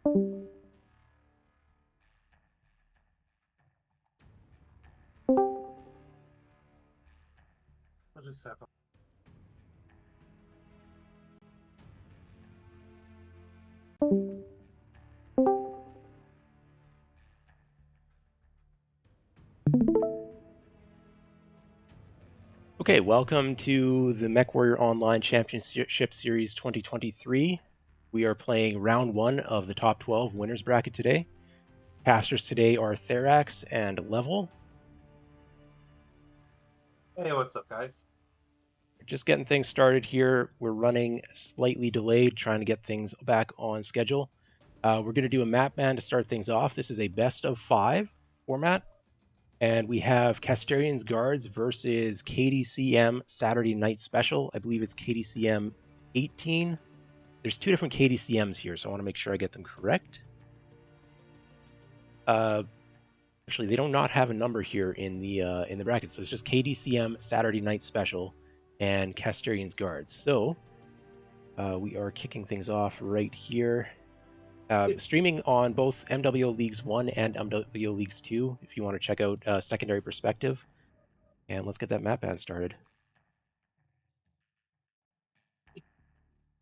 What just happened? Okay, welcome to the MechWarrior Online Championship Series 2023. We are playing round 1 of the top 12 winners bracket today. Casters today are Therax and Level. Hey, what's up, guys? Just getting things started here. We're running slightly delayed, trying to get things back on schedule. We're going to do a map ban to start things off. This is a best of 5 format. And we have Casterian's Guards versus KDCM Saturday Night Special. I believe it's KDCM 18. There's 2 different KDCMs here, so I want to make sure I get them correct. Actually, they do not have a number here in the bracket, so it's just KDCM Saturday Night Special and Casterian's Guards. So we are kicking things off right here. Streaming on both MWO Leagues 1 and MWO Leagues 2 if you want to check out Secondary Perspective. And let's get that map ban started.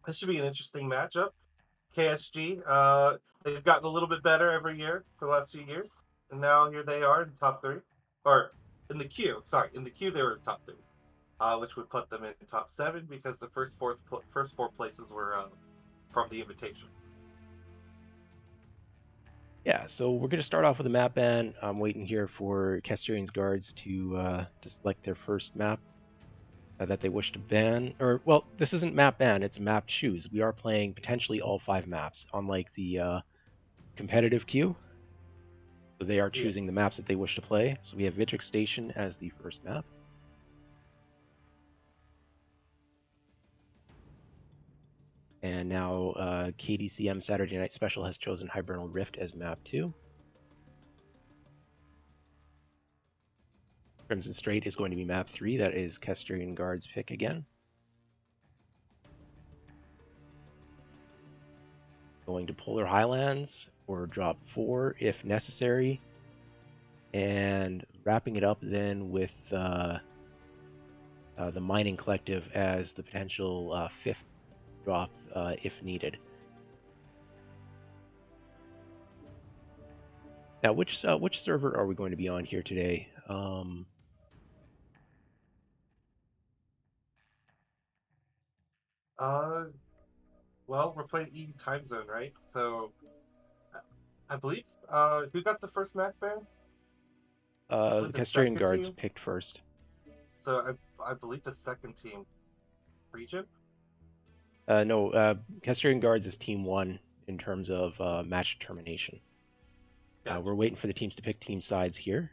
This should be an interesting matchup. KSG, they've gotten a little bit better every year for the last few years, and now here they are in top 3, or in the queue. Sorry, in the queue they were top 3, which would put them in top 7 because the first 4 places were from the invitation. Yeah, so we're going to start off with a map ban. I'm waiting here for Casterian's Guards to select their first map that they wish to ban. Or, well, this isn't map ban, it's map choose. We are playing potentially all 5 maps, unlike the competitive queue. So they are choosing the maps that they wish to play. So we have Vidric Station as the first map. And now KDCM Saturday Night Special has chosen Hibernal Rift as map 2. Crimson Strait is going to be map 3. That is Casterian Guard's pick again. Going to Polar Highlands for drop 4 if necessary. And wrapping it up then with the Mining Collective as the potential 5th drop if needed. Now, which server are we going to be on here today? Well, we're playing EU time zone, right? So, I believe, who got the first Mac ban? The Casterian Guards picked first. So I believe the second team, Region? No, Casterian Guards is Team 1 in terms of match determination. Gotcha. We're waiting for the teams to pick team sides here.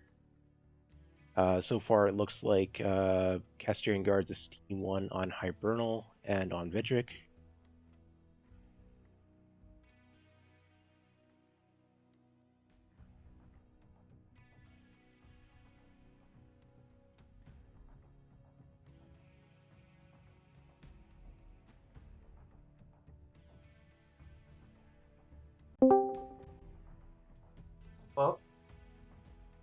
So far, it looks like Casterian Guards is Team 1 on Hibernal and on Vidric. Well,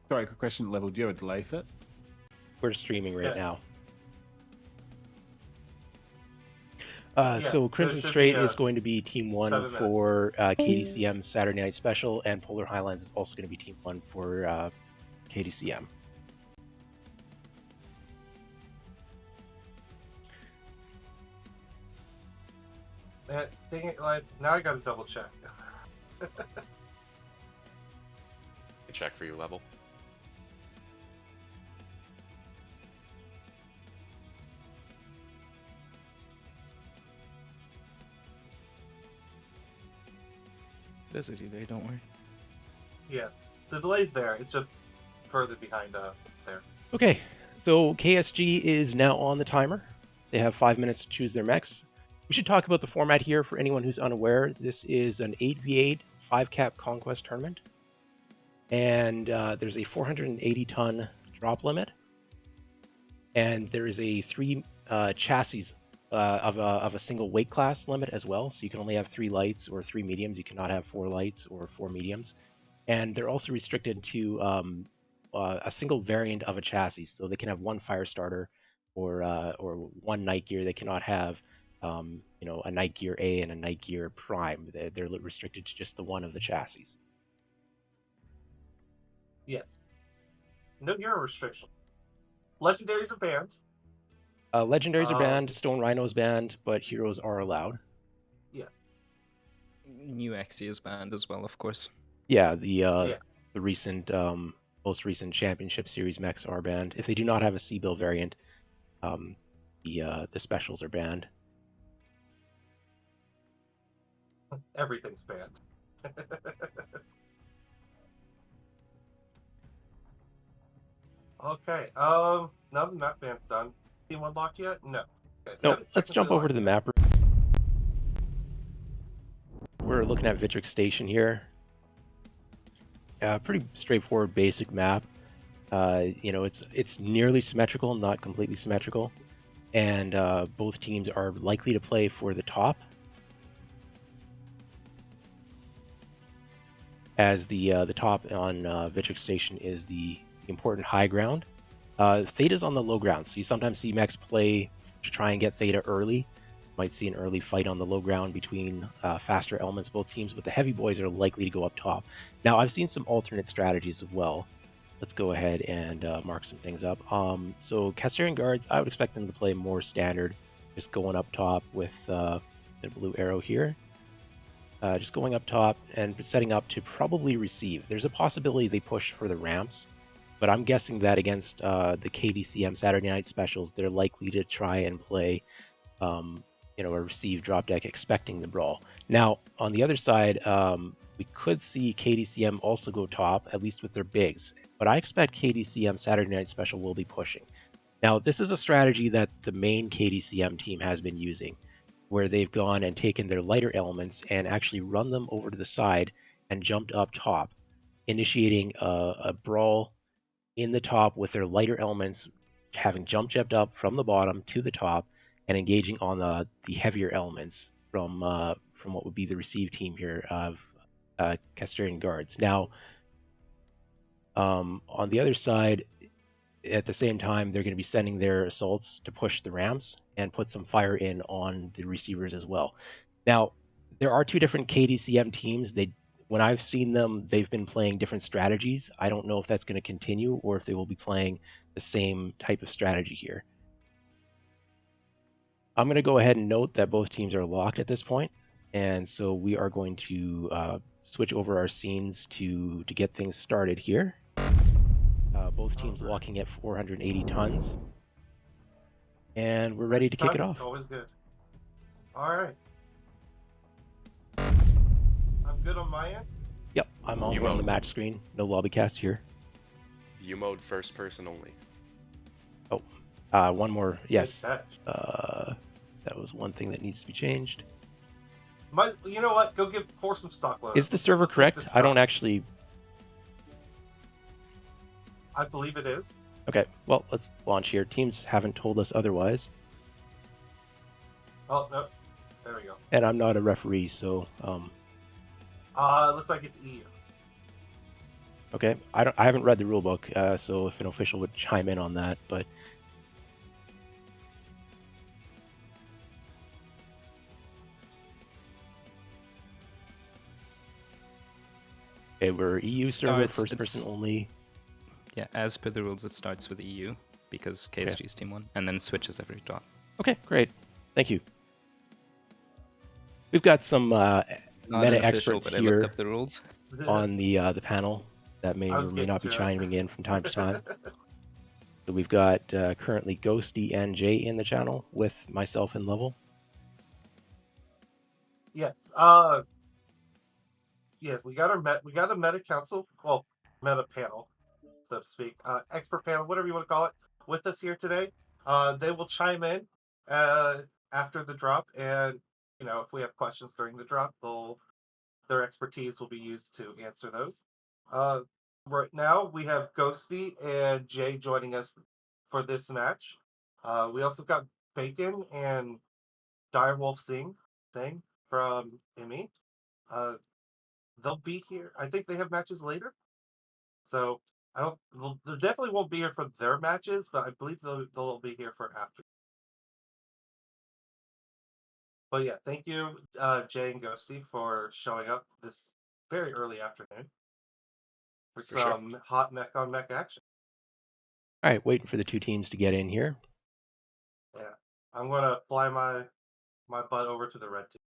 sorry, quick question. Level, do you have a delay set? We're streaming right now. Yeah, so Crimson Strait is going to be Team 1 for KDCM Saturday Night Special, and Polar Highlands is also going to be Team 1 for KDCM. Dang it, like, now I gotta double check. Check for you, Level. There's a delay, don't worry. Yeah, the delay's there. It's just further behind there. Okay, so KSG is now on the timer. They have 5 minutes to choose their mechs. We should talk about the format here for anyone who's unaware. This is an 8v8 5-cap conquest tournament. And there's a 480-ton drop limit. And there is a 3 chassis of a single weight class limit as well. So you can only have 3 lights or 3 mediums. You cannot have 4 lights or 4 mediums. And they're also restricted to a single variant of a chassis. So they can have one fire starter or one night gear. They cannot have a night gear A and a night gear prime. They're restricted to just the one of the chassis. Yes. No hero restriction. Legendaries are banned. Legendaries are Um, banned, Stone Rhino is banned, but heroes are allowed. Yes. New XE is banned as well, of course. Yeah, Yeah. the recent most recent championship series mechs are banned. If they do not have a C bill variant, the specials are banned. Everything's banned. Okay. Now the map ban's done. Team unlocked yet? No. Okay, No, haven't let's jump technically over to the unlocked map. We're looking at Vitric Station here. Pretty straightforward, basic map. It's nearly symmetrical, not completely symmetrical, and both teams are likely to play for the top, as the top on Vitric Station is the important high ground. Theta's on the low ground, so you sometimes see mechs play to try and get Theta early. Might see an early fight on the low ground between faster elements both teams, but the heavy boys are likely to go up top. Now, I've seen some alternate strategies as well. Let's go ahead and mark some things up. So Castellan Guards, I would expect them to play more standard, just going up top with the blue arrow here. Just going up top and setting up to probably receive. There's a possibility they push for the ramps, but I'm guessing that against the KDCM Saturday Night Specials, they're likely to try and play a receive drop deck expecting the brawl. Now, on the other side, we could see KDCM also go top, at least with their bigs, but I expect KDCM Saturday Night Special will be pushing. Now, this is a strategy that the main KDCM team has been using, where they've gone and taken their lighter elements and actually run them over to the side and jumped up top, initiating a brawl in the top with their lighter elements, having jump jebbed up from the bottom to the top and engaging on the heavier elements from what would be the receive team here of Castellan Guards. Now, on the other side, at the same time, they're going to be sending their assaults to push the ramps and put some fire in on the receivers as well. Now, there are two different KDCM teams. When I've seen them, they've been playing different strategies. I don't know if that's going to continue or if they will be playing the same type of strategy here. I'm going to go ahead and note that both teams are locked at this point, and so we are going to switch over our scenes to get things started here. Both teams locking at 480 tons, and we're ready to kick it off. Always good. All right. I'm good on my end. Yep, I'm all on the match screen. No lobby cast here. U mode first person only. Oh, one more. Yes. Good catch. That was one thing that needs to be changed. You know what? Go pour some stock load. Is the server Let's get correct? this I don't started. actually. I believe it is. Okay, well, let's launch here. Teams haven't told us otherwise. Oh, no. There we go. And I'm not a referee, so It looks like it's EU. okay. I haven't read the rule book, so if an official would chime in on that, but okay, we're EU server, first person only. Yeah, as per the rules, it starts with EU because KSG is team 1, and then switches every drop. Okay, great. Thank you. We've got some Not meta an official, experts but I here looked up the rules. on the panel that may or may not be chiming in from time to time. So we've got currently Ghosty and Jay in the channel with myself and Level. Yes. Yes, we got a meta council, well, meta panel, so to speak, expert panel, whatever you want to call it, with us here today. They will chime in after the drop, and if we have questions during the drop, their expertise will be used to answer those. Right now, we have Ghosty and Jay joining us for this match. We also got Bacon and Direwolf Singh from ME. They'll be here. I think they have matches later. So I don't. They definitely won't be here for their matches, but I believe they'll be here for after. But yeah, thank you, Jay and Ghosty, for showing up this very early afternoon for For sure. some hot mech on mech action. All right, waiting for the two teams to get in here. Yeah, I'm gonna fly my butt over to the red team.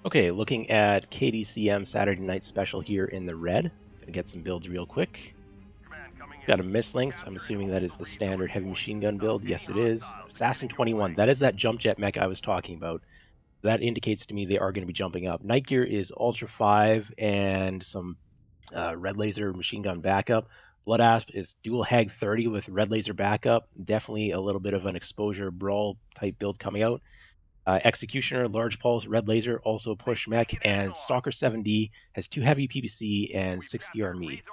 Okay, looking at KDCM Saturday Night Special here in the red. Gonna get some builds real quick. Got a Mislinks. I'm assuming that is the standard heavy machine gun build. Yes, it is. Assassin 21. That is that jump jet mech I was talking about. That indicates to me they are going to be jumping up. Night Gear is Ultra 5 and some red laser machine gun backup. Blood Asp is dual Hag 30 with red laser backup. Definitely a little bit of an exposure brawl type build coming out. Executioner, Large Pulse, Red Laser, also push mech, and Stalker 7D has 2 heavy PPC and 6 ER meat.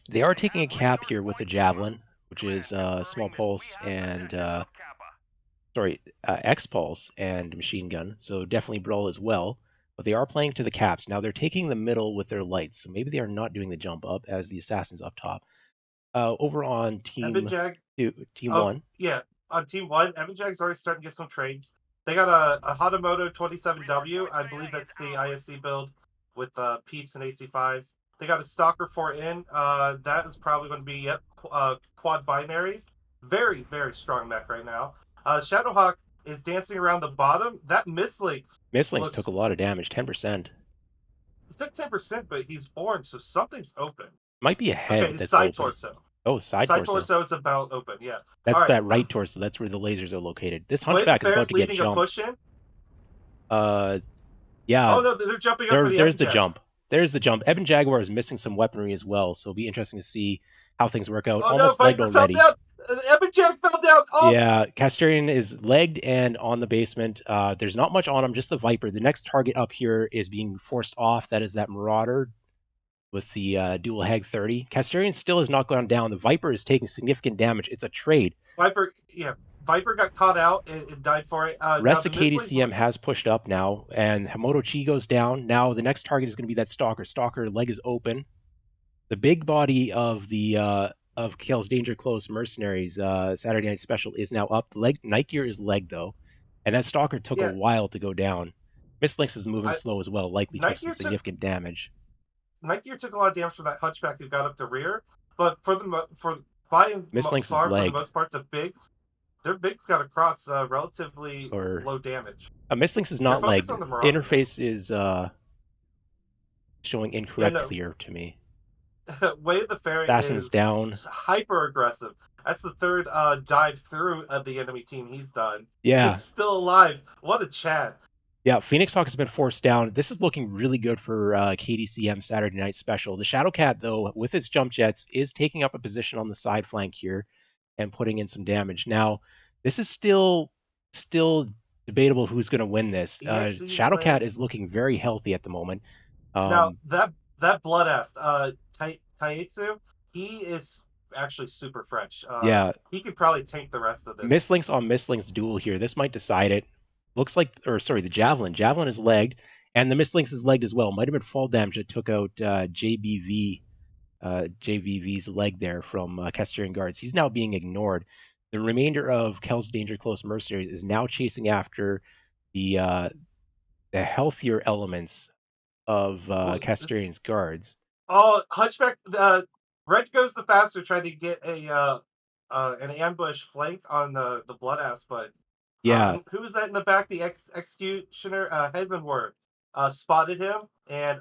They are taking a cap here with the Javelin, which is Small Pulse and X Pulse and Machine Gun, so definitely Brawl as well. But they are playing to the caps. Now they're taking the middle with their lights, so maybe they are not doing the jump up as the Assassins up top. Over on team team 1. Yeah, on team 1, Evan Jag's already starting to get some trades. They got a Hatamoto 27W. I believe that's the ISC build with Peeps and AC5s. They got a Stalker 4N. That is probably going to be quad binaries. Very, very strong mech right now. Shadowhawk is dancing around the bottom. That Mislinks took a lot of damage, 10%. He took 10%, but he's orange, so something's open. Might be a head Okay, his that's side open. torso. Oh, side torso is about open, yeah. That's All right. that right torso. That's where the lasers are located. This Wade Hunchback is Ferret about to get leading a jumped. push in. Yeah. Oh no, they're jumping up for the There's the Ebon Jag. jump. There's the jump. Ebon Jaguar is missing some weaponry as well, so it'll be interesting to see how things work out. Oh Almost no, legged Viper already. fell down. Ebon Jag fell down. Oh. Yeah, Casterian is legged and on the basement. There's not much on him, just the Viper. The next target up here is being forced off. That is that Marauder with the dual Hag 30. Casterian still has not gone down. The Viper is taking significant damage. It's a trade. Viper got caught out and died for it. Rest of KDCM has pushed up now, and Hamoto Chi goes down. Now the next target is going to be that Stalker. Stalker leg is open. The big body of the of Kale's Danger Close Mercenaries Saturday Night Special is now up. The Night Gear is leg though, and that Stalker took a while to go down. Mislinks is moving slow as well. Likely took some significant damage. Night Gear took a lot of damage from that Hunchback who got up the rear, but by and far for the most part, their bigs got across relatively low damage. Mislinks is not legged. Interface is showing incorrect clear to me. Way of the Ferret is down. Hyper aggressive. That's the third dive through of the enemy team he's done. Yeah. He's still alive. What a Chad. Yeah, Phoenix Hawk has been forced down. This is looking really good for KDCM Saturday Night Special. The Shadowcat, though, with its jump jets, is taking up a position on the side flank here and putting in some damage. Now, this is still debatable who's going to win this. Shadowcat is looking very healthy at the moment. Now, that Blood Ass, Taitsu, he is actually super fresh. Yeah. He could probably tank the rest of this. Mislinks on Mislinks duel here. This might decide it. Looks like, the Javelin. Javelin is legged, and the Mislinks is legged as well. Might have been fall damage that took out JVV's leg there from Casterian Guards. He's now being ignored. The remainder of Kel's Danger Close Mercenaries is now chasing after the healthier elements of Casterian's Guards. Oh, Hunchback! Red goes the faster, trying to get an ambush flank on the Blood Ass, but who was that in the back? The executioner, Heavenward, spotted him and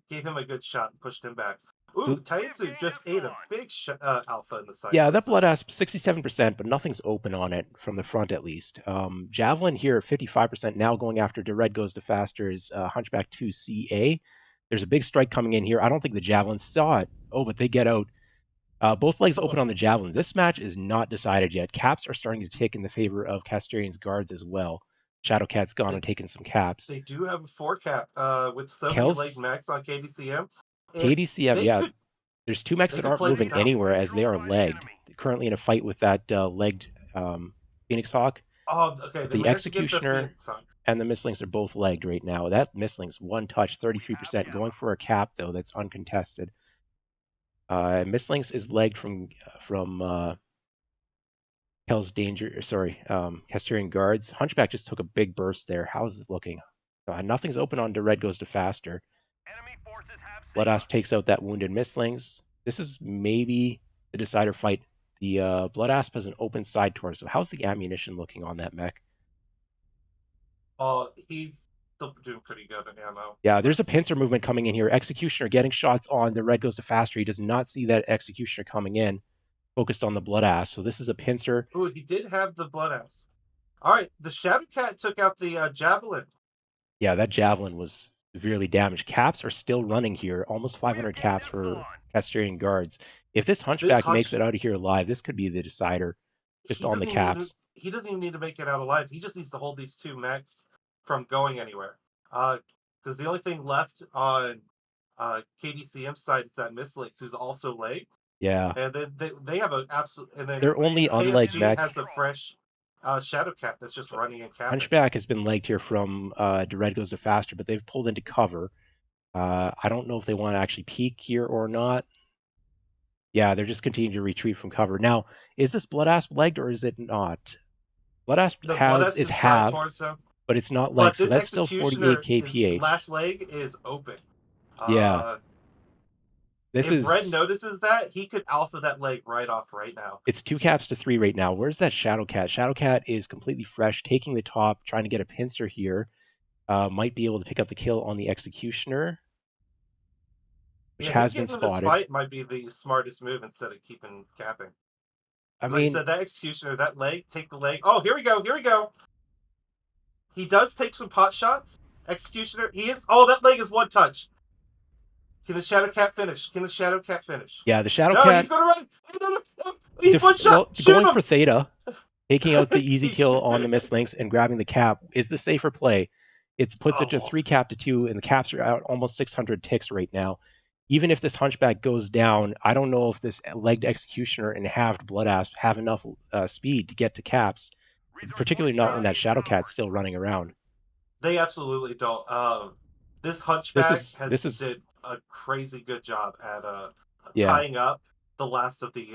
gave him a good shot and pushed him back. Ooh, Taitsu just ate a big alpha in the side. Yeah, that Blood Asp 67%, but nothing's open on it from the front at least. Javelin here at 55%, now going after the Red goes the faster is Hunchback 2 CA. There's a big strike coming in here. I don't think the Javelin saw it. Oh, but they get out. Both legs open on the Javelin. This match is not decided yet. Caps are starting to tick in the favor of Casterian's Guards as well. Shadowcat's gone They- and taken some caps. They do have a 4 cap with so many Kel's- leg mechs on KDCM. If KDCM, they yeah. could- There's 2 mechs they that could aren't play this moving out. anywhere as they are legged. Currently in a fight with that legged Phoenix Hawk. Oh, okay. But They the managed to get the Executioner Phoenix on. and the Mistlings are both legged right now. That Mistling's 1 touch, 33%. Going for a cap, though, that's uncontested. Mistlings is legged from Kel's Danger, Casterian Guards. Hunchback just took a big burst there. How's it looking? Nothing's open on Red goes to faster. Blood Asp takes out that wounded Mistlings. This is maybe the decider fight. The Blood Asp has an open side torso. How's the ammunition looking on that mech? Oh, he's still doing pretty good in ammo. Yeah, there's a pincer movement coming in here. Executioner getting shots on. The Red goes to faster. He does not see that Executioner coming in. Focused on the Blood Asp. So this is a pincer. Ooh, he did have the Blood Asp. All right, the Shadowcat took out the Javelin. Yeah, that Javelin was severely damaged. Caps are still running here. Almost 500 caps for Casterian Guards. If this Hunchback makes it out of here alive, this could be the decider just on the caps. He doesn't even need to make it out alive. He just needs to hold these 2 mechs from going anywhere. Because the only thing left on KDCM side is that Mistlings, who's also legged. Yeah. And then they have an absolute. And then Their only unlegged KSG mech has a fresh Shadowcat that's just running and capping. Hunchback has been legged here from the Red goes to faster, but they've pulled into cover. I don't know if they want to actually peek here or not. Yeah, they're just continuing to retreat from cover. Now, is this Blood Asp legged or is it not? Blood Asp is halved, but it's not legged, so that's still 48 kph. His last leg is open. Yeah. If Red notices that, he could alpha that leg right off right now. It's 2 caps to 3 right now. Where's that Shadowcat? Shadowcat is completely fresh, taking the top, trying to get a pincer here. Might be able to pick up the kill on the Executioner, which has been spotted. This fight might be the smartest move instead of keeping capping. I mean, said, that Executioner, that leg, take the leg. Oh, here we go. He does take some pot shots. Executioner, he is. Oh, that leg is 1 touch. Can the Shadowcat finish? Yeah, the Shadowcat. No, he's going to run. No. He's 1 shot. Going for Theta, taking out the easy kill on the Mistlings and grabbing the cap is the safer play. It puts it to 3 cap to 2, and the caps are out almost 600 ticks right now. Even if this Hunchback goes down, I don't know if this legged Executioner and halved Blood Asp have enough speed to get to caps, particularly not when that Shadowcat's still running around. They absolutely don't. This Hunchback did a crazy good job at tying up the last of the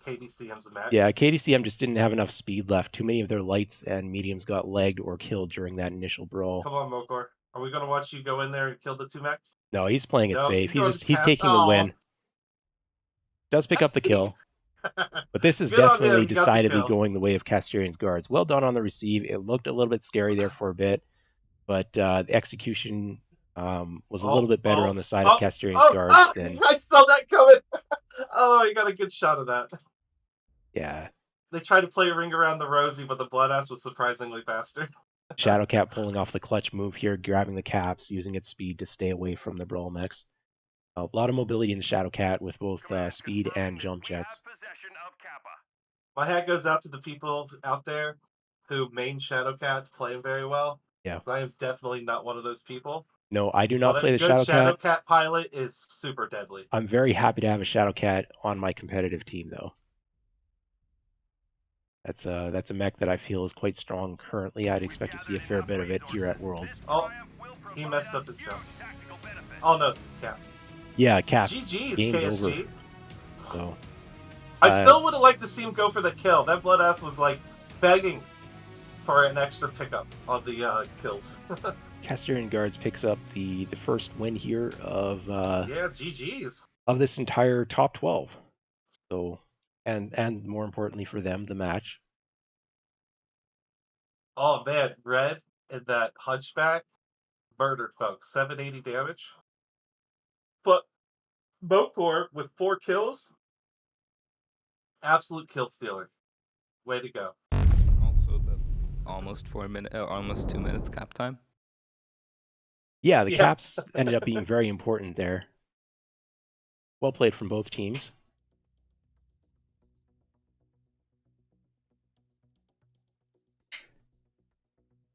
KDCM's mechs. Yeah, KDCM just didn't have enough speed left. Too many of their lights and mediums got legged or killed during that initial brawl. Come on, Mokor. Are we going to watch you go in there and kill the 2 mechs? No, he's playing it safe. He's taking the win. Does pick up the kill. But this is definitely decidedly going the way of Casterian's Guards. Well done on the receive. It looked a little bit scary there for a bit, but the execution was a little bit better on the side of Casterian's Guards than... I saw that coming! Oh, he got a good shot of that. Yeah. They tried to play a ring around the rosy, but the Blood Asp was surprisingly faster. Shadowcat pulling off the clutch move here, grabbing the caps, using its speed to stay away from the brawl mechs. A lot of mobility in the Shadowcat with both speed and jump jets. My hat goes out to the people out there who main Shadowcats playing very well. Yeah. I am definitely not one of those people. No, I do not play the Shadowcat. Shadowcat pilot is super deadly. I'm very happy to have a Shadowcat on my competitive team, though. That's a mech that I feel is quite strong currently. I'd expect to see a fair bit of it here at Worlds. Oh, he messed up his jump. Oh no, Caps. Yeah, Caps. GG's Game's KSG. over. So, I still would have liked to see him go for the kill. That Blood Asp was like begging for an extra pickup on the kills. Casterian Guards picks up the first win here of GG's of this entire top 12. So, and more importantly for them, the match. Oh man, Red and that Hunchback murdered folks. 780 damage. But Mokor with 4 kills, absolute kill stealer. Way to go. Also the almost 2 minutes cap time. Yeah, the caps ended up being very important there. Well played from both teams.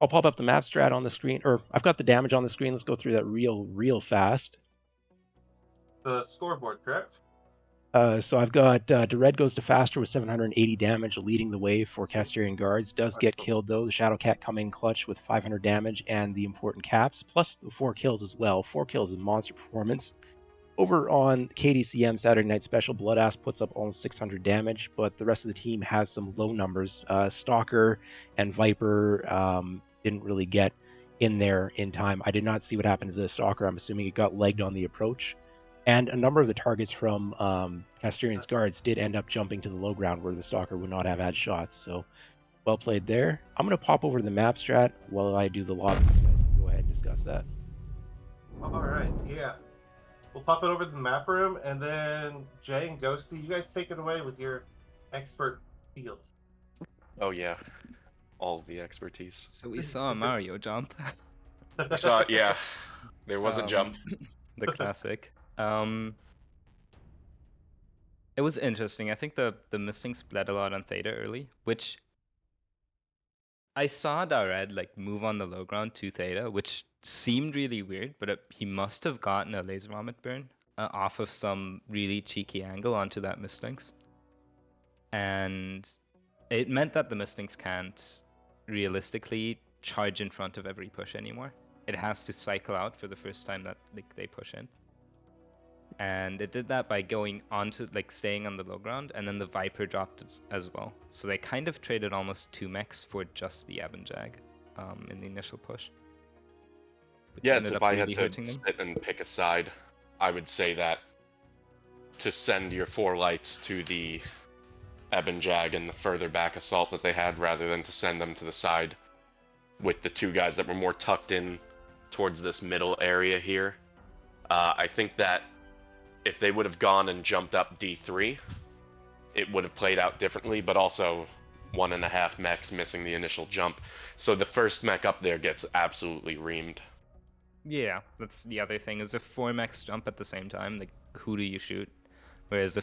I'll pop up the map strat on the screen, or I've got the damage on the screen. Let's go through that real fast. The scoreboard, correct? So I've got the red goes to faster with 780 damage, leading the way for Casterian guards. Does get killed though. The Shadow Cat coming clutch with 500 damage and the important caps, plus 4 kills as well. 4 kills is monster performance. Over on KDCM Saturday Night Special, Bloodass puts up almost 600 damage, but the rest of the team has some low numbers. Stalker and Viper didn't really get in there in time. I did not see what happened to the Stalker. I'm assuming it got legged on the approach. And a number of the targets from Casterian's guards did end up jumping to the low ground where the Stalker would not have had shots. So well played there. I'm going to pop over to the map strat while I do the lobby. You guys can go ahead and discuss that. All right, yeah. We'll pop it over to the map room, and then Jay and Ghosty, you guys take it away with your expert feels. Oh yeah, all the expertise. So we saw a Mario jump. I saw it. Yeah, there was a jump. The classic. It was interesting. I think the Mistings bled a lot on Theta early, which I saw Dared like move on the low ground to Theta, which seemed really weird, but he must have gotten a laser vomit burn off of some really cheeky angle onto that Mistings. And it meant that the Mistings can't realistically charge in front of every push anymore. It has to cycle out for the first time that they push in. And it did that by going onto staying on the low ground, and then the Viper dropped it as well. So they kind of traded almost 2 mechs for just the Avengag in the initial push. Yeah, it's if I had to sit and pick a side, I would say that to send your 4 lights to the Avengag and the further back assault that they had, rather than to send them to the side with the 2 guys that were more tucked in towards this middle area here. I think that if they would have gone and jumped up D3, it would have played out differently, but also 1.5 mechs missing the initial jump. So the first mech up there gets absolutely reamed. Yeah, that's the other thing, is if 4 mechs jump at the same time, who do you shoot? Whereas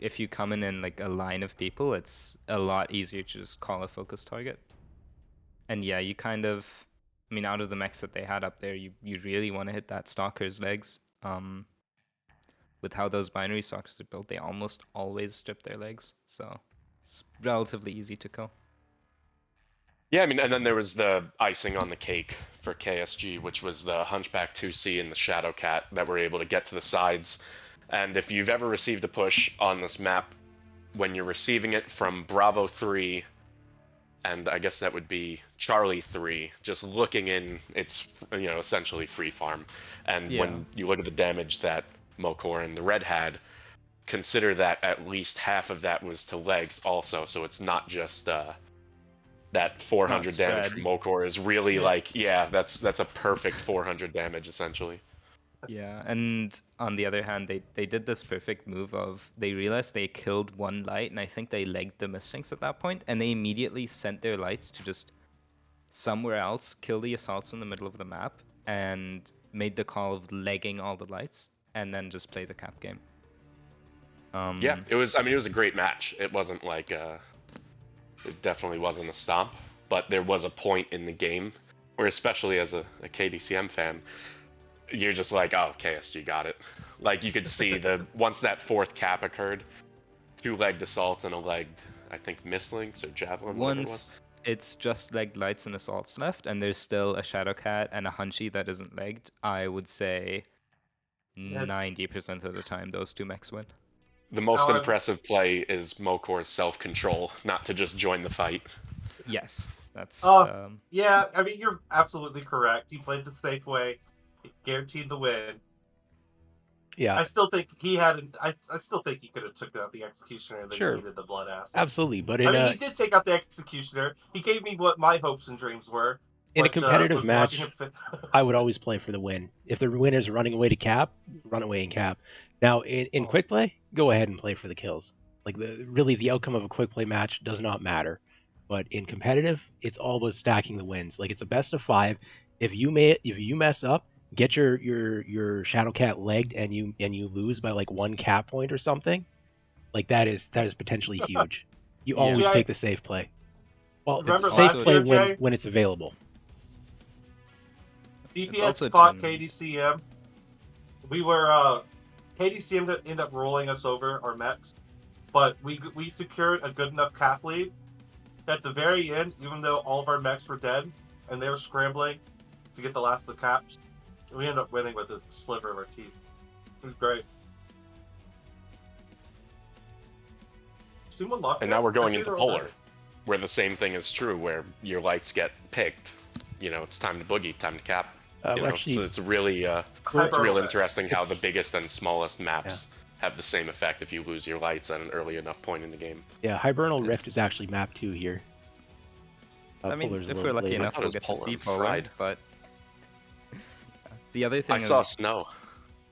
if you come in a line of people, it's a lot easier to just call a focus target. And yeah, you kind of, out of the mechs that they had up there, you really want to hit that Stalker's legs. With how those binary stalkers are built, they almost always strip their legs, so it's relatively easy to kill. Yeah, and then there was the icing on the cake for KSG, which was the Hunchback 2C and the Shadow Cat that were able to get to the sides. And if you've ever received a push on this map, when you're receiving it from Bravo 3, and I guess that would be Charlie 3, just looking in, it's essentially free farm. And when you look at the damage that Mokor and the Red had, consider that at least half of that was to legs also, so it's not just that 400 damage from Mokor is really that's a perfect 400 damage essentially. Yeah, and on the other hand, they did this perfect move of, they realized they killed 1 light, and I think they legged the Mistings at that point, and they immediately sent their lights to just somewhere else, kill the assaults in the middle of the map, and made the call of legging all the lights, and then just play the cap game. Yeah, it was a great match. It wasn't it definitely wasn't a stomp, but there was a point in the game where, especially as a KDCM fan, you're just like, oh, KSG got it. You could see once that 4th cap occurred, 2 legged assault and a legged, I think, Mistlinks or Javelin, whatever it was. It's just legged lights and assaults left, and there's still a Shadow Cat and a Hunchy that isn't legged, I would say 90% of the time those 2 mechs win. The most impressive play is Mokor's self-control, not to just join the fight. Yes, that's... Yeah, you're absolutely correct. He played the safe way. It guaranteed the win. Yeah. I still think he had. I still think he could have took out the Executioner that needed the Bloodass. Absolutely, but he did take out the Executioner. He gave me what my hopes and dreams were. In a competitive match, I would always play for the win. If the winner's running away to cap, run away and cap. Now, in quick play, go ahead and play for the kills. Really, the outcome of a quick play match does not matter. But in competitive, it's all about stacking the wins. It's a best of 5. If you mess up, get your Shadow Cat legged and you lose by 1 cap point or something, that is potentially huge. You always take the safe play. Well, it's safe play when it's available. It's DPS also a fought tournament. KDCM. We were KDCM ended up rolling us over our mechs, but we secured a good enough cap lead. At the very end, even though all of our mechs were dead and they were scrambling to get the last of the caps, we ended up winning with a sliver of our teeth. It was great. Team unlocked And it? now we're I going see into they're all Polar, dead. where the same thing is true, where your lights get picked. You know, it's time to boogie, time to cap. You know, Actually, so it's really it's Hyper real mech. interesting how the It's- biggest and smallest maps have the same effect if you lose your lights at an early enough point in the game. yeah, Hibernal Rift is It's- actually map 2 here. I mean, Polar's a if little we're lucky later. enough, thought it we'll was get to Polar see and Polar. Fried. But the other thing I saw is snow.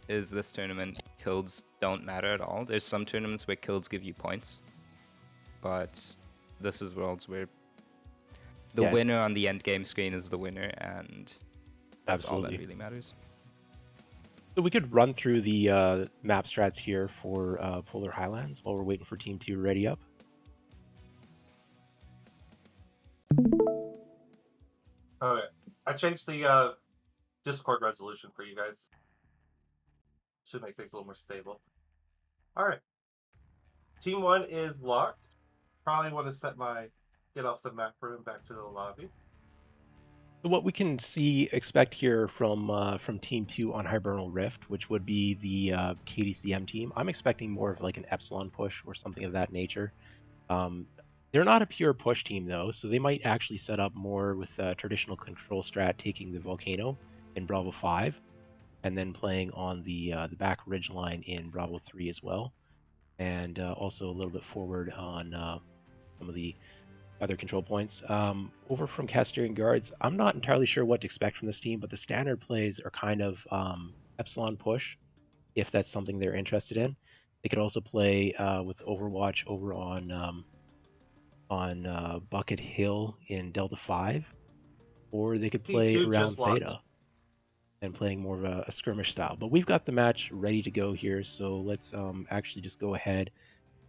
this tournament, kills don't matter at all. There's some tournaments where kills give you points, but this is Worlds where the Yeah. winner on the end game screen is the winner, and that's all Absolutely. that really matters. So we could run through the map strats here for Polar Highlands while we're waiting for Team 2 to ready up. Okay. I changed the Discord resolution for you guys. Should make things a little more stable. Alright. Team 1 is locked. Probably want to get off the map room back to the lobby. So what we can expect here from Team 2 on Hibernal Rift, which would be the KDCM team, I'm expecting more of like an Epsilon push or something of that nature. They're not a pure push team though, so they might actually set up more with traditional control strat, taking the Volcano in Bravo 5, and then playing on the back ridge line in Bravo 3 as well, and also a little bit forward on some of the other control points. Over from Casterian Guards, I'm not entirely sure what to expect from this team, but the standard plays are kind of Epsilon push, if that's something they're interested in. They could also play with Overwatch over on Bucket Hill in Delta 5, or they could Team play 2 around just locked. Theta and playing more of a skirmish style. But we've got the match ready to go here, so let's actually just go ahead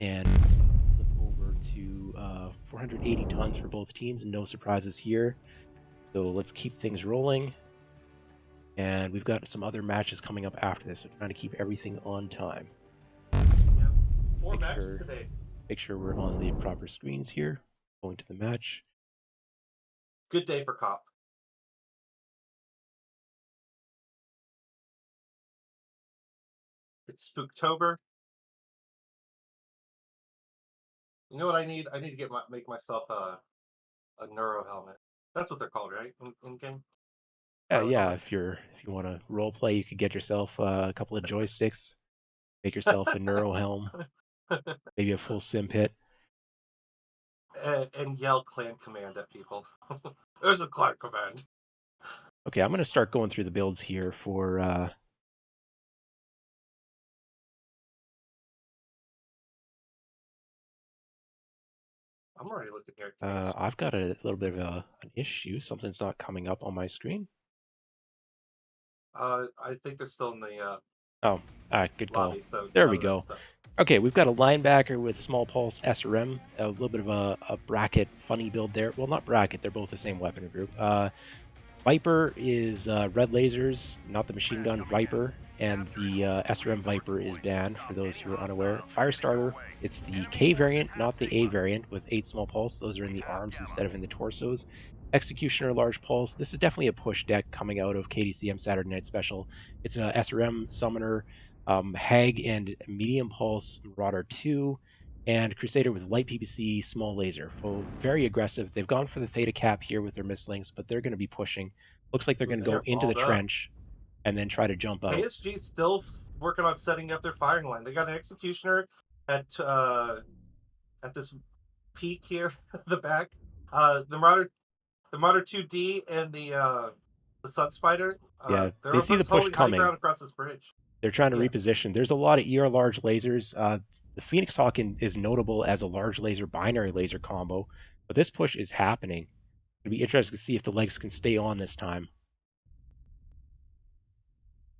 and flip over to 480 tons for both teams. No surprises here. So let's keep things rolling. And we've got some other matches coming up after this, so trying to keep everything on time. Yeah. 4 Make matches sure- today. Make sure we're on the proper screens here. Going to the match. Good day for Cop. It's Spooktober. You know what I need? I need to make myself a neuro helmet. That's what they're called, right? In game. Yeah, if you want to role play, you could get yourself a couple of joysticks, make yourself a neuro helm, maybe a full sim pit. and yell clan command at people. There's a clan command. Okay, I'm going to start going through the builds here for I'm already looking here. I've got a little bit of an issue. Something's not coming up on my screen. I think they're still in the Oh, good call. lobby. So There none we of this go. stuff. Okay, we've got a linebacker with small pulse SRM, a little bit of a bracket funny build there. Well, not bracket, they're both the same weapon group. Viper is red lasers, not the machine gun Viper, and the SRM Viper is banned for those who are unaware. Firestarter, it's the K variant, not the A variant, with 8 small pulse. Those are in the arms instead of in the torsos. Executioner large pulse. This is definitely a push deck coming out of KDCM Saturday Night Special. It's a SRM Summoner, Hag and medium pulse Marauder 2, and Crusader with light PPC, small laser. So very aggressive. They've gone for the Theta cap here with their mislinks, but they're going to be pushing. Looks like they're going to go They're into the balled up. trench and then try to jump out. KSG's still working on setting up their firing line. They got an executioner at this peak here at the back. The Marauder 2D and the Sun Spider. Yeah, they're they see the push holding high coming. ground across this bridge. They're trying to Yes. reposition. There's a lot of ER large lasers. The Phoenix Hawk is notable as a large laser binary laser combo, but this push is happening. It'll be interesting to see if the legs can stay on this time.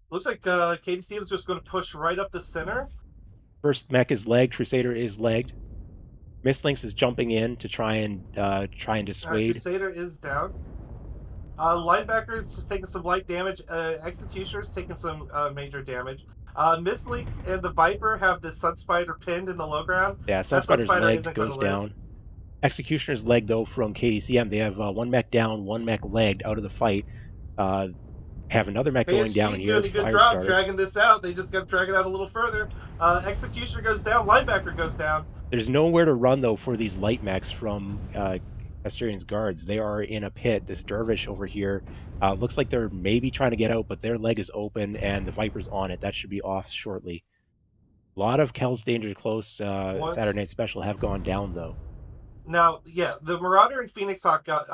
Looks like KDCM is just going to push right up the center. First mech is legged. Crusader is legged. Mislinks is jumping in to try and dissuade. Crusader is down. Linebackers just taking some light damage. Executioners taking some major damage. Mislinks and the Viper have the Sun Spider pinned in the low ground. Yeah, That Sun Sunspider's Spider leg isn't going to goes live. down. Executioner's leg, though, from KDCM, they have one mech down, one mech legged out of the fight. Have another mech going down PSG here. doing a good Fire job starter. dragging this out. They just got to drag it out a little further. Executioner goes down. Linebacker goes down. There's nowhere to run, though, for these light mechs from Casterian's guards. They are in a pit. This Dervish over here looks like they're maybe trying to get out, but their leg is open and the Viper's on it. That should be off shortly. A lot of Kel's Danger Close Saturday Night Special have gone down, though. Now, yeah, the Marauder and Phoenix Hawk got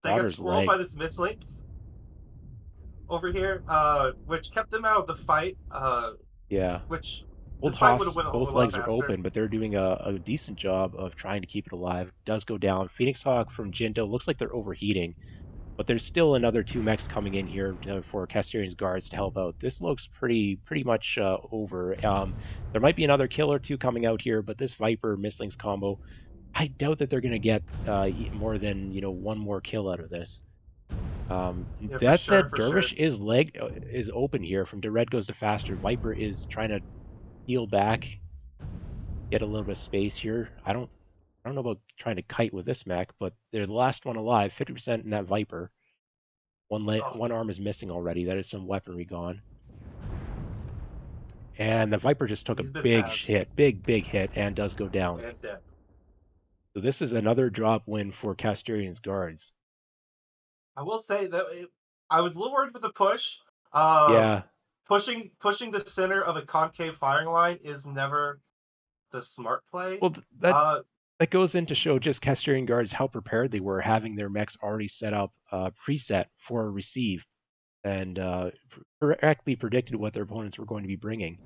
they got Marauder's squirreled by leg. this Mislinks over here, which kept them out of the fight. Yeah. Which Both this fight would have Haas, went a both lot legs are faster. open, but they're doing a decent job of trying to keep it alive. Does go down. Phoenix Hawk from Jinto looks like they're overheating, but there's still another 2 mechs coming in here for Casterian's guards to help out. This looks pretty much over. There might be another kill or 2 coming out here, but this Viper Mislings combo, I doubt that they're going to get more than one more kill out of this. Yeah, That said, for Dervish sure. is open here. From Red goes to faster. Viper is trying to heal back, get a little bit of space here. I don't know about trying to kite with this mech, but they're the last one alive. 50% in that Viper. One arm is missing already. That is some weaponry gone. And the Viper just took a He's been big halved. hit, big hit, and does go down. And dead. So this is another drop win for Casterian's guards. I will say that I was a little worried with the push. Yeah. Pushing the center of a concave firing line is never the smart play. Well, that goes in to show just Casterian guards how prepared they were, having their mechs already set up preset for a receive, and correctly predicted what their opponents were going to be bringing.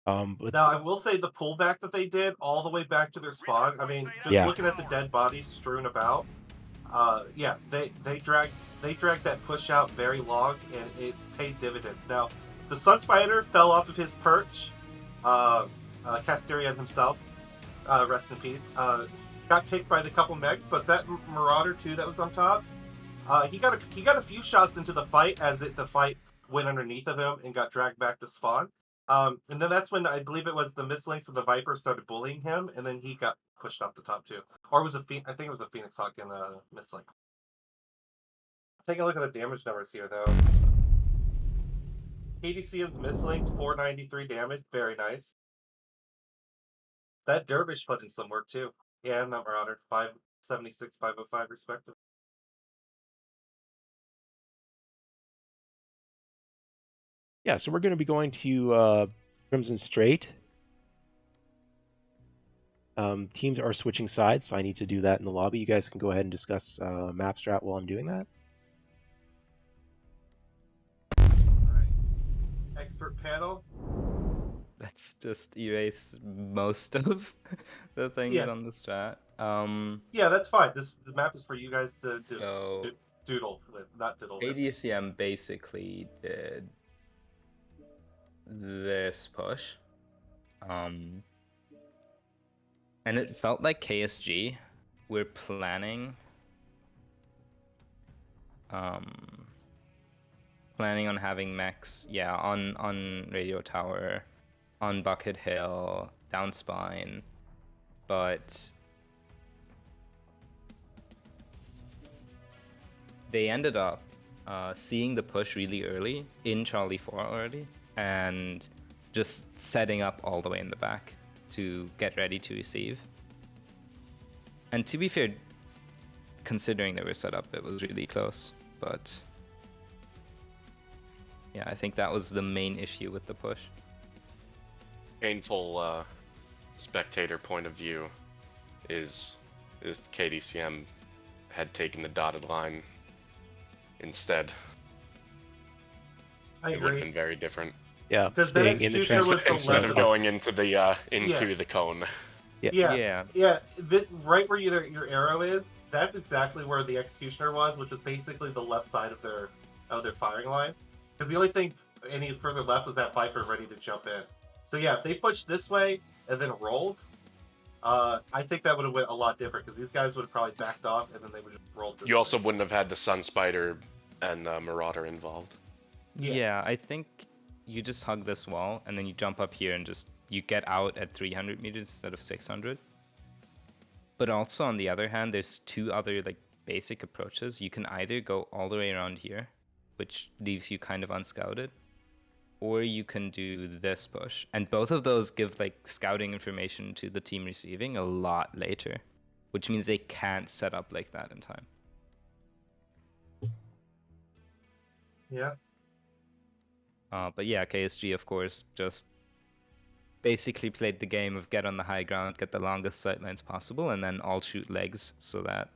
But now I will say the pullback that they did all the way back to their spawn. I mean, just Yeah. looking at the dead bodies strewn about, yeah, they dragged that push out very long, and it paid dividends. Now, the Sun Spider fell off of his perch. Casterian himself, rest in peace. Got picked by the couple megs, but that Marauder too that was on top. He got a few shots into the fight as the fight went underneath of him and got dragged back to spawn. And then that's when I believe it was the Mislinks and the Viper started bullying him, and then he got pushed off the top too. Or was I think it was a Phoenix Hawk and Mislinks. Take a look at the damage numbers here though. KDCM's Mislinks 493 damage, very nice. That Dervish put in some work too. Yeah, and that Marauder 576, 505 respectively. Yeah, so we're going to be going to Crimson Straight. Teams are switching sides, so I need to do that in the lobby. You guys can go ahead and discuss map strat while I'm doing that. Alright. Expert panel. Let's just erase most of the things on the strat. Yeah, that's fine. The map is for you guys to So doodle with, not diddle with. ADCM basically did this push. And it felt like KSG were planning on having mechs, yeah, on Radio Tower, on Bucket Hill, down Spine, but they ended up seeing the push really early in Charlie 4 already, and just setting up all the way in the back to get ready to receive. And to be fair, considering they were set up, it was really close, but yeah, I think that was the main issue with the push. Painful spectator point of view is if KDCM had taken the dotted line instead. I It would have agree. been very different. Yeah, Because then staying in the Executioner was the Instead of left. going into the cone. Yeah. This, right where your arrow is, that's exactly where the Executioner was, which was basically the left side of their firing line. Because the only thing any further left was that Viper ready to jump in. So yeah, if they pushed this way and then rolled, I think that would have went a lot different because these guys would have probably backed off and then they would just rolled this You also way. wouldn't have had the Sun Spider and Marauder involved. Yeah, I think you just hug this wall and then you jump up here and you get out at 300 meters instead of 600. But also on the other hand, there's two other like basic approaches. You can either go all the way around here, which leaves you kind of unscouted, or you can do this push. And both of those give like scouting information to the team receiving a lot later, which means they can't set up like that in time. Yeah. But yeah, KSG, of course, just basically played the game of get on the high ground, get the longest sightlines possible, and then all shoot legs so that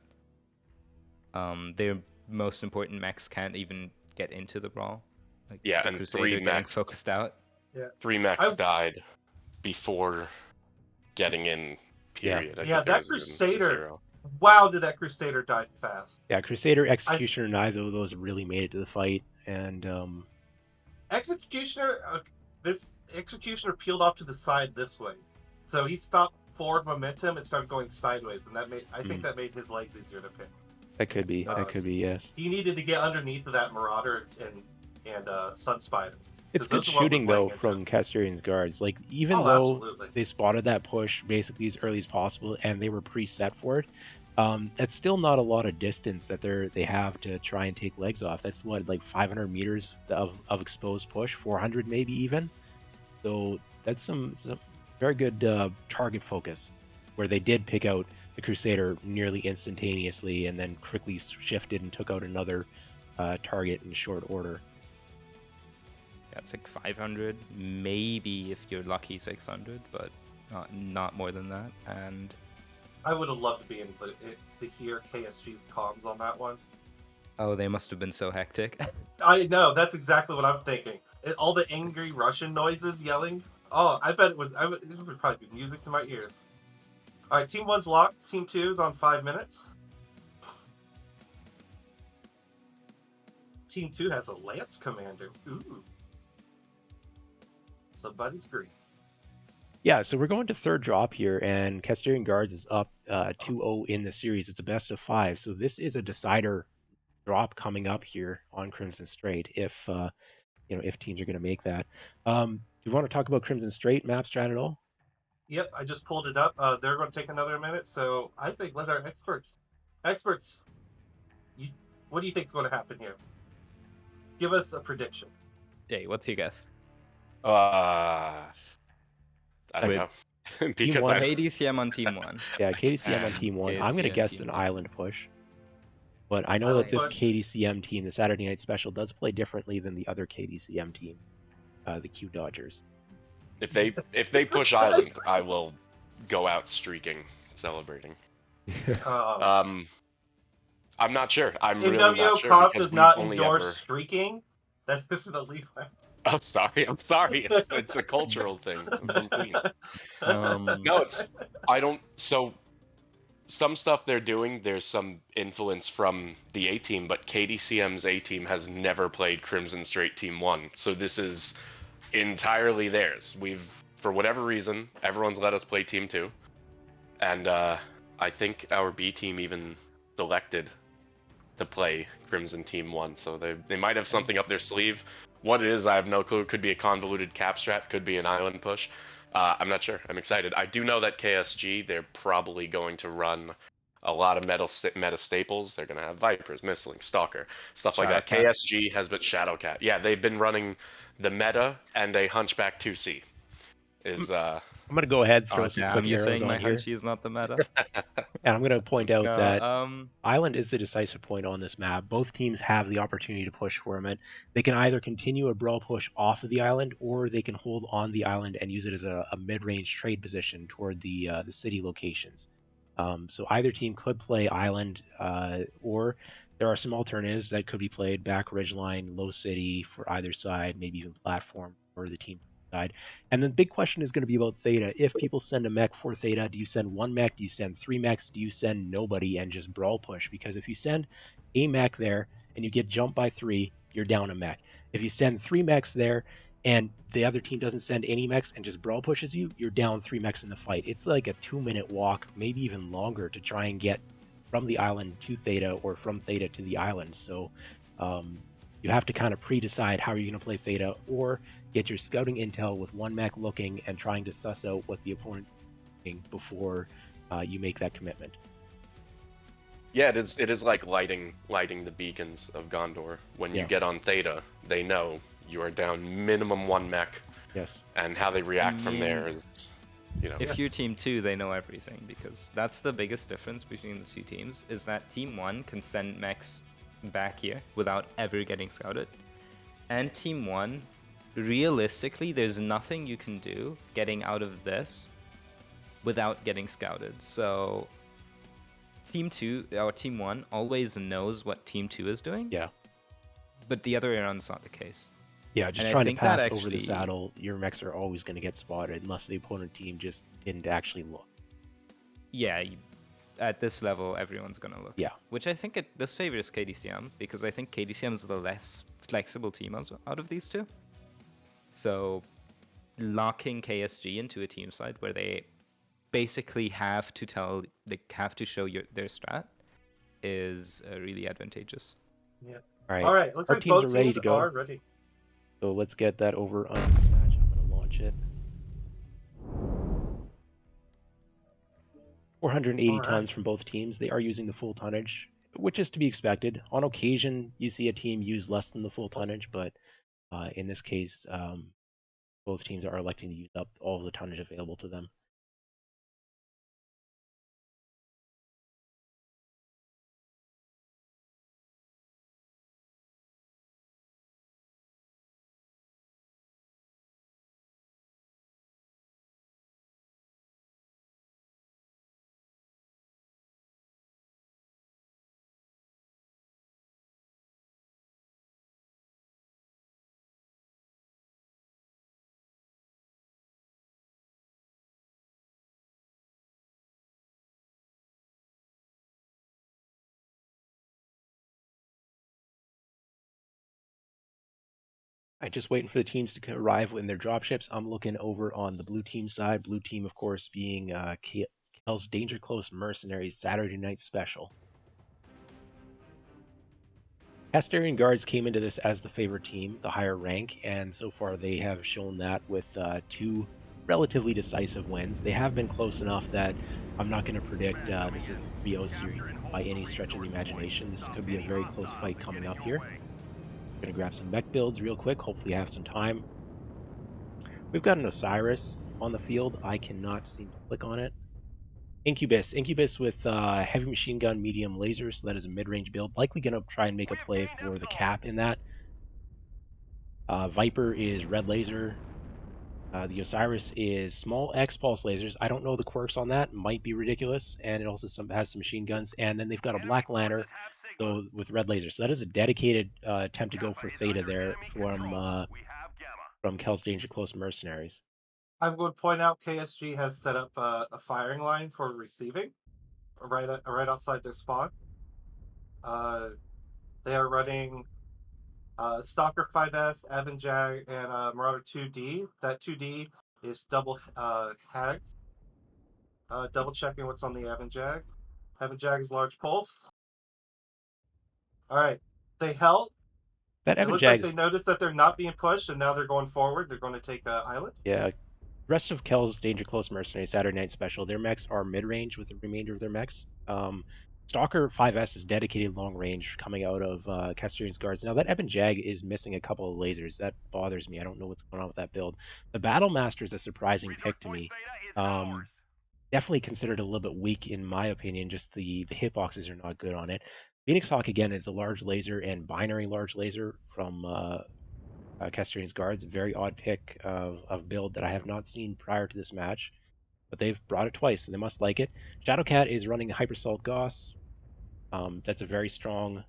their most important mechs can't even get into the brawl. Like Yeah, the and Crusader three getting mechs. focused out. Yeah. 3 mechs I- died before getting in. Period. I Yeah, think there that was even Crusader. 0. Wow, did that Crusader die fast? Yeah, Crusader, Executioner, neither of those really made it to the fight, and Executioner, this Executioner peeled off to the side this way, so he stopped forward momentum and started going sideways, and I think that made his legs easier to pick. that could be, yes. He needed to get underneath of that Marauder and Sun Spider. It's 'cause good those are what was shooting laying though into from it. Casterian's guards. Like even Oh, though absolutely. they spotted that push basically as early as possible and they were preset for it, that's still not a lot of distance that they have to try and take legs off. That's what, like 500 meters of exposed push, 400 maybe even. So that's some very good target focus, where they did pick out the Crusader nearly instantaneously and then quickly shifted and took out another target in short order. Yeah, it's like 500, maybe if you're lucky 600, but not more than that. And I would have loved to be able to hear KSG's comms on that one. oh, they must have been so hectic. I know, that's exactly what I'm thinking. All the angry Russian noises yelling. Oh, I bet it would probably be music to my ears. All right, Team 1's locked. Team 2 is on 5 minutes. Team 2 has a Lance Commander. Ooh. Somebody's green. Yeah, so we're going to third drop here, and Casterian Guards is up 2-0 in the series. It's a best of 5, so this is a decider drop coming up here on Crimson Strait if if teams are going to make that. Do you want to talk about Crimson Strait map strat at all? Yep, I just pulled it up. They're going to take another minute, so I think let our experts, what do you think is going to happen here? Give us a prediction. Jay, what's your guess? I don't Wait. know. Team Because one. KDCM on Team 1. Yeah, KDCM on Team 1. I'm going to KSG on guess Team an 1. island push. But I know Island that this push. KDCM team, the Saturday Night Special, does play differently than the other KDCM team, the Q Dodgers. if they push Island, I will go out streaking, celebrating. I'm not sure. I'm really MWO not sure Comp because does we've not only endorse ever. streaking. That isn't illegal. I'm sorry. It's a cultural thing. I'm from Queens. No, I don't. So some stuff they're doing, there's some influence from the A team, but KDCM's A team has never played Crimson Strait Team 1, so this is entirely theirs. For whatever reason, everyone's let us play Team 2, and I think our B team even selected to play Crimson Team 1, so they might have something up their sleeve. What it is, I have no clue. It could be a convoluted cap strat, could be an island push. I'm not sure. I'm excited. I do know that KSG, they're probably going to run a lot of meta staples. They're going to have Vipers, Mistling, Stalker, stuff like that. Shadowcat. KSG has been Shadowcat. Yeah, they've been running the meta and a Hunchback 2C. I'm going to go ahead and throw some damn, quick you arrows saying my on here. Hunchie is not the meta? And I'm going to point out No, that Island is the decisive point on this map. Both teams have the opportunity to push for it. They can either continue a brawl push off of the island, or they can hold on the island and use it as a mid-range trade position toward the city locations. So either team could play island, or there are some alternatives that could be played back ridgeline, low city for either side, maybe even platform for the team side. And the big question is going to be about Theta. If people send a mech for Theta, do you send one mech? Do you send 3 mechs? Do you send nobody and just brawl push? Because if you send a mech there and you get jumped by 3, you're down a mech. If you send 3 mechs there and the other team doesn't send any mechs and just brawl pushes you, you're down 3 mechs in the fight. It's like a 2-minute walk, maybe even longer, to try and get from the island to Theta or from Theta to the island. So you have to kind of pre-decide how you're going to play Theta, or get your scouting intel with one mech looking and trying to suss out what the opponent is doing before you make that commitment. Yeah, it is like lighting the beacons of Gondor. When you Yeah. get on Theta, they know you are down minimum 1 mech, Yes. and how they react from there is, you know. If you're Team 2, they know everything, because that's the biggest difference between the two teams, is that Team 1 can send mechs back here without ever getting scouted. And Team 1, realistically, there's nothing you can do getting out of this without getting scouted. So Team 2 or Team 1 always knows what Team 2 is doing. Yeah. But the other way around is not the case. Yeah, just And I trying to think that pass over the actually- saddle, your mechs are always going to get spotted unless the opponent team just didn't actually look. Yeah, at this level, everyone's going to look. Yeah. Which I think this favors KDCM, because I think KDCM is the less flexible team out of these two. So locking KSG into a team side where they basically have to show their strat is really advantageous. All right. Looks Our like teams both are ready teams to go. are ready. So let's get that over on the match. I'm going to launch it. 480 All right. tons from both teams. They are using the full tonnage, which is to be expected. On occasion, you see a team use less than the full tonnage, but in this case, both teams are electing to use up all of the tonnage available to them. I'm just waiting for the teams to arrive in their dropships. I'm looking over on the blue team side. Blue team, of course, being Kel's Danger Close Mercenaries Saturday Night Special. Astarian Guards came into this as the favorite team, the higher rank, and so far they have shown that with 2 relatively decisive wins. They have been close enough that I'm not going to predict this is a 3-0 series by any stretch of the imagination. This could be a very close fight coming up here. I'm going to grab some mech builds real quick, hopefully I have some time. We've got an Osiris on the field. I cannot seem to click on it. Incubus with heavy machine gun, medium laser, so that is a mid-range build. Likely going to try and make a play for the cap in that. Viper is red laser. The Osiris is small X pulse lasers. I don't know the quirks on that. Might be ridiculous. And it also has some machine guns. And then they've got a Black Lantern, so with red lasers. So that is a dedicated attempt to go for Theta there from Kel's Danger Close Mercenaries. I'm going to point out KSG has set up a firing line for receiving right outside their spawn. They are running Stalker 5S, Avengag, and Marauder 2D. That 2D is double hags. Double checking what's on the Avengag. Avengag is large pulse. All right, they held. That It looks like Avengag they is, noticed that they're not being pushed, and now they're going forward. They're going to take Island. yeah. Rest of Kel's Danger Close Mercenary Saturday Night Special, their mechs are mid-range with the remainder of their mechs. Stalker 5S is dedicated long range coming out of Castrian's Guards. Now that Eben Jag is missing a couple of lasers. That bothers me. I don't know what's going on with that build. The Battle Master is a surprising pick to me. Definitely considered a little bit weak in my opinion. Just the hitboxes are not good on it. Phoenix Hawk again is a large laser and binary large laser from Castrian's Guards. Very odd pick of build that I have not seen prior to this match, but they've brought it twice, so they must like it. Shadowcat is running Hypersalt Gauss. That's a very strong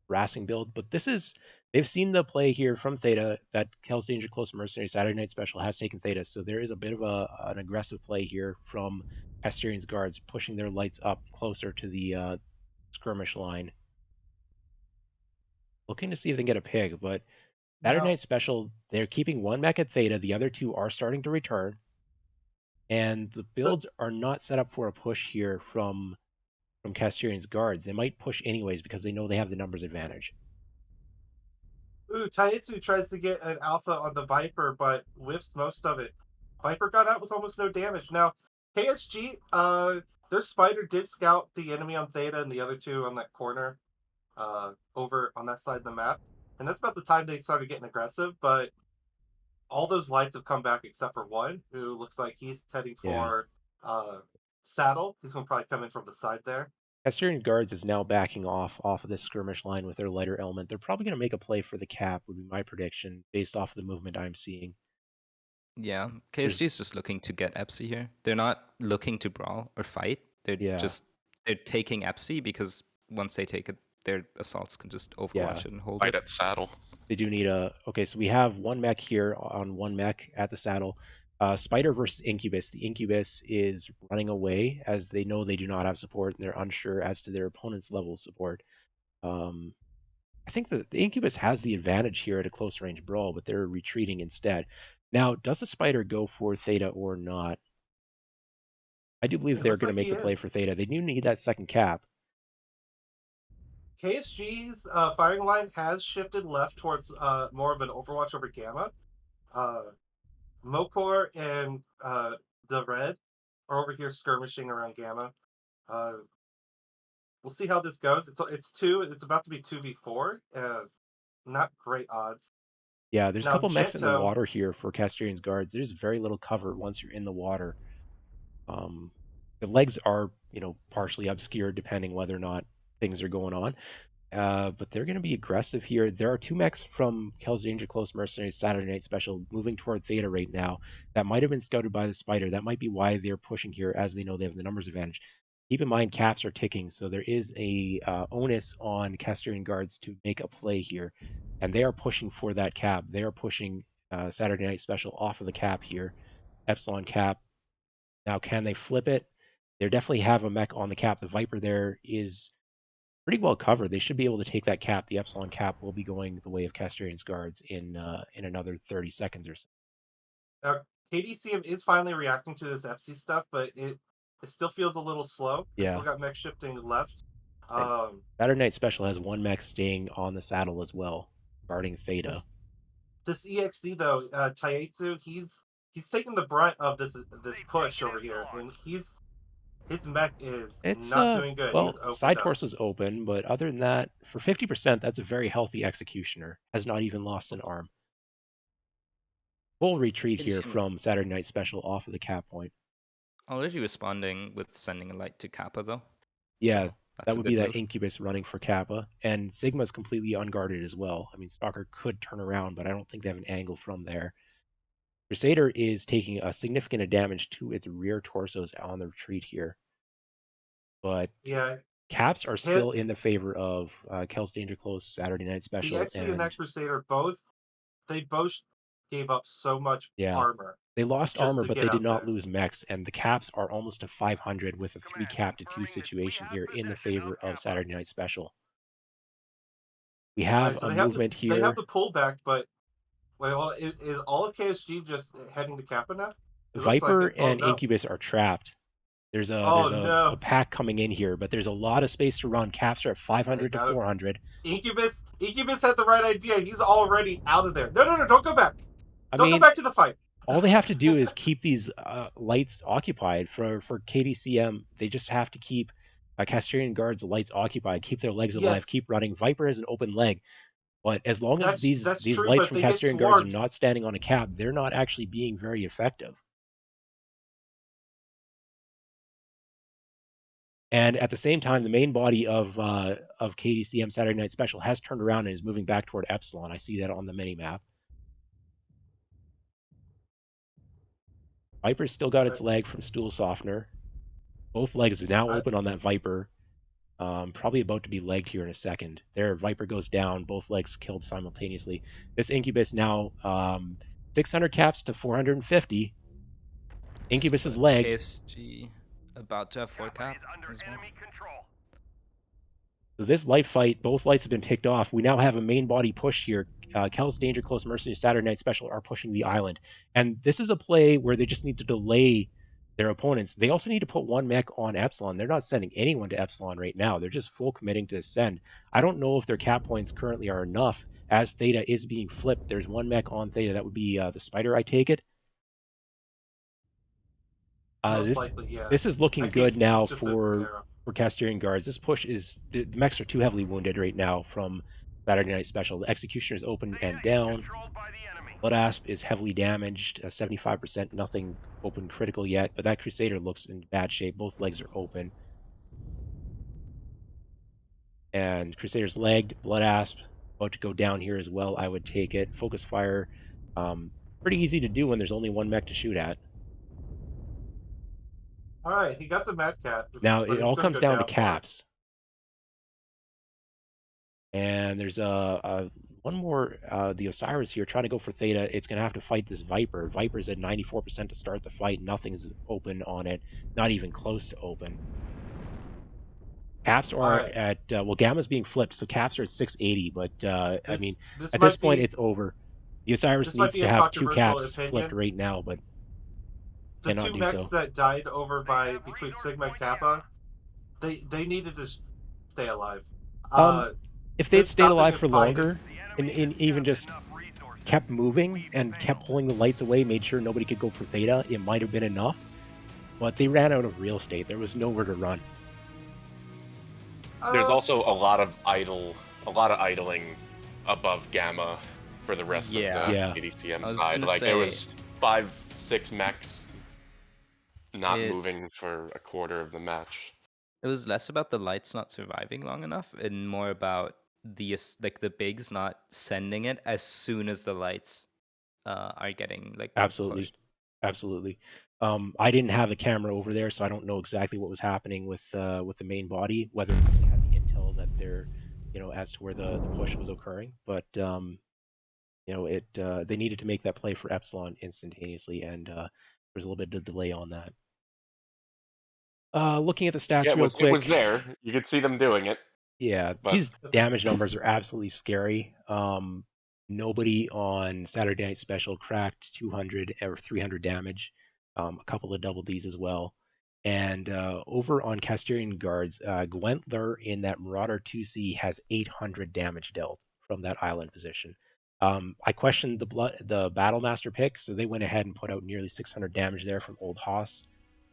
harassing build, but they've seen the play here from Theta that Kel's Danger Close Mercenary Saturday Night Special has taken Theta, so there is a bit of an aggressive play here from Castrian's Guards, pushing their lights up closer to the skirmish line. Looking to see if they can get a pig, but Saturday Now, Night Special, they're keeping one mech at Theta. The other two are starting to return. And the so builds are not set up for a push here from Casterian's guards. They might push anyways because they know they have the numbers advantage. Taitsu tries to get an alpha on the Viper, but whiffs most of it. Viper got out with almost no damage. Now, KSG, their Spider did scout the enemy on Theta and the other two on that corner, over on that side of the map. And that's about the time they started getting aggressive, but all those lights have come back except for one, who looks like he's heading Yeah. for Saddle. He's going to probably come in from the side there. Casterian guards is now backing off of this skirmish line with their lighter element. They're probably going to make a play for the cap, would be my prediction, based off of the movement I'm seeing. Yeah, There's- KSG is just looking to get Epsi here. They're not looking to brawl or fight. Yeah. They're taking Epsi because once they take it, their assaults can just overwatch Yeah. it and hold Fight it. at Saddle. They do need a... Okay, so we have one mech here on one mech at the saddle. Spider versus Incubus. The Incubus is running away as they know they do not have support and they're unsure as to their opponent's level of support. I think the Incubus has the advantage here at a close range brawl, but they're retreating instead. Now, does the Spider go for Theta or not? I do believe It they're looks going to like make he the play is. for Theta. They do need that second cap. KSG's firing line has shifted left towards more of an Overwatch over Gamma. Mokor and the Red are over here skirmishing around Gamma. We'll see how this goes. It's about to be 2v4. Not great odds. Yeah, there's a Now couple mechs in the Gento, water here for Casterian's guards. There's very little cover once you're in the water. The legs are, partially obscured depending whether or not things are going on. But they're going to be aggressive here. There are two mechs from Kel's Danger Close Mercenaries Saturday Night Special moving toward Theta right now. That might have been scouted by the Spider. That might be why they're pushing here, as they know they have the numbers advantage. Keep in mind, caps are ticking, so there is a onus on Casterian guards to make a play here, and they are pushing for that cap. They are pushing Saturday Night Special off of the cap here, Epsilon cap. Now, can they flip it? They definitely have a mech on the cap. The Viper there is pretty well covered. They should be able to take that cap. The Epsilon cap will be going the way of Casterian's guards in another 30 seconds or so. now KDCM is finally reacting to this Epsi stuff, but it still feels a little slow. They Yeah. still got mech shifting left. Saturday Night Special has one mech staying on the saddle as well, guarding Theta. This EXC though, Taitsu, he's taking the brunt of this push over here, and his mech is It's not doing good. well, He's opened side up. course is open, but other than that, for 50%, that's a very healthy executioner. Has not even lost an arm. Full retreat It's here him. from Saturday Night Special off of the cap point. Already responding with sending a light to Kappa though. Yeah, So that's that a would good be that move. Incubus running for Kappa, and Sigma's completely unguarded as well. I mean, Stalker could turn around, but I don't think they have an angle from there. Crusader is taking a significant damage to its rear torsos on the retreat here. But Yeah, caps are still in the favor of Kel's Danger Close Saturday Night the Special. EXC and that Crusader both gave up so much armor. They lost just armor, to but get they did out not there. lose mechs, and the caps are almost to 500 with a 3 cap to 2 situation here in the favor of Saturday Night Special. We have Right, so a they have movement this, here. They have the pullback, but wait, hold on, is all of KSG just heading to Kappa now? It looks like Viper it. Oh and no. Incubus are trapped. There's Oh a no. pack coming in here, but there's a lot of space to run. Caps are at 500 to got it. 400. Incubus had the right idea. He's already out of there. No, don't go back. I Don't mean, go back to the fight. all they have to do is keep these lights occupied. For KDCM, they just have to keep Casterian guards' lights occupied, keep their legs alive, Yes. keep running. Viper has an open leg, but as long as these true, lights but from they get Casterian guards are swarmed. not standing on a cap, they're not actually being very effective. And at the same time, the main body of KDCM Saturday Night Special has turned around and is moving back toward Epsilon. I see that on the mini map. Viper's still got its leg from Stool Softener. Both legs are now open on that Viper. Probably about to be legged here in a second. There, Viper goes down. Both legs killed simultaneously. This Incubus now 600 caps to 450. Incubus is legged. KSG about to have 4 cap as well. So this light fight, both lights have been picked off. We now have a main body push here. Kel's Danger, Close Mercenary, Saturday Night Special are pushing the island. And this is a play where they just need to delay their opponents. They also need to put one mech on Epsilon. They're not sending anyone to Epsilon right now. They're just full committing to send. I don't know if their cap points currently are enough. As Theta is being flipped, there's one mech on Theta. That would be the Spider, I take it. Most likely, yeah. This is looking I good think now it's just an for arrow. Casterian guards. This push is the mechs are too heavily wounded right now from Saturday Night Special. The Executioner is open and down. Blood Asp is heavily damaged, 75%, nothing open critical yet, but that Crusader looks in bad shape. Both legs are open. And Crusader's legged, Blood Asp about to go down here as well. I would take it. Focus Fire, pretty easy to do when there's only one mech to shoot at. All right, he got the Mad Cat. Now but it he's all gonna comes go down to for it. caps. And there's one more, the Osiris here trying to go for Theta. It's going to have to fight this Viper. Viper's at 94% to start the fight. Nothing's open on it, not even close to open. Caps are Alright. at, well, Gamma's being flipped, so caps are at 680, but I mean, this at might this point, be, it's over. The Osiris this might needs be to a have two controversial caps flipped opinion. right now, but The cannot two do mechs so. that died over between Sigma and Kappa, they needed to stay alive. If they had this stayed stopped them alive to for fight it. longer and even just kept moving and kept pulling the lights away, made sure nobody could go for Theta, it might have been enough. But they ran out of real estate. There was nowhere to run. There's also a lot of idling above Gamma for the rest of the Yeah. ADCM I was side. gonna Like there say- was 5-6 mechs not It- moving for a quarter of the match. It was less about the lights not surviving long enough and more about the bigs not sending it as soon as the lights are getting Absolutely. pushed. Absolutely. I didn't have a camera over there, so I don't know exactly what was happening with the main body, whether they had the intel that they're, as to where the push was occurring. But they needed to make that play for Epsilon instantaneously, and there was a little bit of delay on that. Looking at the stats Yeah, it real was quick. there. You could see them doing it. Yeah, But- these damage numbers are absolutely scary. Nobody on Saturday Night Special cracked 200 or 300 damage. A couple of double Ds as well. And over on Casterian Guards, Gwentler in that Marauder 2C has 800 damage dealt from that island position. I questioned the Battlemaster pick, so they went ahead and put out nearly 600 damage there from Old Hoss.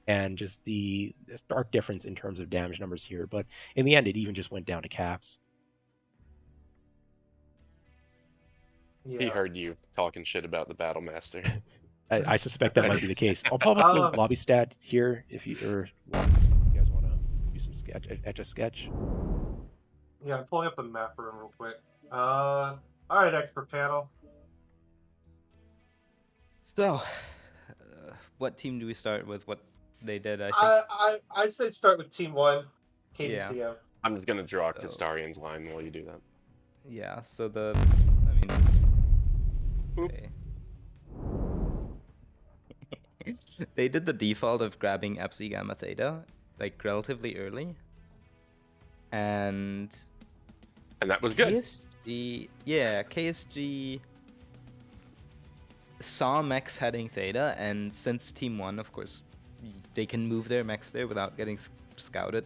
And just the stark difference in terms of damage numbers here. But in the end, it even just went down to caps. Yeah. He heard you talking shit about the Battlemaster. I suspect that might be the case. I'll pull up the lobby stat here if you guys want to do some etch a sketch. Yeah, I'm pulling up the map room real quick. All right, expert panel. So, what team do we start with? What they did, I think. I say start with Team 1, KDCM. Yeah. I'm just gonna draw So- Castarian's line while you do that. Yeah, so Oop. they did the default of grabbing Epsi Gamma Theta, relatively early. And that was good. KSG saw mechs heading Theta, and since Team 1, of course, they can move their mechs there without getting scouted,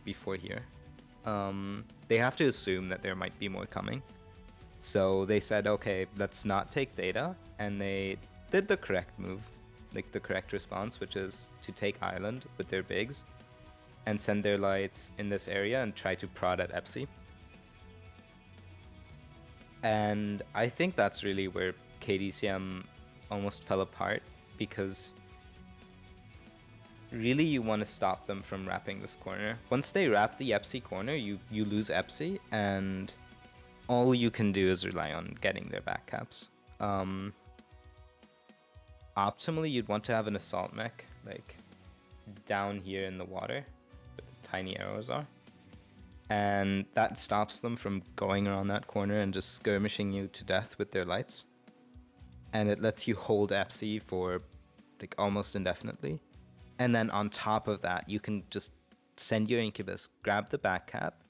before here. They have to assume that there might be more coming. So they said, okay, let's not take Theta, and they did the correct move, the correct response, which is to take Island with their bigs and send their lights in this area and try to prod at Epsi. And I think that's really where KDCM almost fell apart, because really you want to stop them from wrapping this corner. Once they wrap the Epsi corner, you lose Epsi, and all you can do is rely on getting their back caps. Optimally, you'd want to have an assault mech down here in the water, where the tiny arrows are, and that stops them from going around that corner and just skirmishing you to death with their lights. And it lets you hold Epsi for almost indefinitely. And then on top of that, you can just send your Incubus, grab the back cap,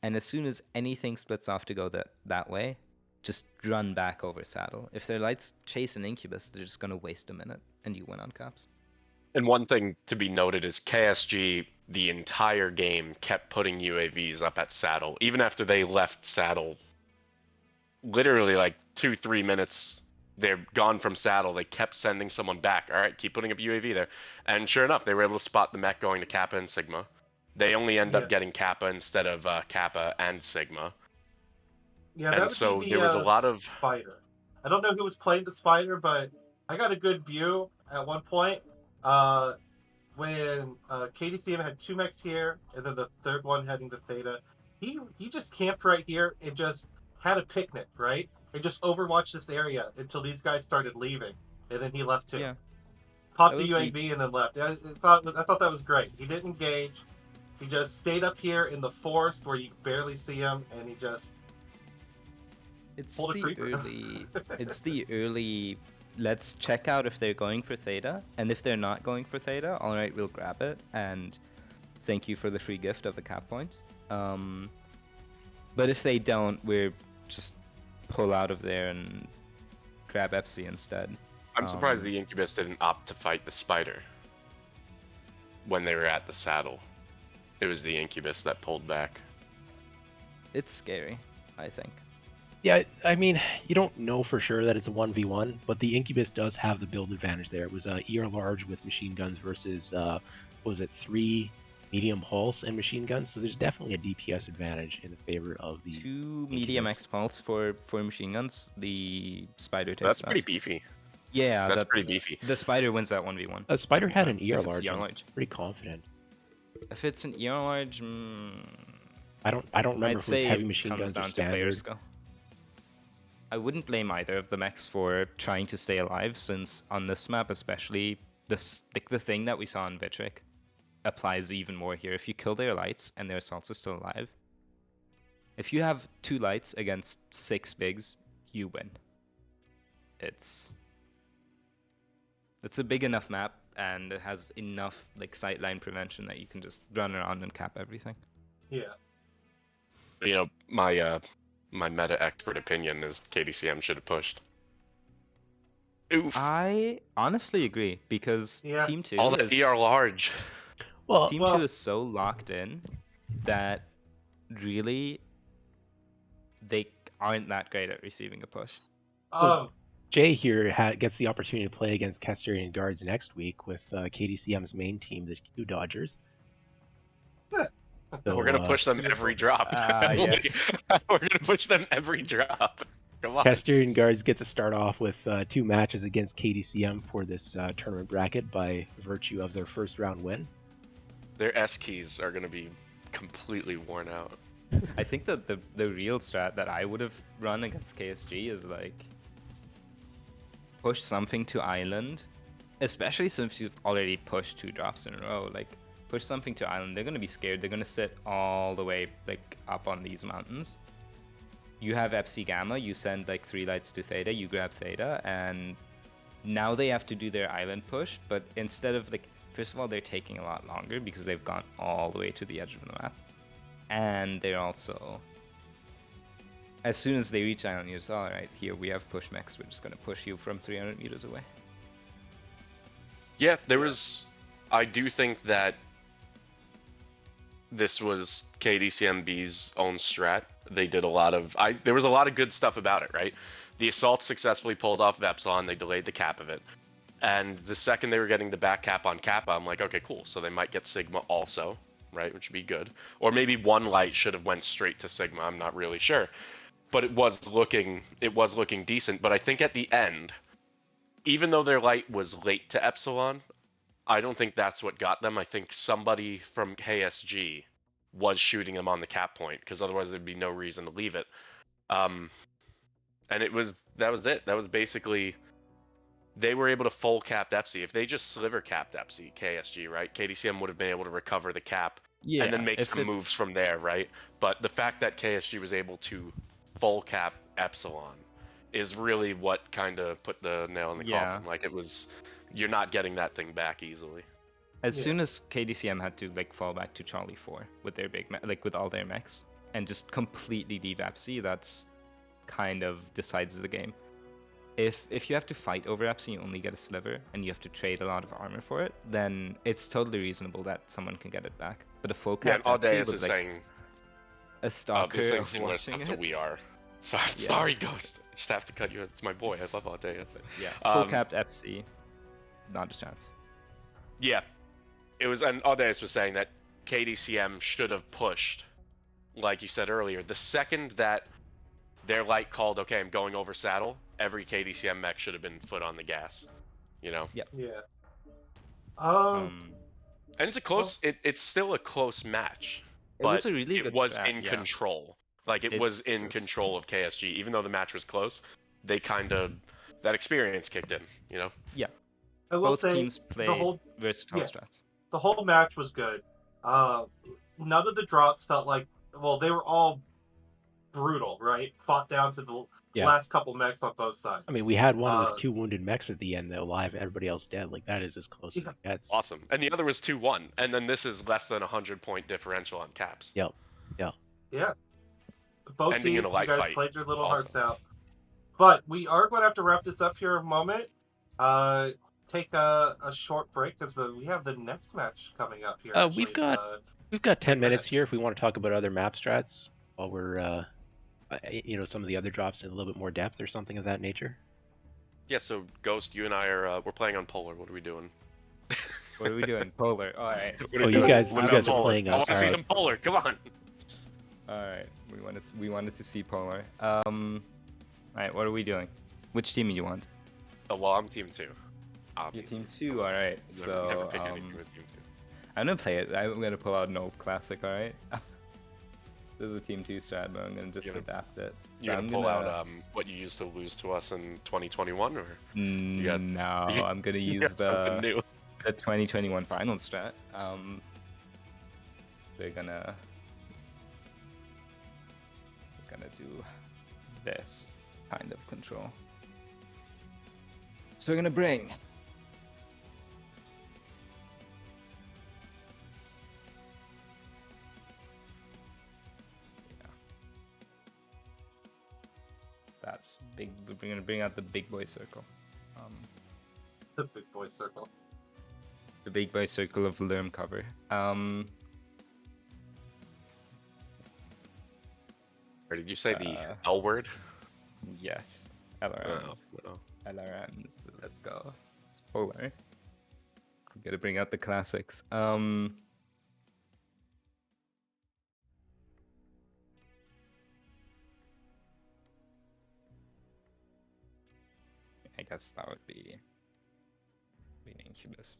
And as soon as anything splits off to go that way, just run back over saddle. If their lights chase an incubus, they're just gonna waste a minute, and you win on caps. And one thing to be noted is KSG the entire game kept putting UAVs up at saddle, even after they left saddle. Literally like 2-3 minutes, they're gone from saddle. They kept sending someone back. All right, keep putting up UAV there, and sure enough, they were able to spot the mech going to Kappa and Sigma. They only end Yeah. up getting Kappa instead of Kappa and Sigma. Yeah, And that would so be there the was a lot of spider. I don't know who was playing the spider, but I got a good view at one point. When KDCM had 2 mechs here, and then the third one heading to Theta. He just camped right here and just had a picnic, right? And just overwatched this area until these guys started leaving, and then he left too. Yeah. Popped That a was the- UAV and then left. I thought that was great. He didn't engage. He just stayed up here in the forest where you barely see him, and he just It's pulled a the creeper. early. It's the early. Let's check out if they're going for Theta, and if they're not going for Theta, all right, we'll grab it. And thank you for the free gift of a cap point. But if they don't, we're just pull out of there and grab Epsi instead. I'm surprised the Incubus didn't opt to fight the spider when they were at the saddle. It was the Incubus that pulled back. It's scary, I think. Yeah, I mean, you don't know for sure that it's a 1v1, but the Incubus does have the build advantage there. It was ER large with machine guns versus, what was it, 3 medium pulse and machine guns, so there's definitely a DPS advantage in the favor of the 2 medium Incubus. X pulse for machine guns. The spider takes That's that. pretty beefy. Yeah, That's pretty beefy. the spider wins that 1v1. Spider had an If ER it's large, ER and large. pretty confident. If it's an ER large, I don't remember I'd if it was say heavy it machine comes guns or down to player standard. skill. I wouldn't blame either of the mechs for trying to stay alive, since on this map especially, the thing that we saw in Vitric applies even more here. If you kill their lights and their assaults are still alive, if you have 2 lights against 6 bigs, you win. It's a big enough map, and it has enough like sightline prevention that you can just run around and cap everything. Yeah. You know, my meta expert opinion is KDCM should have pushed. Oof. I honestly agree, because Yeah. Team 2 All that is ER large. Well, Team Well- 2 is so locked in that really they aren't that great at receiving a push. Jay here gets the opportunity to play against Castellan Guards next week with KDCM's main team, the Q Dodgers. So, We're gonna push them beautiful. every drop. Yes. We're gonna push them every drop. Come on. Castellan Guards get to start off with 2 matches against KDCM for this tournament bracket by virtue of their first round win. Their S keys are gonna be completely worn out. I think that the real strat that I would have run against KSG is like push something to island, especially since you've already pushed 2 drops in a row. Like push something to island, they're gonna be scared. They're gonna sit all the way like up on these mountains. You have Epsi Gamma, you send like 3 lights to Theta, you grab Theta, and now they have to do their island push, but instead of like, first of all, they're taking a lot longer because they've gone all the way to the edge of the map. And they're also, as soon as they reach island, you're just, all right, here we have push mechs, we're just gonna push you from 300 meters away. Yeah, there was. I do think that this was KDCMB's own strat. They did a lot of. There was a lot of good stuff about it, right? The assault successfully pulled off of Epsilon. They delayed the cap of it, and the second they were getting the back cap on Kappa, I'm like, okay, cool. So they might get Sigma also, right? Which would be good. Or maybe one light should have went straight to Sigma. I'm not really sure, but it was looking decent. But I think at the end, even though their light was late to Epsilon, I don't think that's what got them. I think somebody from KSG was shooting them on the cap point, because otherwise there'd be no reason to leave it. And that was it. That was basically, they were able to full cap Epsi. If they just sliver capped Epsi, KSG, right? KDCM would have been able to recover the cap and then make some moves from there, right? But the fact that KSG was able to full cap Epsilon is really what kind of put the nail in the coffin. Like, it was, you're not getting that thing back easily. As soon as KDCM had to like fall back to Charlie 4 with their big with all their mechs, and just completely leave FC, that's kind of decides the game. If you have to fight over FC, you only get a sliver, and you have to trade a lot of armor for it, then it's totally reasonable that someone can get it back. But a full Yeah, cap and FC Audeus with is like saying a stalker saying of similar watching stuff to it. we are. So I'm Yeah. sorry, Ghost. I just have to cut you. It's my boy. I love Audeus. Yeah, full capped FC, not a chance. Yeah, it was, and Audeus was saying that KDCM should have pushed, like you said earlier. The second that their light called, okay, I'm going over saddle, every KDCM mech should have been foot on the gas. You know. Yeah. And it's a close. It's still a close match. It But was a really it good was strat, in yeah. control. Like it It's was in just- control of KSG, even though the match was close. They kind of that experience kicked in. You know. Yeah, I will both say teams the played whole versatile yes. strats. the whole match was good. None of the drops felt like, well, they were all brutal, right? Fought down to the Yeah. last couple mechs on both sides. I mean, we had one with 2 wounded mechs at the end, though, live, everybody else dead. Like, that is as close as it gets. Awesome. And the other was 2-1, and then this is less than 100-point differential on caps. Yep. Yeah. Both Ending in teams, a light you guys fight. played your little Awesome. hearts out. But we are going to have to wrap this up here in a moment. Take a short break because we have the next match coming up here. We've got 10 minutes here if we want to talk about other map strats while we're, some of the other drops in a little bit more depth or something of that nature. Yeah. So Ghost, you and I are we're playing on Polar. What are we doing? What are we doing? Polar. All right. What Oh, we you doing? guys What are about Polar? playing I want to see alright. some Polar. Come on. All right. We wanted to see Polar. All right. What are we doing? Which team do you want? Oh, well, I'm team 2. Your Obviously. team 2. All right. Never So pick anything with team 2. I'm gonna play it. I'm gonna pull out an old classic. All right. This is a team 2 strat, but I'm gonna just adapt it. You're So gonna pull out what you used to lose to us in 2021, or got- No, I'm gonna you use got something new? the 2021 final strat. We're gonna do this kind of control. So we're gonna bring that's big. We're gonna bring out the big boy circle. The big boy circle. The big boy circle of Lerm cover. Or did you say the L word? Yes. LRMs. No. LRMs. Let's go. It's Polar. We gotta bring out the classics. I guess that would be an Incubus.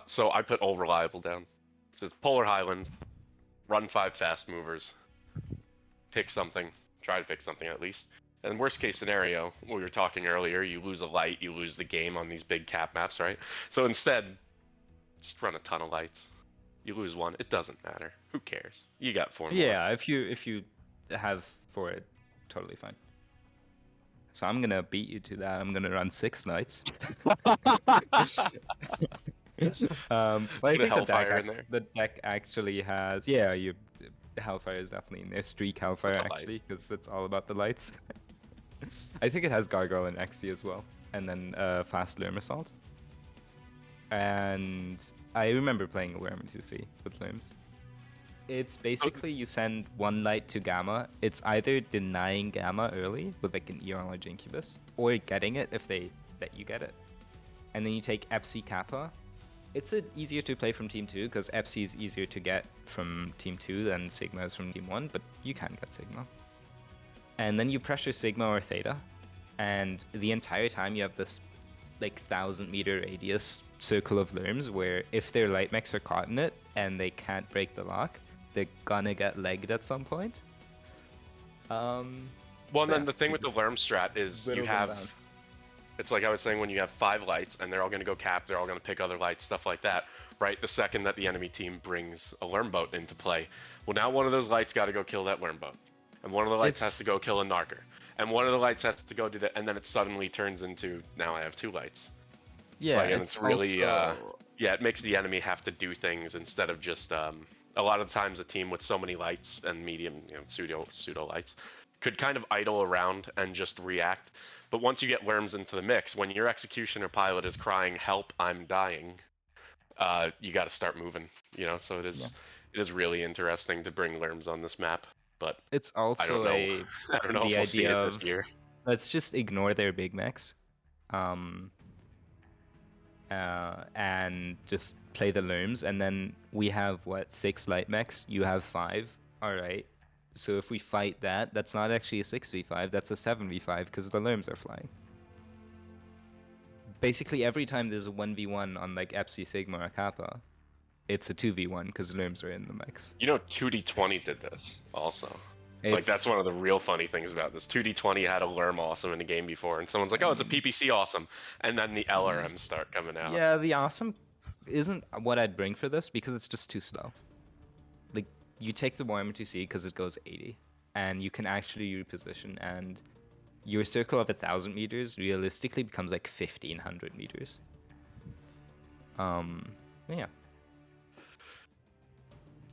So I put all reliable down. So it's Polar Highland, run 5 fast movers, pick something, try to pick something at least. And worst case scenario, we were talking earlier, you lose a light, you lose the game on these big cap maps, right? So instead, just run a ton of lights. You lose one, it doesn't matter. Who cares? You got 4 more. Yeah, if you have 4, it totally fine. So I'm gonna beat you to that. I'm gonna run 6 lights. But I think Hellfire in there. the deck actually has Hellfire is definitely in there. Streak Hellfire That's a light. actually, because it's all about the lights. I think it has Gargoyle and XC as well, and then fast Lerm Assault. And I remember playing Awareman 2C with Lerms. It's basically you send 1 light to Gamma. It's either denying Gamma early with like an ER Large Incubus, or getting it if they let you get it. And then you take FC Kappa. It's easier to play from Team 2 because FC is easier to get from Team 2 than Sigma is from Team 1, but you can get Sigma. And then you pressure Sigma or Theta, and the entire time you have this like 1,000-meter radius circle of Lerms where if their light mechs are caught in it and they can't break the lock, they're gonna get legged at some point. Well, and then the thing with the Lerm strat is you have... It's like I was saying, when you have 5 lights and they're all going to go cap, they're all going to pick other lights, stuff like that, right? The second that the enemy team brings a Lerm boat into play, well, now one of those lights got to go kill that Lerm boat. And one of the lights has to go kill a Narker. And one of the lights has to go do that, and then it suddenly turns into, now I have 2 lights. Yeah, Like, and it's it's really also yeah, it makes the enemy have to do things instead of just a lot of times a team with so many lights and medium, pseudo lights could kind of idle around and just react. But once you get Lerms into the mix, when your executioner pilot is crying help, I'm dying, you got to start moving, so it is really interesting to bring Lerms on this map. But it's I don't also know. I don't know the if we'll see idea it this of year. let's just ignore their big mechs, and just play the Lerms, and then we have 6 light mechs. You have 5. All right. So if we fight that, that's not actually a 6v5. That's a 7v5 because the Lerms are flying. Basically, every time there's a 1v1 on like Epsi, Sigma, or Kappa, it's a 2v1 because Lerms are in the mix. 2D20 did this also. Like, that's It's one of the real funny things about this. 2D20 had a Lerm awesome in the game before, and someone's like, oh, it's a PPC awesome. And then the LRMs start coming out. yeah, the awesome isn't what I'd bring for this because it's just too slow. Like, you take the Warhammer 2C because it goes 80, and you can actually reposition, and your circle of 1,000 meters realistically becomes like 1,500 meters. Yeah.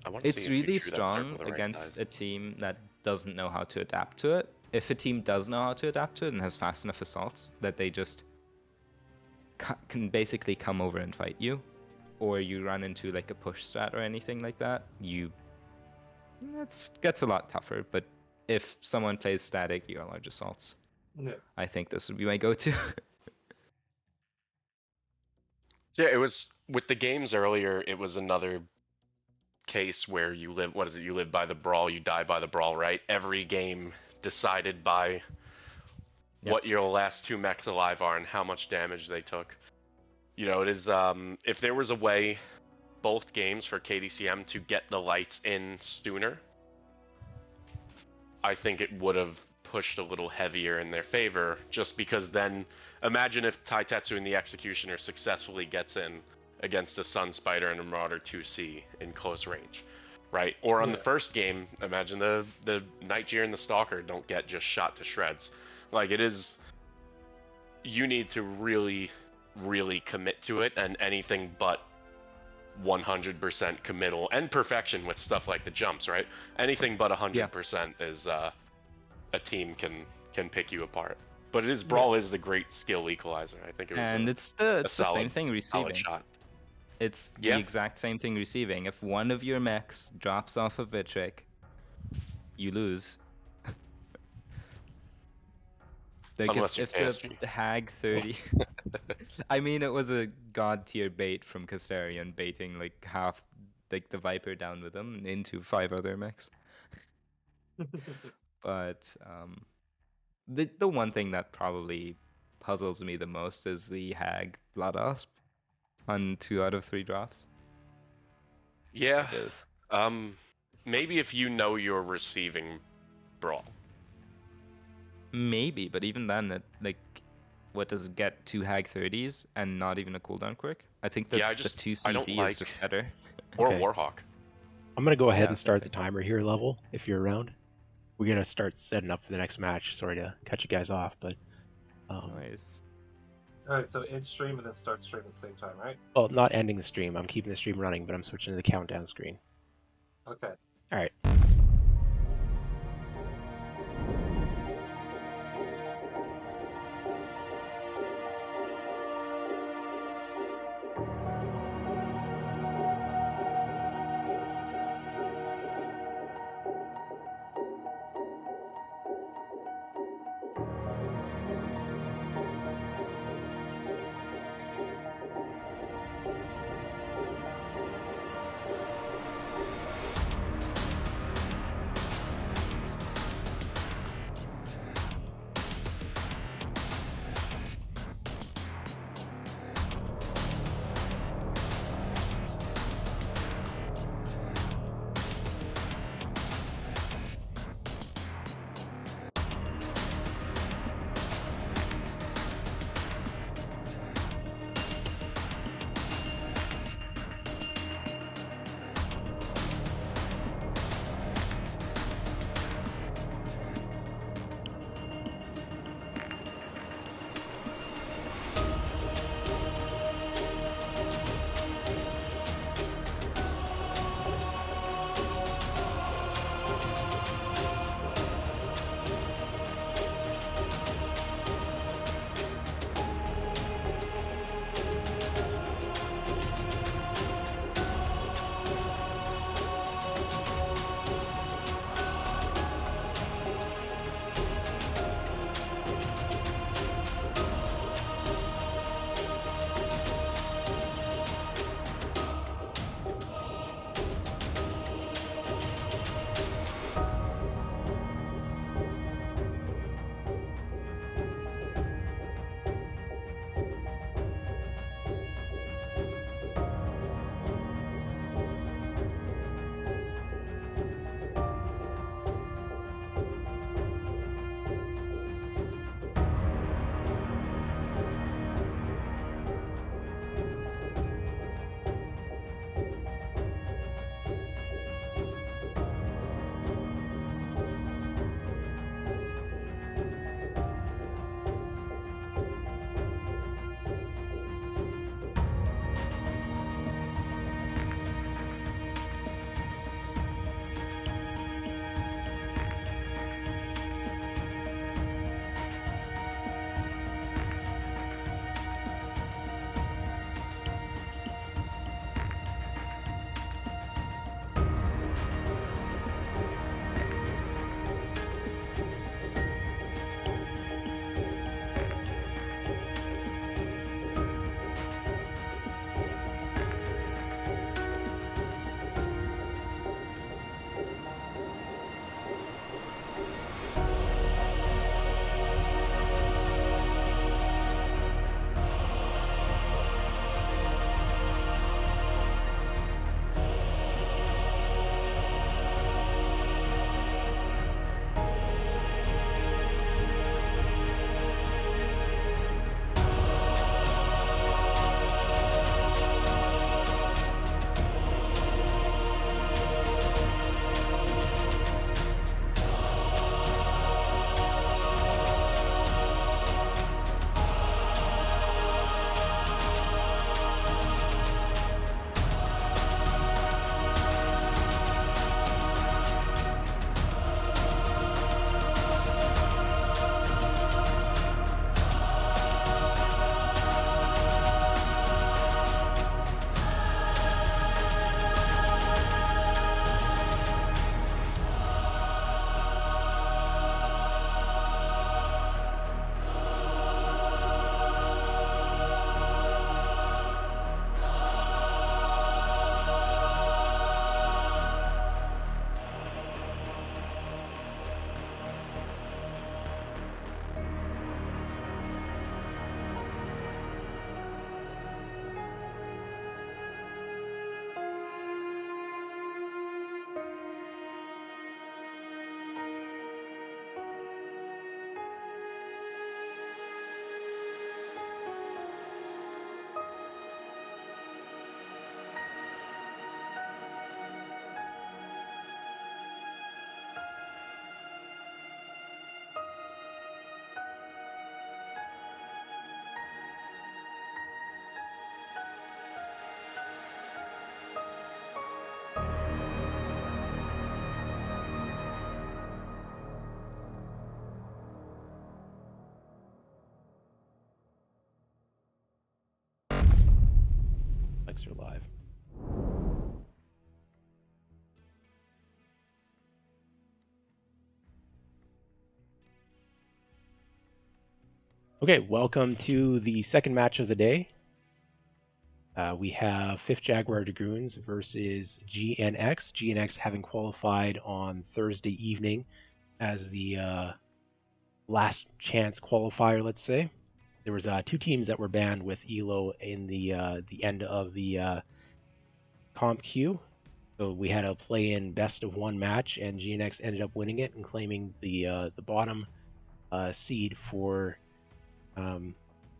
I want to It's see if you really drew that strong circle the right against size. a team that doesn't know how to adapt to it. If a team does know how to adapt to it and has fast enough assaults that they just can basically come over and fight you, or you run into like a push strat or anything like that, it gets a lot tougher. But if someone plays static, you large assaults. Yeah. I think this would be my go-to. So yeah, it was with the games earlier. It was another case where you live. What is it? You live by the brawl, you die by the brawl, right? Every game decided by what your last 2 mechs alive are and how much damage they took. It is. If there was a way, both games for KDCM to get the lights in sooner, I think it would have pushed a little heavier in their favor, just because then imagine if Taitetsu and the Executioner successfully gets in against a Sun Spider and a Marauder 2C in close range, right? Or on the first game, imagine the Nightjeer and the Stalker don't get just shot to shreds. Like, it is, you need to really, really commit to it, and anything but 100% committal and perfection with stuff like the jumps, right? Anything but 100% is a team can pick you apart. But Brawl is the great skill equalizer. I think it was And it's the same thing solid receiving. shot. It's the exact same thing receiving. If one of your mechs drops off of Vitric, you lose. Like, Unless if you're the KSG. Hag 30... I mean, it was a god tier bait from Casterion, baiting like half like the Viper down with him into 5 other mechs. But the one thing that probably puzzles me the most is the Hag Blood Asp on 2 out of 3 drops. Yeah. Just Maybe if you know you're receiving Brawl. maybe, but even then, what does it get 2 Hag 30s and not even a cooldown quick? I think that the 2 I don't CV like is just better. or Okay. Warhawk. I'm gonna go ahead Yeah, and same start thing. the timer here, Level, if you're around. We're gonna start setting up for the next match. Sorry to cut you guys off, but Nice. All right, so end stream and then start stream at the same time, right? well, not ending the stream. I'm keeping the stream running, but I'm switching to the countdown screen. Okay. All right. Yes, you're live. Okay, welcome to the second match of the day. We have 5th Jaguar Dragoons versus GNX. GNX having qualified on Thursday evening as the last chance qualifier, let's say. There was 2 teams that were banned with ELO in the end of the comp queue. So we had a play-in best of 1 match, and GNX ended up winning it and claiming the bottom seed for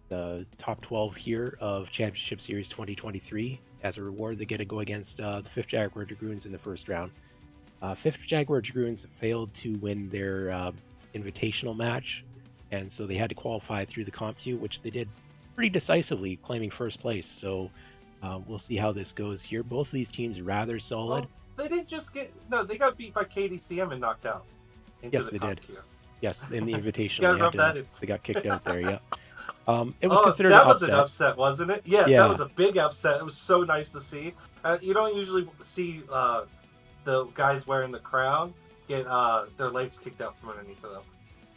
the top 12 here of Championship Series 2023. As a reward, they get to go against the 5th Jaguar Dragoons in the first round. 5th Jaguar Dragoons failed to win their invitational match, and so they had to qualify through the comp queue, which they did pretty decisively, claiming first place. So we'll see how this goes here. Both of these teams rather solid. Well, they didn't just get they got beat by KDCM and knocked out into Yes, the they comp did. queue. Yes, in the invitational, Gotta rub that in. they got kicked out there. Yeah. It was considered that an was upset. an upset, wasn't it? Yes, Yeah. that was a big upset. It was so nice to see. You don't usually see the guys wearing the crown get their legs kicked out from underneath of them.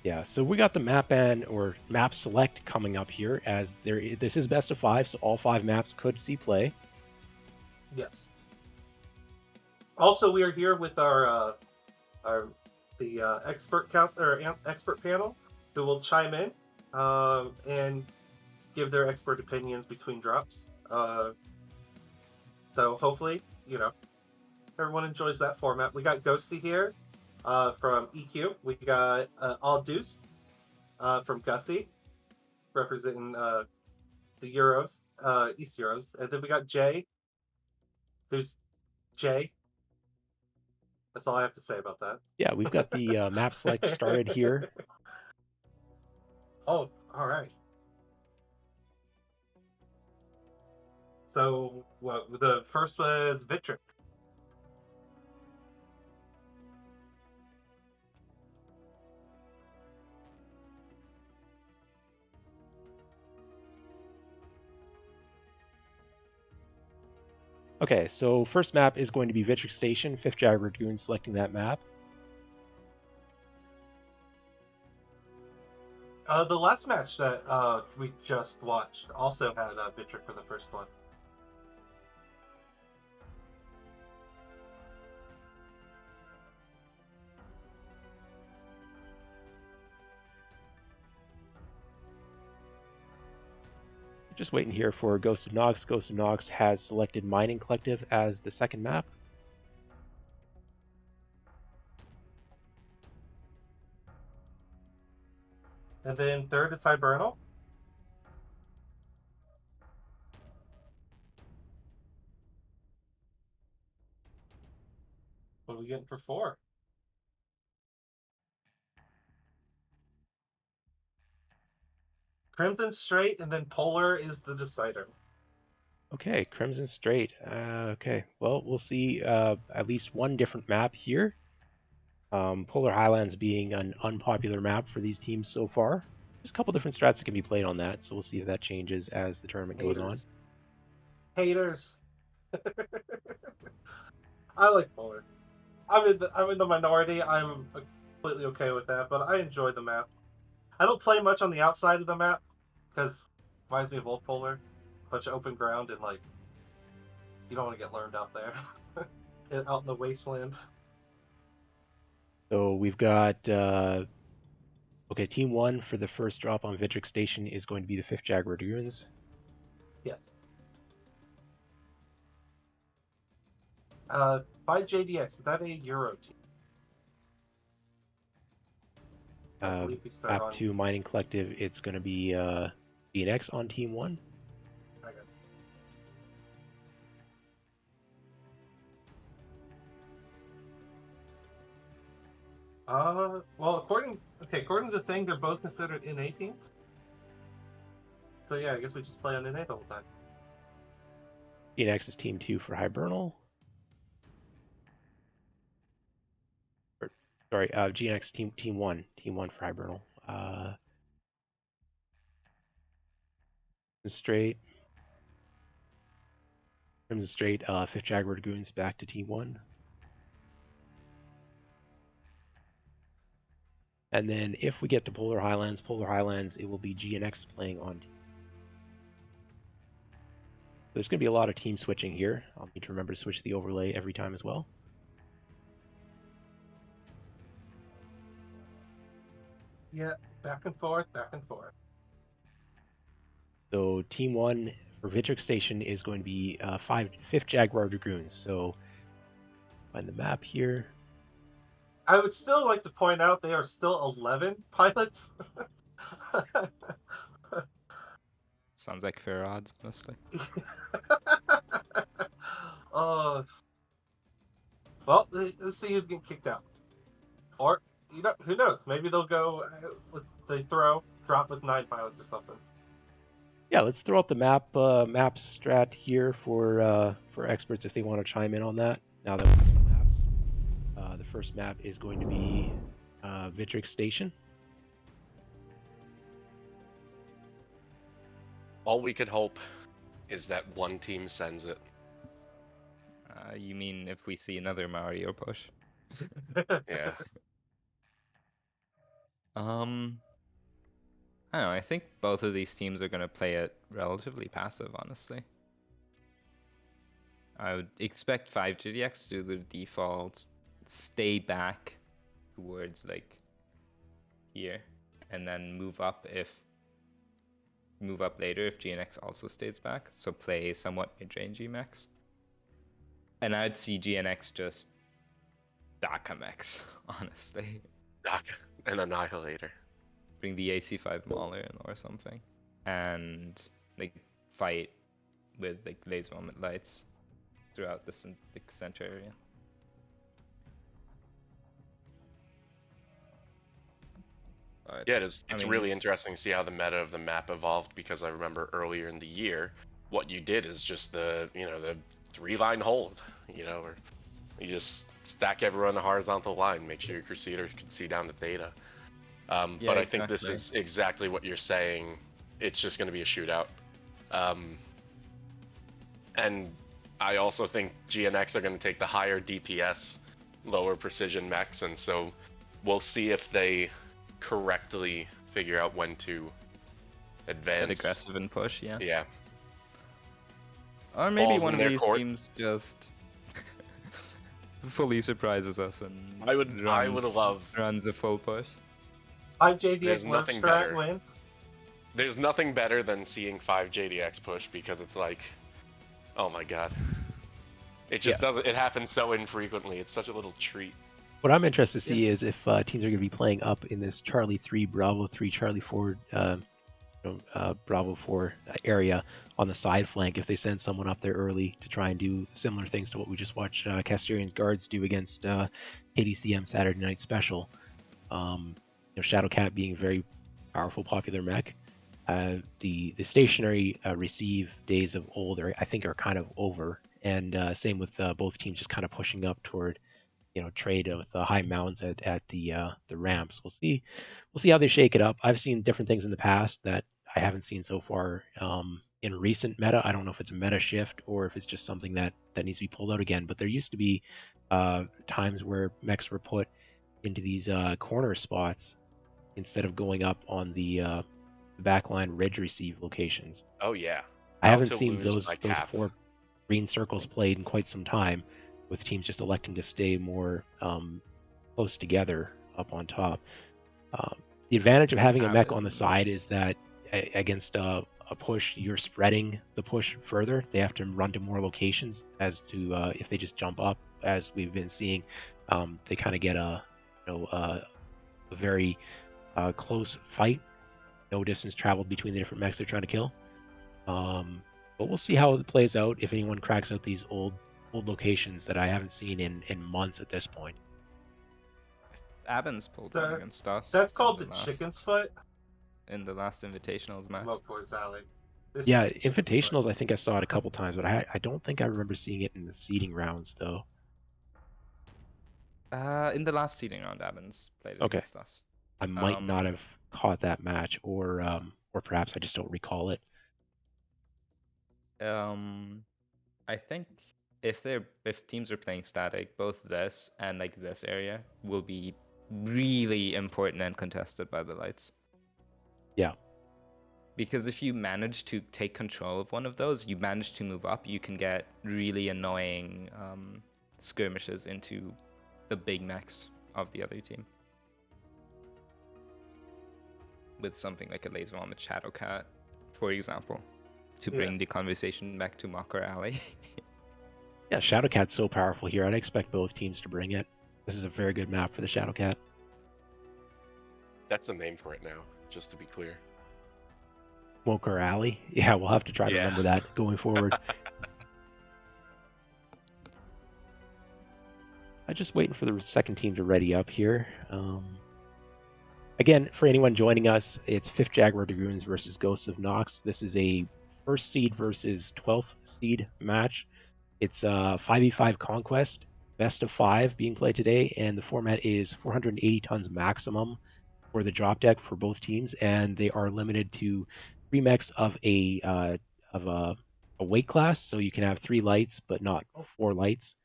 Yeah, so we got the map ban or map select coming up here, as this is best of 5, so all 5 maps could see play. Yes. Also, we are here with our expert expert panel, who will chime in and give their expert opinions between drops. So hopefully, everyone enjoys that format. We got Ghosty here from EQ. We got Aldous from Gussie, representing the Euros, East Euros. And then we got Jay, who's Jay. That's all I have to say about that. Yeah, we've got the map select started here. Oh, all right. So, the first was Vitric. Okay, so first map is going to be Vitric Station, 5th Jaguar Dragoon selecting that map. The last match that we just watched also had Vitric for the first one. Just waiting here for Ghost of Nox. Ghost of Nox has selected Mining Collective as the second map. And then third is Hibernal. What are we getting for 4? Crimson Straight, and then Polar is the decider. Okay, Crimson Straight. Okay, well, we'll see at least one different map here. Polar Highlands being an unpopular map for these teams so far. There's a couple different strats that can be played on that, so we'll see if that changes as the tournament goes on. Haters. I like Polar. I'm in the minority. I'm completely okay with that, but I enjoy the map. I don't play much on the outside of the map because it reminds me of old Polar. A bunch of open ground and you don't want to get learned out there, out in the wasteland. So we've got Team 1 for the first drop on Vitric Station is going to be the 5th Jaguar Dragoons. Yes. By JDX, is that a Euro team? I believe we start Map on 2 Mining Collective, it's going to be DNX on Team 1. Well, according to the thing, they're both considered NA teams. So yeah, I guess we just play on NA the whole time. DNX is Team 2 for Hibernal. Sorry, GNX Team 1. Team 1 for Hibernal. Straight. Crimson Straight, 5th Jaguar Dragoons back to T1. And then if we get to Polar Highlands, it will be GNX playing on team. There's going to be a lot of team switching here. I'll need to remember to switch the overlay every time as well. Yeah, back and forth, back and forth. So Team 1 for Vitric Station is going to be 5th Jaguar Dragoons. So find the map here. I would still like to point out they are still 11 pilots. Sounds like fair odds, honestly. Oh, well, let's see who's getting kicked out. Or, who knows? Maybe they'll go. They drop with 9 pilots or something. Yeah, let's throw up the map strat here for experts if they want to chime in on that. Now that we have the maps, the first map is going to be Vitric Station. All we could hope is that one team sends it. You mean if we see another Mario push? Yeah. I don't know. I think both of these teams are going to play it relatively passive, honestly. I would expect 5GDX to do the default, stay back towards like here, and then move up later if GNX also stays back. So play somewhat mid-range mechs. And I'd see GNX just Dakamex, honestly. An Annihilator. Bring the AC5 Mauler in or something. And like fight with like laser moment lights throughout the center area. But, Yeah, it's really interesting to see how the meta of the map evolved, because I remember earlier in the year, what you did is just the 3-line hold, or you just stack everyone in a horizontal line, make sure your Crusaders can see down the data. But I think this is exactly what you're saying. It's just going to be a shootout. And I also think GNX are going to take the higher DPS, lower precision mechs, and so we'll see if they correctly figure out when to advance. Get aggressive and push, yeah. Yeah. Or maybe Balls one in of their these court. teams just fully surprises us and I would love runs a full push. 5JDX There's Lurk nothing strat better. win. There's nothing better than seeing 5JDX push, because it's like, oh my god. It just doesn't. It happens so infrequently. It's such a little treat. What I'm interested to see is if teams are going to be playing up in this Charlie 3, Bravo 3, Charlie 4, Bravo 4 area on the side flank, if they send someone up there early to try and do similar things to what we just watched Casterian's Guards do against KDCM Saturday Night Special. Shadowcat being a very powerful, popular mech. The stationary receive days of old, I think, are kind of over, and same with both teams just kind of pushing up toward trade with the high mounts at the ramps. We'll see how they shake it up. I've seen different things in the past that I haven't seen so far in recent meta. I don't know if it's a meta shift or if it's just something that needs to be pulled out again. But there used to be times where mechs were put into these corner spots instead of going up on the backline ridge receive locations. Oh yeah. I haven't seen those 4 green circles played in quite some time, with teams just electing to stay more close together up on top. The advantage of having a mech on the side is that against a push, you're spreading the push further. They have to run to more locations as to if they just jump up, as we've been seeing, they kind of get a very close fight. No distance traveled between the different mechs they're trying to kill. But we'll see how it plays out if anyone cracks out these old locations that I haven't seen in months at this point. Abens pulled one against us. That's called the chicken's foot? In the last Invitationals match. Oh, poor Sally. Yeah, Invitationals, I think I saw it a couple times, but I don't think I remember seeing it in the seeding rounds, though. In the last seeding round, Abens played it against us. I might not have caught that match, or perhaps I just don't recall it. I think if teams are playing static, both this and like this area will be really important and contested by the lights. Yeah. Because if you manage to take control of one of those, you manage to move up, you can get really annoying skirmishes into the big mechs of the other team. With something like a laser on the Shadowcat, for example, to bring the conversation back to Mocker Alley. Yeah, Shadowcat's so powerful here. I'd expect both teams to bring it. This is a very good map for the Shadowcat. That's the name for it now, just to be clear. Mocker Alley? Yeah, we'll have to try to remember that going forward. I'm just waiting for the second team to ready up here. Again, for anyone joining us, it's 5th Jaguar Dragoons versus Ghosts of Nox. This is a 1st seed versus 12th seed match. It's a 5v5 conquest, best of 5 being played today, and the format is 480 tons maximum for the drop deck for both teams, and they are limited to 3 mechs of a weight class, so you can have 3 lights but not 4 lights,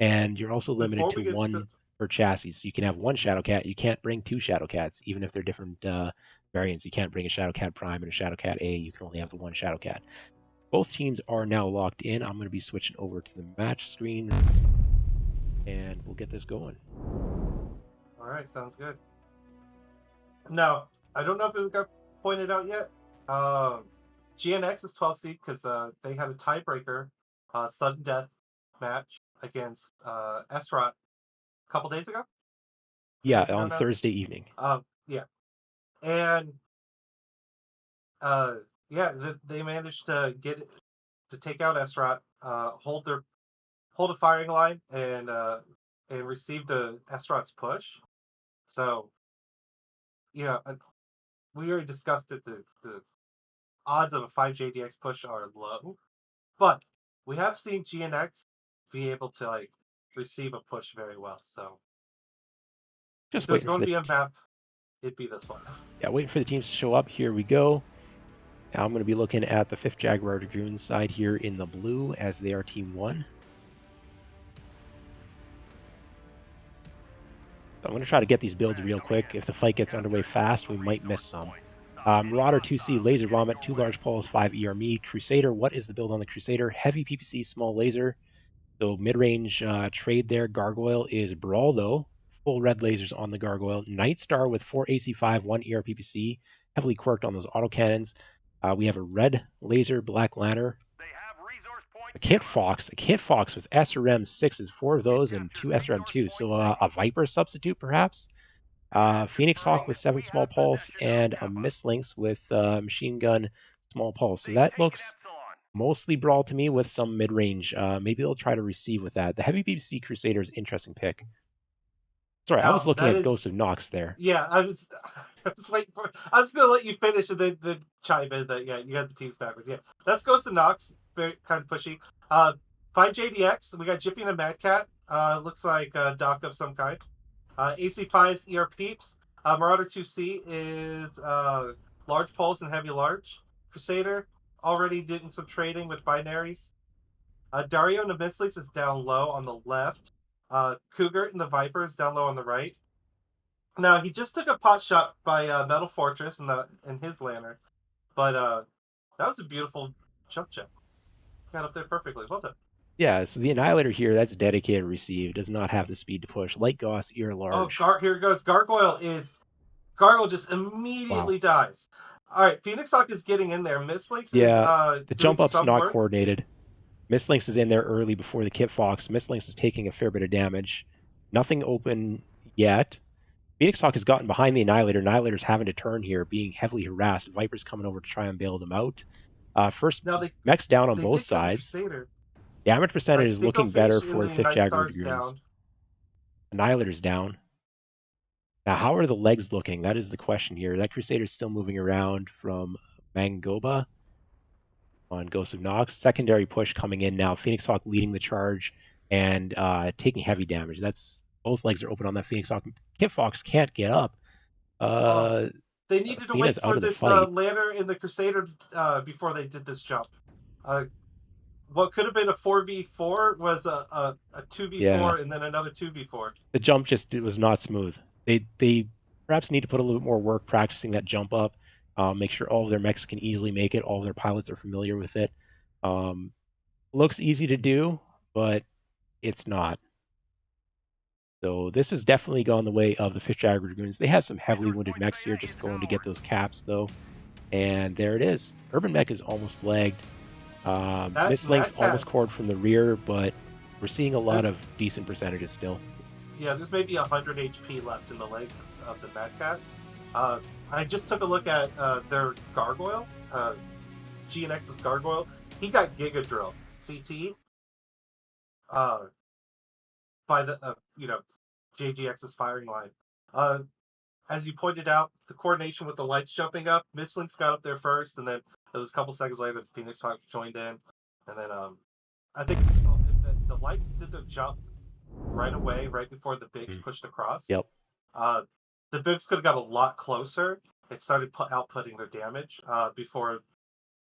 and you're also limited to 1 per chassis, so you can have 1 Shadowcat. You can't bring 2 Shadowcats, even if they're different variants. You can't bring a Shadowcat Prime and a Shadowcat A. You can only have the 1 Shadowcat. Both teams are now locked in. I'm going to be switching over to the match screen, and we'll get this going. All right, sounds good. Now, I don't know if it got pointed out yet. GNX is 12th seed because they had a tiebreaker, sudden death match against Esrot a couple days ago. Yeah, on Thursday evening. Yeah, and they managed to take out Esrot, hold a firing line, and receive the Esrot's push. So, we already discussed it. The odds of a 5 JDX push are low, but we have seen GNX be able to receive a push very well. So, just if there's going to be a map, it'd be this one. Yeah, waiting for the teams to show up. Here we go. Now I'm going to be looking at the 5th Jaguar Dragoons side here in the blue, as they are Team 1. So I'm going to try to get these builds real quick. If the fight gets underway fast, we might miss some. Marauder 2C, Laser Vomit, 2 large poles, 5 ERME. Crusader, what is the build on the Crusader? Heavy PPC, small laser. So mid-range trade there. Gargoyle is Brawl, though. Full red lasers on the Gargoyle. Nightstar with 4 AC5, 1 ERPPC. Heavily quirked on those autocannons. We have a red laser, Black Lantern. A Kit Fox with SRM 6s, 4 of those, and 2 SRM 2s. So a Viper substitute, perhaps. Phoenix Hawk with 7 small pulse, and a Mistlynx with machine gun small pulse. So that looks mostly Brawl to me with some mid-range. Maybe they'll try to receive with that. The Heavy PPC Crusader is interesting pick. Sorry, I was looking at Ghost of Nox there. Yeah, I was waiting for. I was going to let you finish and then chime in that you had the teams backwards. Yeah, that's Ghost of Nox. Very kind of pushy. 5 JDX. We got Jiffy and a Mad Cat. Looks like a dock of some kind. AC5's ER Peeps. Marauder 2C is large pulse and heavy large. Crusader already doing some trading with binaries. Dario and the Mistlynx is down low on the left. Cougar and the Viper is down low on the right. Now he just took a pot shot by Metal Fortress in his lantern, but that was a beautiful jump jet. Got up there perfectly. Well done. Yeah, so the Annihilator here, that's dedicated receive, does not have the speed to push. Light Goss, ear large. Oh, here it goes. Gargoyle just immediately dies. All right, Phoenix Hawk is getting in there. Mistlynx is the jump up's not work. Coordinated. Mistlynx is in there early before the Kit Fox. Mistlynx is taking a fair bit of damage. Nothing open yet. Phoenix Hawk has gotten behind the Annihilator. Annihilator's having to turn here, being heavily harassed. Viper's coming over to try and bail them out. First, mech's down on both sides. Damage percentage is looking better for 5th Jaguar Dragoons. Annihilator's down. Now, how are the legs looking? That is the question here. That Crusader's still moving around from Mangoba on Ghost of Nox. Secondary push coming in now. Phoenix Hawk leading the charge and taking heavy damage. Both legs are open on that Phoenix Hawk. Kit Fox can't get up. They needed to wait for this lantern in the Crusader before they did this jump. what could have been a 4v4 was a 2v4 Yeah. and then another 2v4. The jump just, it was not smooth. They perhaps need to put a little bit more work practicing that jump up. Make sure all of their mechs can easily make it. All of their pilots are familiar with it. Looks easy to do, but it's not. So this has definitely gone the way of the Fishjagger Dragoons. They have some heavily wounded mechs here, just going to get those caps though. And there it is. Urban Mech is almost lagged. Mistlink's almost cored from the rear, but we're seeing a lot of decent percentages still. Yeah, there's maybe 100 HP left in the legs of the Mad Cat. I just took a look at their Gargoyle, GNX's Gargoyle. He got Giga Drill CT by the JGX's firing line. As you pointed out, the coordination with the lights jumping up, Mistlinks got up there first, and then it was a couple seconds later the Phoenix Hawk joined in, and then I think the lights did their jump right away, right before the bigs pushed across. Yep. The bigs could have got a lot closer. It started outputting their damage before.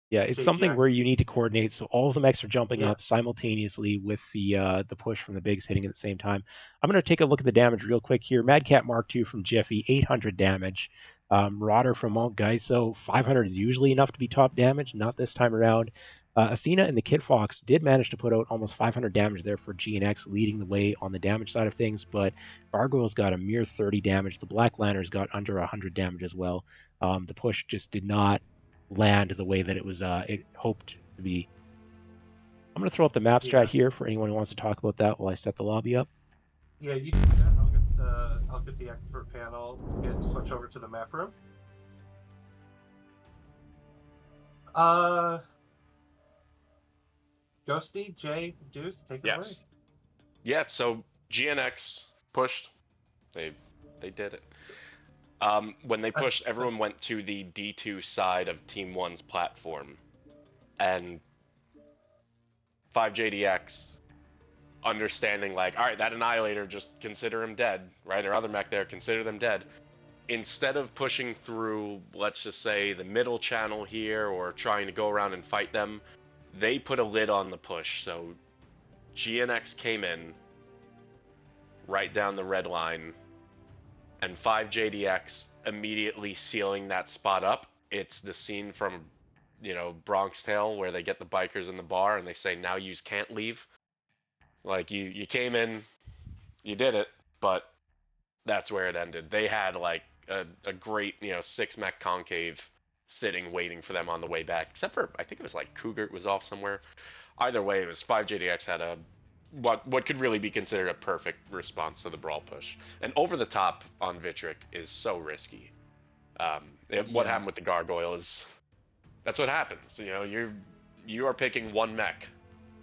Yeah, it's something where you need to coordinate, so all of the mechs are jumping up simultaneously with the push from the bigs hitting at the same time. I'm going to take a look at the damage real quick here. Mad Cat Mark II from Jiffy, 800 damage. Marauder from Mount Geiso, 500 is usually enough to be top damage, not this time around. Athena and the Kid Fox did manage to put out almost 500 damage there for GNX, leading the way on the damage side of things, but Gargoyle's got a mere 30 damage. The Black Lantern's got under 100 damage as well. The push just did not land the way that it was it hoped to be. I'm going to throw up the map strat here for anyone who wants to talk about that while I set the lobby up. Yeah, you do that. I'll get the expert panel to switch over to the map room. Ghosty, Jay, Deuce, take it away. Yeah, so GNX pushed. They did it. When they pushed, everyone went to the D2 side of Team 1's platform. And 5JDX, understanding like, all right, that Annihilator, just consider him dead, right? Or other mech there, consider them dead. Instead of pushing through, let's just say, the middle channel here or trying to go around and fight them, they put a lid on the push. So GNX came in right down the red line, and 5JDX immediately sealing that spot up. It's the scene from, Bronx Tale where they get the bikers in the bar and they say, now yous can't leave. Like, you came in, you did it, but that's where it ended. They had, like, a great, 6-mech concave sitting waiting for them on the way back. Except for, I think it was, like, Cougar was off somewhere. Either way, it was 5JDX had what could really be considered a perfect response to the brawl push. And over the top on Vitric is so risky. What happened with the Gargoyle is that's what happens. You are picking one mech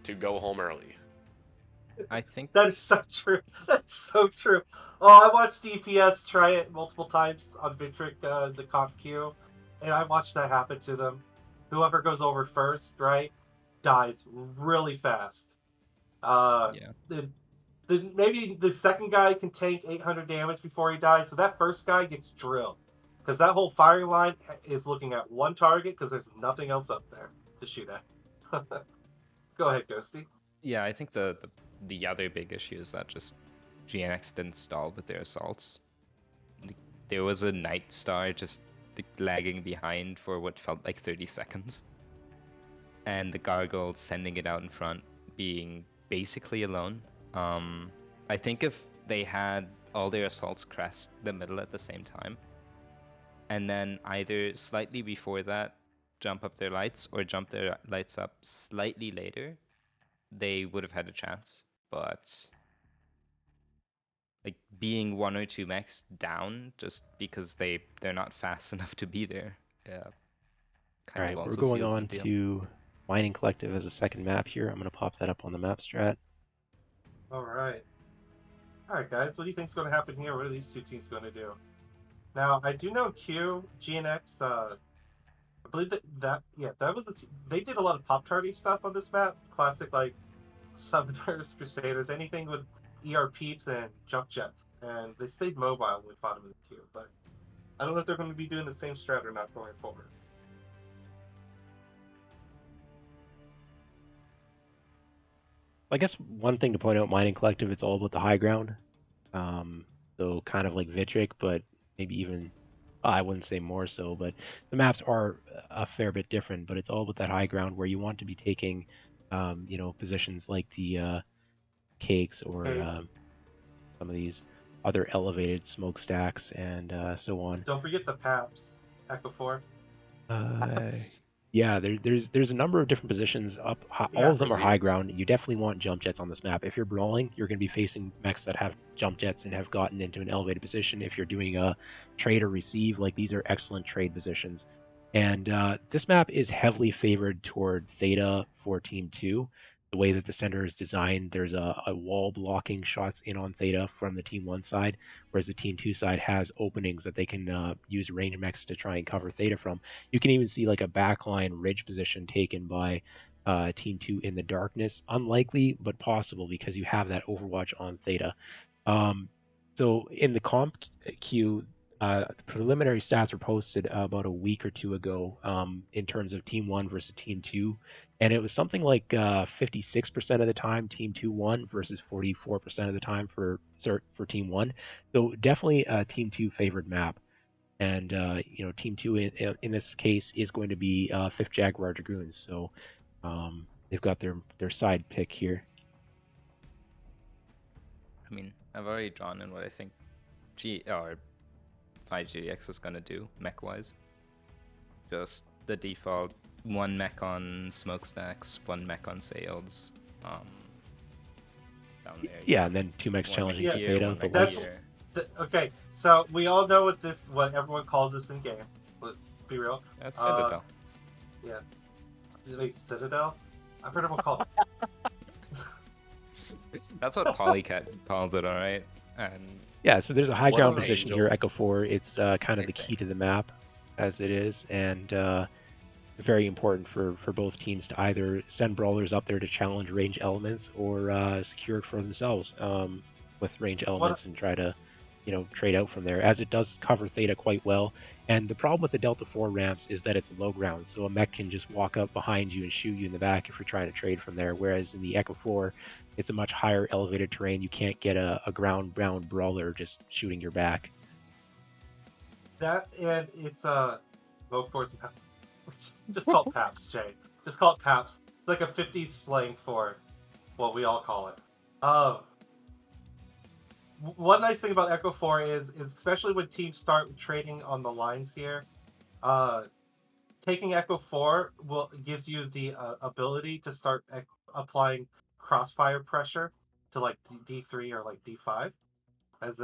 to go home early. I think that is so true. That's so true. Oh, I watched DPS try it multiple times on Vitric, the comp queue, and I watched that happen to them. Whoever goes over first, right, dies really fast. Maybe the second guy can tank 800 damage before he dies, but that first guy gets drilled because that whole firing line is looking at one target because there's nothing else up there to shoot at. Go ahead, Ghosty. Yeah, I think the other big issue is that just GNX didn't stall with their assaults. There was a Night Star just lagging behind for what felt like 30 seconds. And the Gargoyle sending it out in front, being basically alone. I think if they had all their assaults crest the middle at the same time, and then either slightly before that jump up their lights or jump their lights up slightly later, they would have had a chance. But like being one or two mechs down just because they're not fast enough to be there, all right, we're going on to Mining Collective as a second map here. I'm going to pop that up on the map strat. All right, guys. What do you think is going to happen here? What are these two teams going to do? Now, I do know GNX. I believe that was they did a lot of Pop-Tarty stuff on this map. Classic like Summoners, Crusaders, anything with ER peeps and jump jets, and they stayed mobile when we fought them in the queue. But I don't know if they're going to be doing the same strat or not going forward. I guess one thing to point out, Mining Collective, it's all about the high ground. So kind of like Vitric, but maybe even I wouldn't say more so, but the maps are a fair bit different. But it's all about that high ground where you want to be taking, positions like the cakes or Caves. some of these other elevated smokestacks and so on. Don't forget the Paps. Echo 4. Yeah, there's a number of different positions up. All Yeah, of them are high Braziers. ground. You definitely want jump jets on this map. If you're brawling, you're going to be facing mechs that have jump jets and have gotten into an elevated position. If you're doing a trade or receive, like these are excellent trade positions. And this map is heavily favored toward Theta for Team 2. The way that the center is designed, there's a wall blocking shots in on Theta from the Team 1 side, whereas the Team 2 side has openings that they can use range mechs to try and cover Theta from. You can even see like a backline ridge position taken by Team 2 in the darkness. Unlikely, but possible because you have that Overwatch on Theta. So in the comp queue, the preliminary stats were posted about a week or two ago in terms of Team 1 versus Team 2. And it was something like 56% of the time Team 2 won versus 44% of the time for Team 1. So definitely a Team 2 favored map. And Team 2 in this case is going to be 5th Jaguar Dragoons. So they've got their side pick here. I mean, I've already drawn in what I think 5GX is gonna do mech-wise. Just the default 1 mech on smokestacks, 1 mech on sails. Down there. Yeah, and then 2 mechs 1 challenging mech for here, Theta. 1 The mech That's- lights. here. Okay, so we all know what everyone calls this in game. Let's be real. That's Citadel. Wait, Citadel? I've heard everyone call it. That's what Polycat calls it, alright? And Yeah, so there's a high What ground an position angel. here, Echo 4. It's kind of the Okay. key to the map as it is, and very important for both teams to either send brawlers up there to challenge range elements or secure it for themselves with range elements and try to trade out from there, as it does cover Theta quite well. And the problem with the Delta 4 ramps is that it's low ground, so a mech can just walk up behind you and shoot you in the back if you're trying to trade from there, whereas in the Echo 4 it's a much higher elevated terrain. You can't get a ground bound brawler just shooting your back. That, and it's Vogue Force Paps. Just call it Paps, Jay. Just call it Paps. It's like a 50s slang for what we all call it. One nice thing about Echo 4 is especially when teams start trading on the lines here, taking Echo 4 gives you the ability to start applying crossfire pressure to like D3 or like D5 as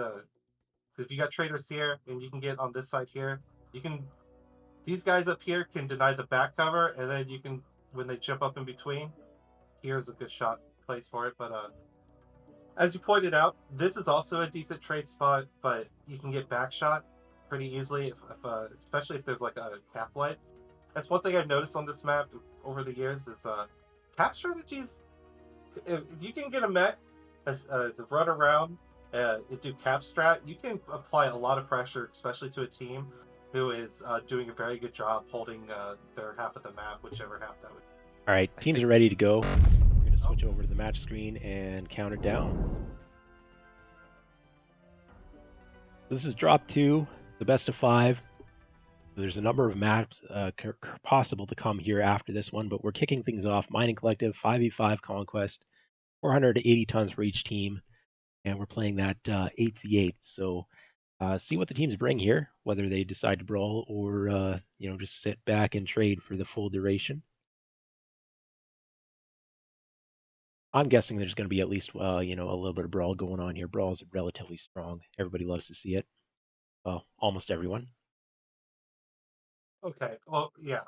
if you got traders here and you can get on this side here, these guys up here can deny the back cover, and then you can, when they jump up in between, here's a good shot place for it. But as you pointed out, this is also a decent trade spot, but you can get back shot pretty easily, especially if there's like a cap lights. That's one thing I've noticed on this map over the years is cap strategies. If you can get a mech to run around and do cap strat, you can apply a lot of pressure, especially to a team who is doing a very good job holding their half of the map, whichever half that would. All right, teams are ready to go. We're going to switch over to the match screen and count it down. This is drop 2. It's a best of 5. There's a number of maps possible to come here after this one, but we're kicking things off. Mining Collective, 5v5 Conquest, 480 tons for each team, and we're playing that 8v8. So see what the teams bring here, whether they decide to brawl or just sit back and trade for the full duration. I'm guessing there's going to be at least a little bit of brawl going on here. Brawl's relatively strong. Everybody loves to see it. Well, almost everyone. Okay, well, yeah,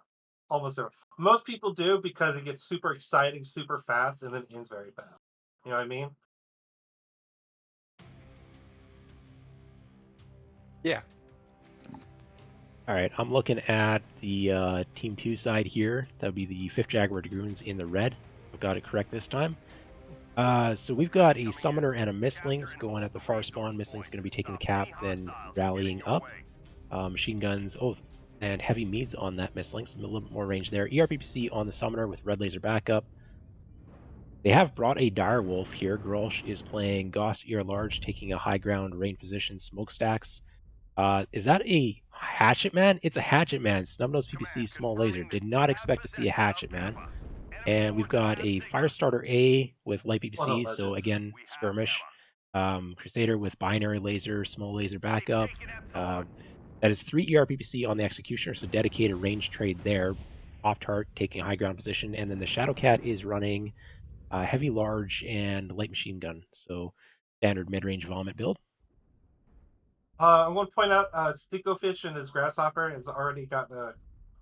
almost everyone. Most people do because it gets super exciting, super fast, and then ends very fast. You know what I mean? Yeah. All right, I'm looking at the Team 2 side here. That would be the 5th Jaguar Dragoons in the red. I've got it correct this time. So we've got a Summoner and a Mistlings going at the far spawn. Mistlings going to be taking the cap, then rallying up. Machine guns, and heavy meads on that Mistling, so a little bit more range there. ERPPC on the Summoner with red laser backup. They have brought a direwolf here. Grolsch is playing Goss Ear Large, taking a high ground range position, smokestacks. Is that a hatchet man? It's a hatchet man. Snubnose PPC small laser. Did not expect to see a hatchet man. And we've got a Firestarter A with light What a PPC, so legend. again, skirmish. Crusader with binary laser, small laser backup. That is 3 ER PPC on the Executioner, so dedicated range trade there. Pop-Tart taking a high ground position, and then the Shadowcat is running heavy large and light machine gun, so standard mid-range vomit build. I want to point out, Stickofish and his grasshopper has already gotten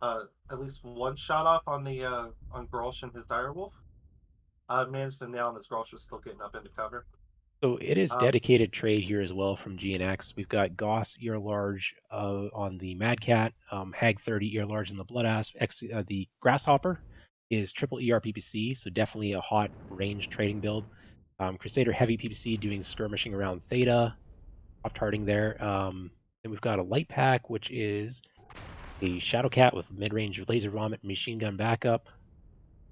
at least one shot off on the on Grolsch and his direwolf. Managed to nail him as Grolsch was still getting up into cover. So it is Um, dedicated trade here as well from GNX. We've got Goss Ear Large on the Mad Cat, Hag 30 Ear Large in the Blood Asp. The Grasshopper is triple ER PPC, so definitely a hot range trading build. Crusader heavy PPC doing skirmishing around Theta, pop-tarting there. Then we've got a Light Pack, which is a Shadowcat with mid-range laser vomit machine gun backup.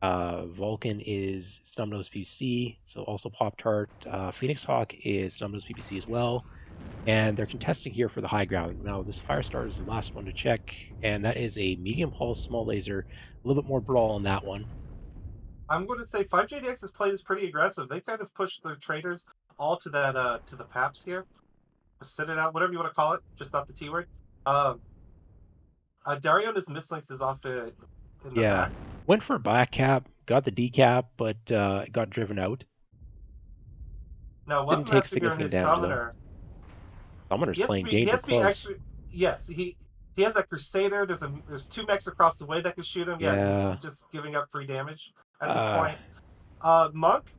Vulcan is Snubnose PPC, so also Pop-Tart. Phoenix Hawk is Snubnose PPC as well. And they're contesting here for the high ground. Now, this Firestar is the last one to check, and that is a medium pulse small laser. A little bit more brawl on that one. I'm going to say 5JDX has played is pretty aggressive. They kind of pushed their traders all to that to the PAPs here. Sit it out, whatever you want to call it, just not the T word. Dario and his mislinks is off in the Yeah, back. went for a back cap, got the decap, but got driven out. Now, Didn't Weapon take Master here in significant his damage summoner. though. Summoner's He has to playing be. He danger has to be close. actually. Yes, he has that Crusader. There's 2 mechs across the way that can shoot him. Yeah, Yeah. he's just giving up free damage at this Uh, point. Monk.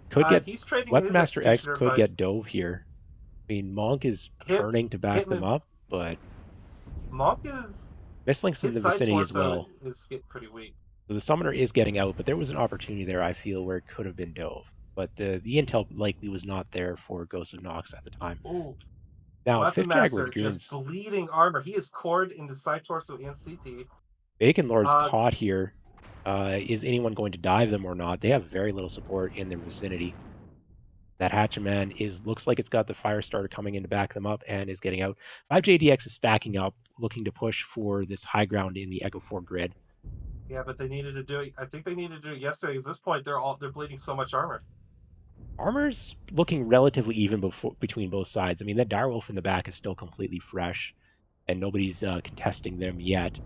Could get He's trading Weapon his Master X Executioner, could but get dove here. I mean, Monk is turning to back them up, but Monk is Mistlink's in his the side vicinity as torso well. is getting pretty weak. So the summoner is getting out, but there was an opportunity there, I feel, where it could have been dove. But the intel likely was not there for Ghost of Nox at the time. Ooh, Now, Weapon 5th Master Jaguar just Dragoons, bleeding armor. He is cored in the side torso and CT. Bacon Lord's Uh, caught here. Is anyone going to dive them or not? They have very little support in their vicinity. That Hatchaman looks like it's got the Firestarter coming in to back them up and is getting out. 5JDX is stacking up, looking to push for this high ground in the Echo 4 grid. Yeah, but they needed to do it. I think they needed to do it yesterday. At this point, they're bleeding so much armor. Armor's looking relatively even between both sides. I mean, that direwolf in the back is still completely fresh, and nobody's contesting them yet.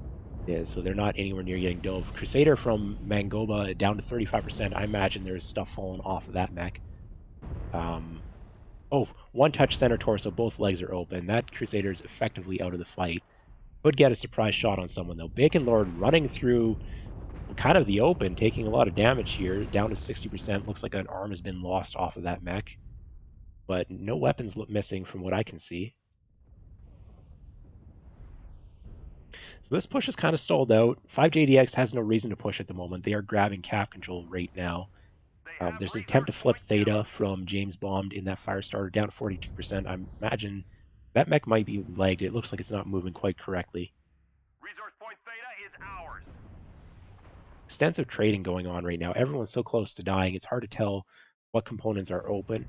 Yeah, so they're not anywhere near getting dove. Crusader from Mangoba down to 35%. I imagine there's stuff falling off of that mech. Oh, one touch center torso, both legs are open. That Crusader's effectively out of the fight. Could get a surprise shot on someone though. Bacon Lord running through kind of the open, taking a lot of damage here, down to 60%. Looks like an arm has been lost off of that mech, but no weapons missing from what I can see. So this push is kind of stalled out. 5JDX has no reason to push at the moment. They are grabbing cap control right now. There's an attempt to flip Theta from James Bond in that Firestarter down to 42%. I imagine that mech might be lagged. It looks like it's not moving quite correctly. Resource point Theta is ours. Extensive trading going on right now. Everyone's so close to dying, it's hard to tell what components are open.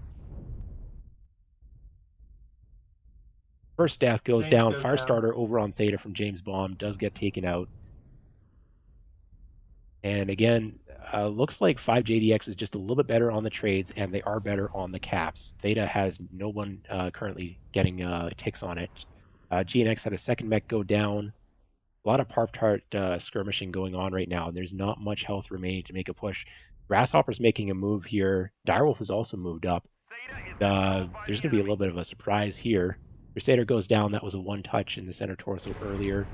First death goes James down. goes Firestarter over on Theta from James Bomb does get taken out. And again, looks like 5JDX is just a little bit better on the trades, and they are better on the caps. Theta has no one currently getting ticks on it. GNX had a second mech go down. A lot of Pop-Tart skirmishing going on right now, and there's not much health remaining to make a push. Grasshopper's making a move here. Direwolf has also moved up. There's going to be a little bit of a surprise here. Crusader goes down. That was a one touch in the center torso earlier.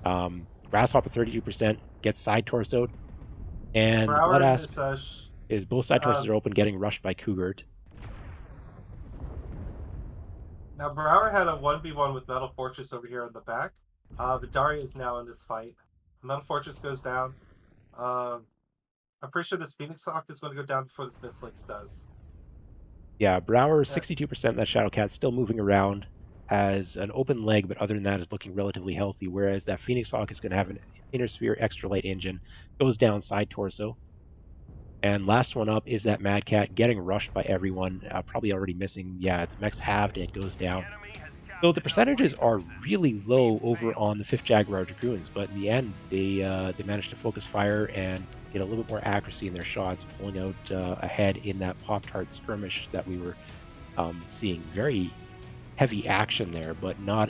Grasshopper 32% gets side torsoed. And Blood Asp is both side torsos are open, getting rushed by Cougart. Now, Brower had a 1v1 with Metal Fortress over here in the back. But Daria is now in this fight. Metal Fortress goes down. I'm pretty sure this Phoenix Hawk is going to go down before this Mistlinks does. Yeah, Brower 62%. That Shadowcat still moving around, has an open leg, but other than that is looking relatively healthy. Whereas that Phoenix Hawk is going to have an Inner Sphere extra light engine, goes down side torso. And last one up is that Mad Cat getting rushed by everyone, probably already missing. Yeah, the mech's halved and it goes The down. enemy has So the captured percentages are Alpha. really low over on the 5th Jaguar Dragoons, but in the end, they managed to focus fire and get a little bit more accuracy in their shots, pulling out ahead in that Pop-Tart skirmish that we were seeing. Very heavy action there, but not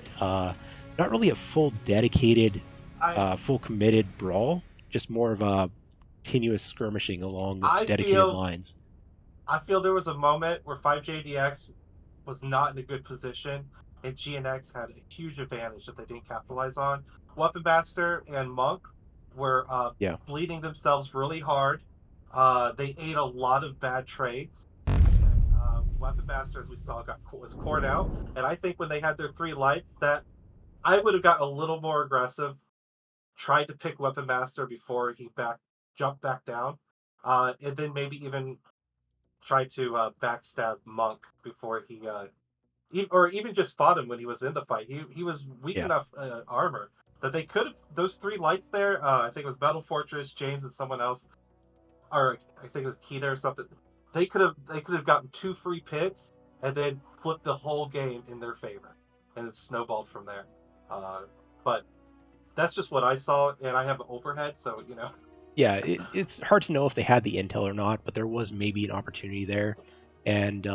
really a full dedicated, I full committed brawl. Just more of a continuous skirmishing along I dedicated feel lines. I feel there was a moment where 5JDX was not in a good position, and GNX had a huge advantage that they didn't capitalize on. Weapon Master and Monk were Yeah. bleeding themselves really hard. They ate a lot of bad trades. And Weapon Master, as we saw, was cored out. And I think when they had their 3 lights, that I would have got a little more aggressive, tried to pick Weapon Master before he jumped back down, and then maybe even tried to backstab Monk before or even just fought him when he was in the fight. He was weak Yeah. enough armor that they could have those 3 lights there. I think it was Metal Fortress, James, and someone else, or I think it was Kita or something. They could have gotten 2 free picks and then flipped the whole game in their favor, and it snowballed from there. But that's just what I saw, and I have an overhead, so Yeah, it's hard to know if they had the intel or not, but there was maybe an opportunity there, and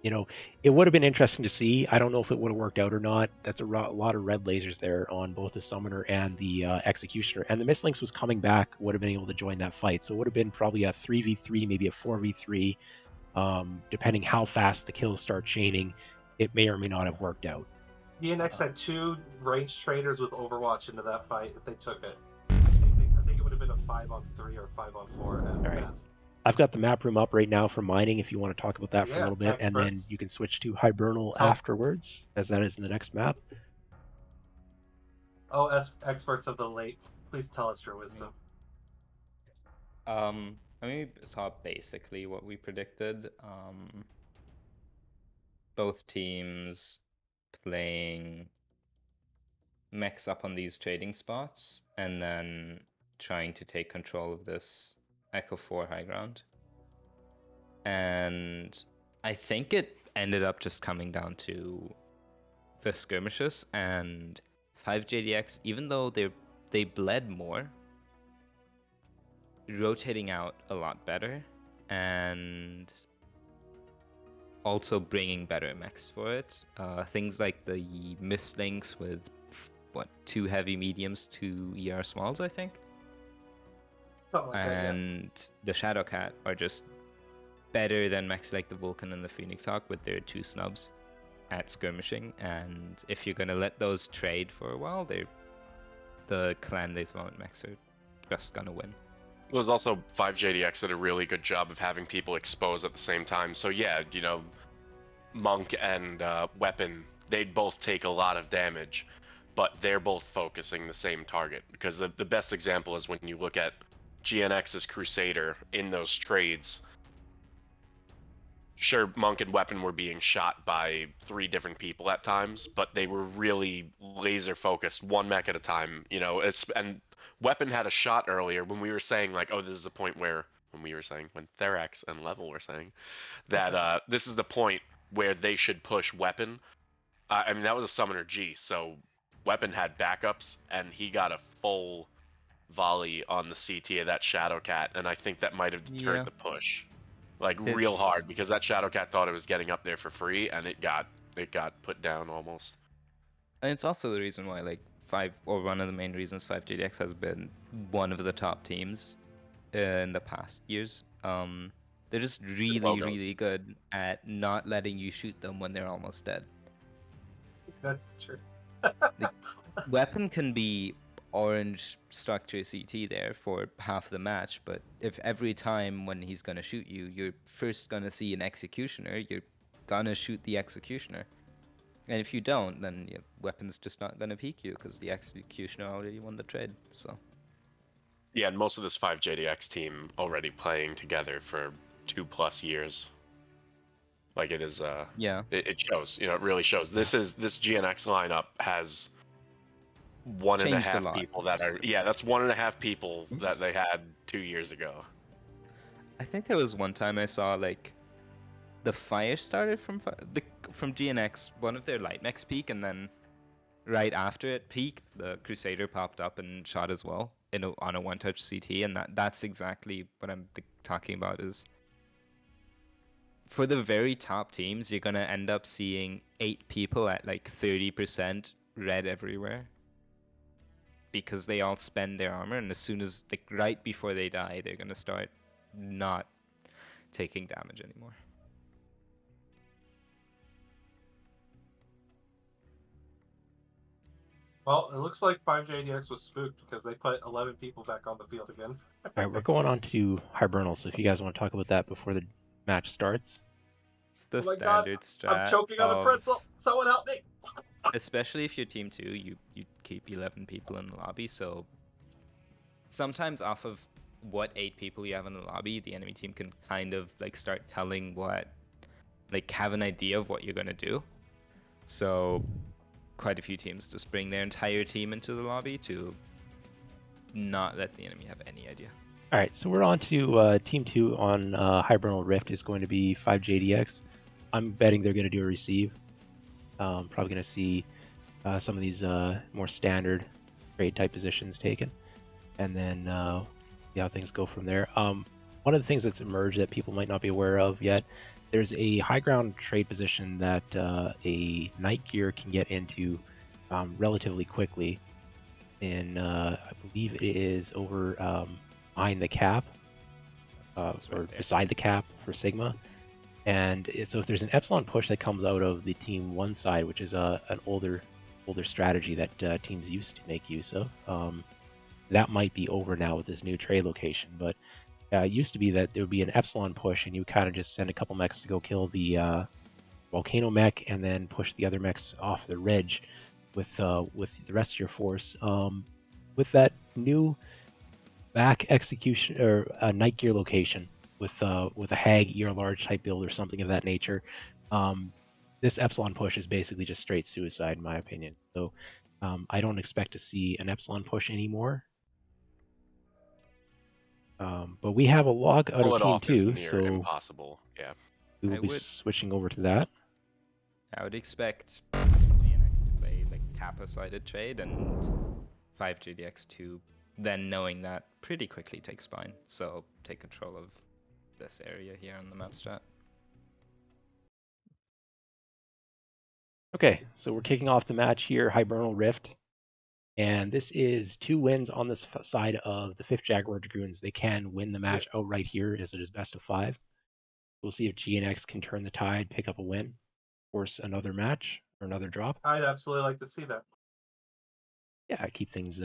it would have been interesting to see. I don't know if it would have worked out or not. That's a lot of red lasers there on both the summoner and the executioner, and the Mistlinks was coming back, would have been able to join that fight, so it would have been probably a 3v3, maybe a 4v3, depending how fast the kills start chaining. It may or may not have worked out. DNX had 2 ranged traders with Overwatch into that fight if they took it. I think it would have been a 5-on-3 or 5-on-4 at All right. best. I've got the map room up right now for mining if you want to talk about that for a Yeah, little bit, and then experts. you can switch to Hibernal Tell- afterwards, as that is in the next map. Oh, experts of the lake, please tell us your wisdom. I mean, we saw basically what we predicted. Both teams playing mechs up on these trading spots and then trying to take control of this Echo 4 high ground. And I think it ended up just coming down to the skirmishes, and 5JDX, even though they bled more, rotating out a lot better, and also bringing better mechs for it. Things like the Mistlinks with 2 heavy mediums, 2 ER smalls, I think, Something like that, yeah. and the Shadowcat are just better than mechs like the Vulcan and the Phoenix Hawk with their 2 snubs at skirmishing. And if you're gonna let those trade for a while, the clan they spawn mechs are just gonna win. It was also 5JDX did a really good job of having people exposed at the same time. So yeah, Monk and Weapon, they'd both take a lot of damage, but they're both focusing the same target. Because the best example is when you look at GNX's Crusader in those trades. Sure, Monk and Weapon were being shot by 3 different people at times, but they were really laser focused, 1 mech at a time. And Weapon had a shot earlier when we were saying like, oh, this is the point where when Therax and Level were saying that this is the point where they should push Weapon. I mean, that was a Summoner G, so Weapon had backups, and he got a full volley on the CT of that Shadowcat, and I think that might have deterred the push. Real It's- hard, because that Shadowcat thought it was getting up there for free, and it got put down almost. And it's also the reason why, one of the main reasons 5JDX has been one of the top teams in the past years. They're just really, logos. really good at not letting you shoot them when they're almost dead. That's true. Weapon can be orange structure CT there for half the match, but if every time when he's gonna shoot you, you're first gonna see an executioner, you're gonna shoot the executioner. And if you don't, then Weapon's just not gonna peek you because the executioner already won the trade. So Yeah, and most of this 5JDX team already playing together for 2+ years. It is yeah, it shows, it really shows. This GNX lineup has 1.5 Changed a lot. people that are that's 1.5 people that they had 2 years ago. I think there was one time I saw like the fire started from from GNX, one of their light mechs peak, and then right after it peaked, the Crusader popped up and shot as well on a one-touch CT, and that's exactly what I'm talking about. Is for the very top teams, you're gonna end up seeing 8 people at like 30% red everywhere because they all spend their armor, and as soon as like right before they die, they're gonna start not taking damage anymore. Well, it looks like 5JDX was spooked because they put 11 people back on the field again. All right, we're going on to Hibernal, so if you guys want to talk about that before the match starts. It's the Oh my God, standard strat. I'm choking on a pretzel. Someone help me! Especially if you're team 2, you keep 11 people in the lobby, so sometimes off of what 8 people you have in the lobby, the enemy team can kind of like start telling have an idea of what you're gonna do. So quite a few teams just bring their entire team into the lobby to not let the enemy have any idea. All right, so we're on to Team 2 on Hibernal Rift is going to be 5JDX. I'm betting they're going to do a receive. Probably going to see some of these more standard trade type positions taken, and then see how things go from there. One of the things that's emerged that people might not be aware of yet, there's a high ground trade position that a Night Gear can get into relatively quickly, and I believe it is over behind the cap, That's or right there. beside the cap for Sigma. And so if there's an Epsilon push that comes out of the Team 1 side, which is an older strategy that teams used to make use of, that might be over now with this new trade location. But it used to be that there would be an Epsilon push, and you kind of just send a couple mechs to go kill the Volcano mech, and then push the other mechs off the ridge with the rest of your force. With that new back execution or Night Gear location with a Hag ER large type build or something of that nature, this Epsilon push is basically just straight suicide in my opinion. So I don't expect to see an Epsilon push anymore. But we have a log out Pull of it Team off is 2, near so impossible. Yeah. we will I be would- switching over to that. I would expect GNX to play like Kappa-sided trade and 5GDX to then knowing that pretty quickly take spine, so take control of this area here on the map strat. Okay, so we're kicking off the match here, Hibernal Rift. And this is 2 wins on this side of the 5th Jaguar Dragoons. They can win the match Yes. outright here as it is best of 5. We'll see if GNX can turn the tide, pick up a win, force another match or another drop. I'd absolutely like to see that. Yeah, keep things,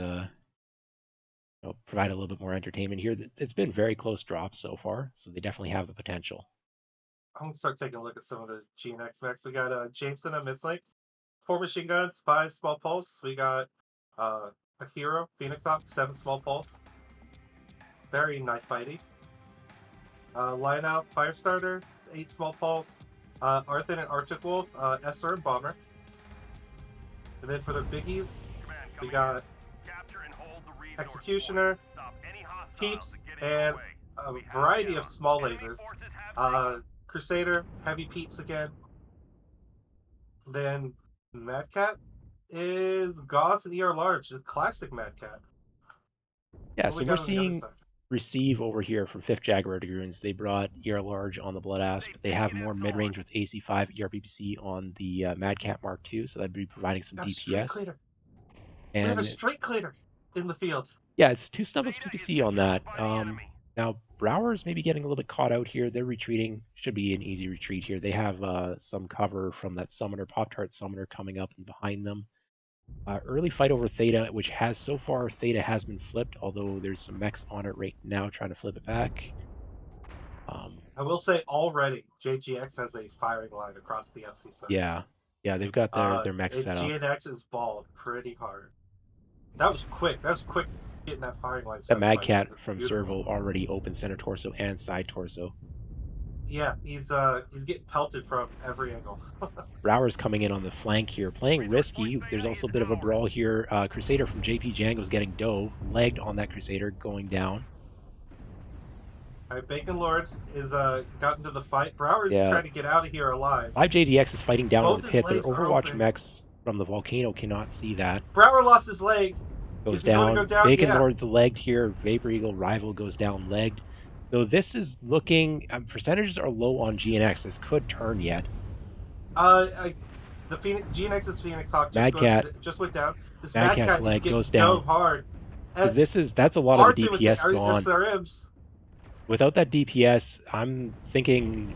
provide a little bit more entertainment here. It's been very close drops so far, so they definitely have the potential. I'm gonna start taking a look at some of the GNX mechs. We got Jameson and Mistlinks, 4 machine guns, 5 small pulse. We got a hero, Phoenix Hawk, 7 small pulse. Very knife fighty. Line out, Firestarter, 8 small pulse. Arthan and Arctic Wolf, SR and Bomber. And then for the biggies, Command, we coming got in. Capture and hold the resource Executioner, point. Stop any hostiles Peeps, that get in your and way. a We have variety the of honor. small Enemy lasers. forces have taken Crusader, heavy Peeps again. Then Mad Cat is Gauss and ER large, the classic Mad Cat. Yeah, What so we we're got on the other seeing side? receive over here from 5th Jaguar Dragoons. They brought ER large on the Blood Asp, but they have more mid-range with AC5 ERPPC on the Mad Cat Mark II, so that'd be providing some Got a straight DPS. cleaner. We have a And straight cleaner in the field. yeah, it's 2 Stubbles Beta is PPC on that. controlled by the enemy. Now, Brower's maybe getting a little bit caught out here. They're retreating. Should be an easy retreat here. They have some cover from that Summoner, Pop-Tart Summoner coming up and behind them. Early fight over Theta, which has so far, Theta has been flipped, although there's some mechs on it right now trying to flip it back. I will say already, JGX has a firing line across the FC side. Yeah, they've got their mechs set up. GNX is balled pretty hard. That was quick. That was quick getting that firing line The set. Mad by Cat them. from Beautiful. Serval already opened center torso and side torso. Yeah, he's getting pelted from every angle. Brower's coming in on the flank here, playing risky. There's also a bit of a brawl here. Crusader from JP Django's getting dove, legged on that Crusader, going down. All right, Bacon Lord is got into the fight. Brower's Yeah. trying to get out of here alive. 5JDX is fighting down Both with the his pit. Their legs are Overwatch open. mechs from the volcano cannot see that. Brower lost his leg. Goes Is he going to down. go down? Bacon Yeah. Lord's legged here. Vapor Eagle Rival goes down legged. So this is looking. Percentages are low on GNX. This could turn yet. The Phoenix GNX's Phoenix Hawk Mad Cat. just went down. This Mad Mad Cat's Cat is leg getting goes down. dove hard. So As that's a lot of the Arthur with the DPS gone. SRMs. Without that DPS, I'm thinking,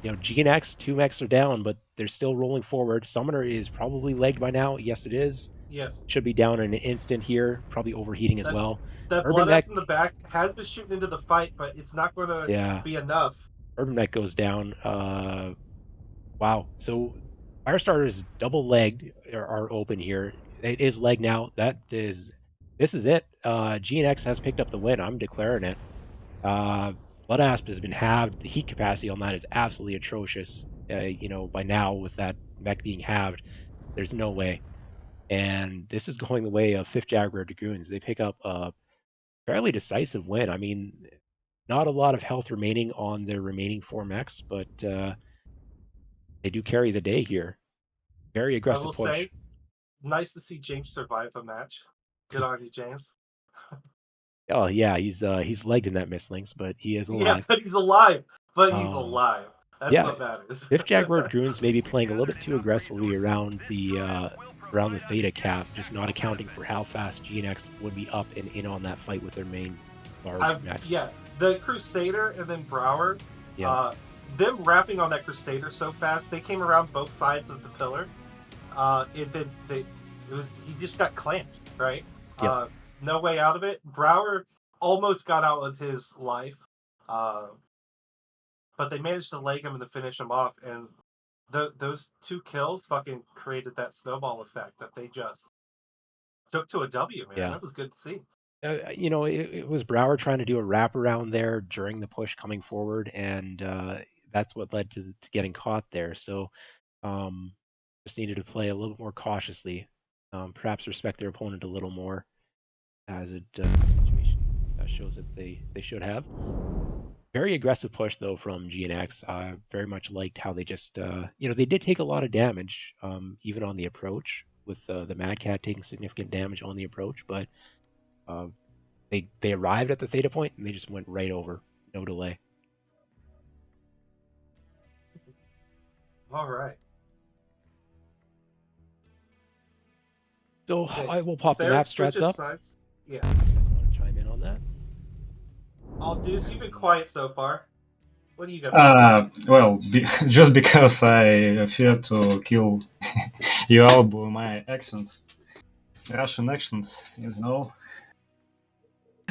GNX, 2 mechs are down, but they're still rolling forward. Summoner is probably legged by now. Yes, it is. Yes. Should be down in an instant here. Probably overheating as well. That Urban Blood Mech, S in the back has been shooting into the fight, but it's not going to be enough. Urban Mech goes down. Wow. So Firestarters double legged are open here. It is leg now. This is it. GNX has picked up the win. I'm declaring it. Blood Asp has been halved. The heat capacity on that is absolutely atrocious. By now with that mech being halved, there's no way. And this is going the way of 5th Jaguar Dragoons. They pick up a fairly decisive win. I mean, not a lot of health remaining on their remaining 4 mechs, but they do carry the day here. Very I aggressive will push. say, nice to see James survive a match. Good on you, James. Oh yeah, he's legged in that mislinks, but he is Yeah, alive. but he's alive. That's yeah, what matters. 5th Jaguar Dragoons may be playing a little bit too aggressively around the Theta cap, just not accounting for how fast GNX would be up and in on that fight with their main large mechs. Yeah, the Crusader and then Brower. Yeah. Them wrapping on that Crusader so fast, they came around both sides of the pillar. He just got clamped, right? Yep. No way out of it. Brower almost got out with his life, but they managed to leg him and to finish him off. And those 2 kills fucking created that snowball effect that they just took to a W, man. Yeah. That was good to see. It was Brower trying to do a wraparound there during the push coming forward, and that's what led to getting caught there. So just needed to play a little more cautiously, perhaps respect their opponent a little more, as it situation shows that they should have. Very aggressive push though from GNX. I very much liked how they just they did take a lot of damage, even on the approach, with the Mad Cat taking significant damage on the approach, but they arrived at the theta point and they just went right over, no delay. All right. So Okay. I will pop the Barrett map strats switches up. sides. Yeah. You guys want to chime in on that? Deuce, you've been quiet so far. What do you got? Well, just because I fear to kill you all by my accent, Russian accent,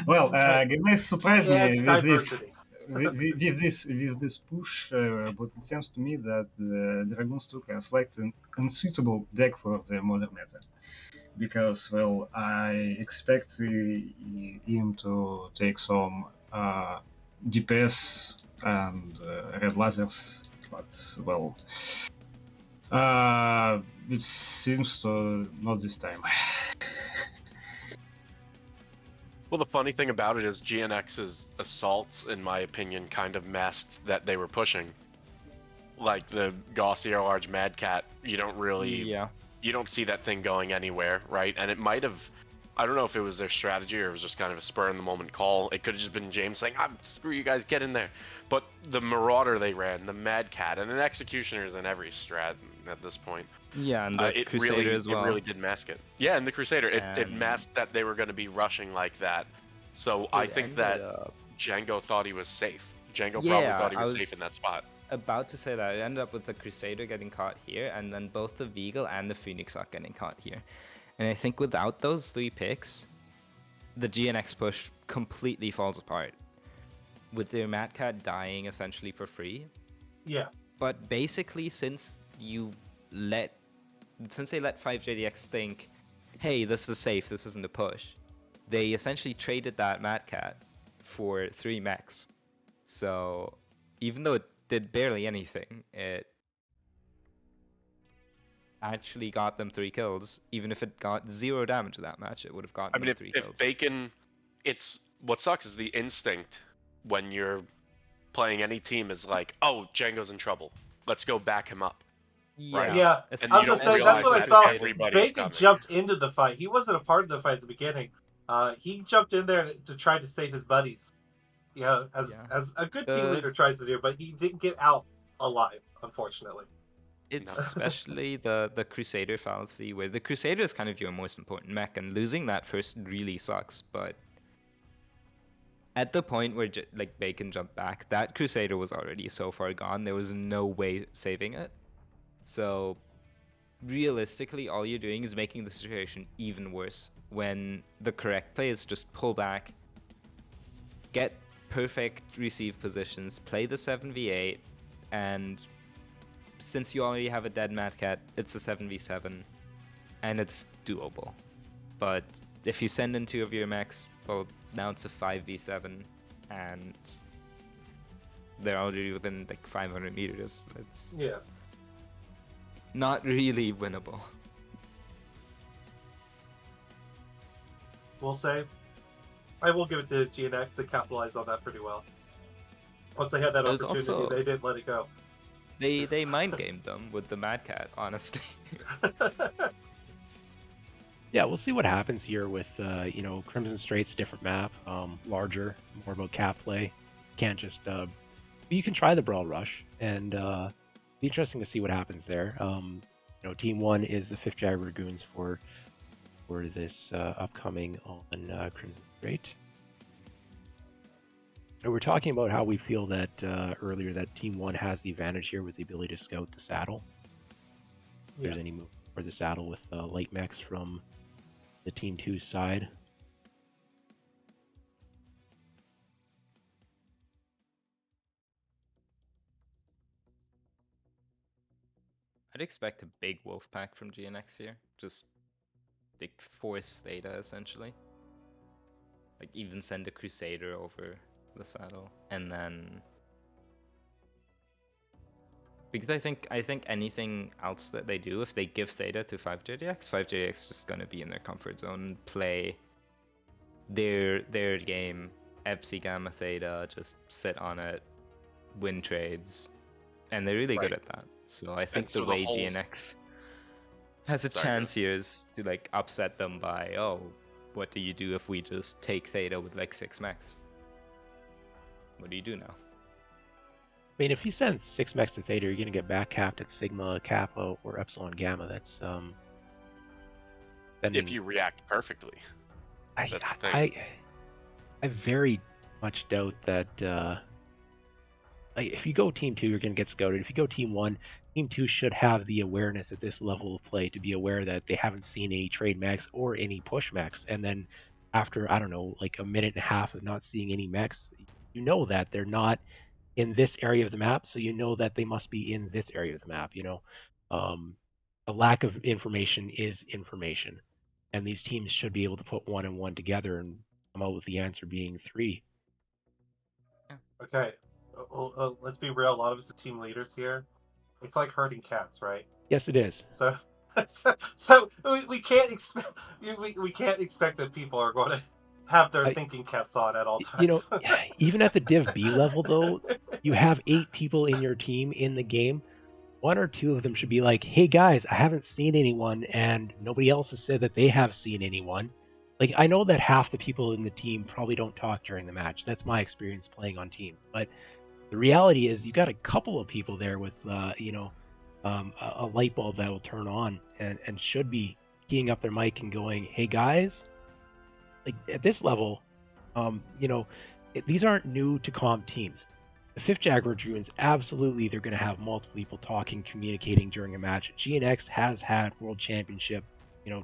Well, guys surprised me It's with this. diversity. With this push, but it seems to me that the Dragons took a slightly unsuitable deck for the modern meta, because I expect him to take some DPS and red lasers, but it seems to not this time. Well, the funny thing about it is GNX's assaults, in my opinion, kind of masked that they were pushing. Like the Gaussier large Mad Cat, you don't see that thing going anywhere, right? And it might have, I don't know if it was their strategy or it was just kind of a spur in the moment call. It could have just been James saying, screw you guys, get in there. But the Marauder they ran, the Mad Cat, and an Executioner's in every strat at this point. Yeah, and the Crusader as well. It really did mask it. Yeah, and the Crusader, it masked that they were going to be rushing like that. So I think that Django thought he was safe. Django probably thought he was safe in that spot. About to say that. It ended up with the Crusader getting caught here, and then both the Veagle and the Phoenix Hawk getting caught here. And I think without those 3 picks, the GNX push completely falls apart. With their Mad Cat dying essentially for free. Yeah. But basically, since they let 5JDX think, hey, this is safe, this isn't a push, they essentially traded that Mad Cat for 3 mechs. So even though it did barely anything, it actually got them 3 kills. Even if it got 0 damage to that match, it would have gotten them 3 kills. If Bacon, what sucks is the instinct when you're playing any team is like, oh, Django's in trouble. Let's go back him up. Right. Yeah, And I you was don't gonna say that's realize what I that saw. everybody's Bacon coming. jumped into the fight. He wasn't a part of the fight at the beginning. He jumped in there to try to save his buddies. Yeah, as a good team leader tries to do, but he didn't get out alive, unfortunately. It's No. especially the Crusader fallacy, where the Crusader is kind of your most important mech, and losing that first really sucks. But at the point where like Bacon jumped back, that Crusader was already so far gone. There was no way saving it. So realistically, all you're doing is making the situation even worse. When the correct play is just pull back, get perfect receive positions, play the 7v8, and since you already have a dead Mad Cat, it's a 7v7, and it's doable. But if you send in 2 of your mechs, well, now it's a 5v7, and they're already within like 500 meters. It's not really winnable. We'll say, I will give it to GNX to capitalize on that pretty well. Once they had that There's opportunity, also- they didn't let it go. They mind gamed them with the Mad Cat, honestly. Yeah, we'll see what happens here with Crimson Strait's a different map, larger, more about cap play. Can't just you can try the Brawl Rush, and be interesting to see what happens there. Team 1 is the 5th Jag Dragoons for this upcoming on Crimson Strait. And we're talking about how we feel that earlier that Team 1 has the advantage here with the ability to scout the saddle. If there's any move for the saddle with light mechs from the Team 2 side. I'd expect a big wolf pack from GNX here. Just big force Theta essentially. Like even send a Crusader over the saddle, and then because I think anything else that they do, if they give Theta to 5JDX, 5JDX is just gonna be in their comfort zone, play their game, Epsi Gamma Theta, just sit on it, win trades, and they're really good at that. So I think so the the way whole GNX has a chance here is to like upset them by, oh, what do you do if we just take Theta with like 6 mechs? What do you do now? I mean, if you send 6 mechs to Theta, you're going to get back capped at Sigma, Kappa, or Epsilon Gamma. That's if you react perfectly. I very much doubt that if you go Team 2, you're going to get scouted. If you go Team 1, Team 2 should have the awareness at this level of play to be aware that they haven't seen any trade mechs or any push mechs. And then after, I don't know, like a minute and a half of not seeing any mechs, you know that they're not in this area of the map, so you know that they must be in this area of the map. A lack of information is information, and these teams should be able to put 1 and 1 together and come out with the answer being 3. Okay, let's be real. A lot of us are team leaders here. It's like herding cats, right? Yes, it is. So we can't expect we can't expect that people are going to have their thinking caps on at all times. Even at the Div B level, though, you have 8 people in your team in the game. 1 or 2 of them should be like, hey guys, I haven't seen anyone, and nobody else has said that they have seen anyone. Like, I know that half the people in the team probably don't talk during the match. That's my experience playing on teams. But the reality is you got a couple of people there with, a light bulb that will turn on and should be keying up their mic and going, hey guys, like at this level, these aren't new to comp teams. The 5th Jaguar Dragoons, absolutely, they're going to have multiple people talking, communicating during a match. GNX has had World Championship,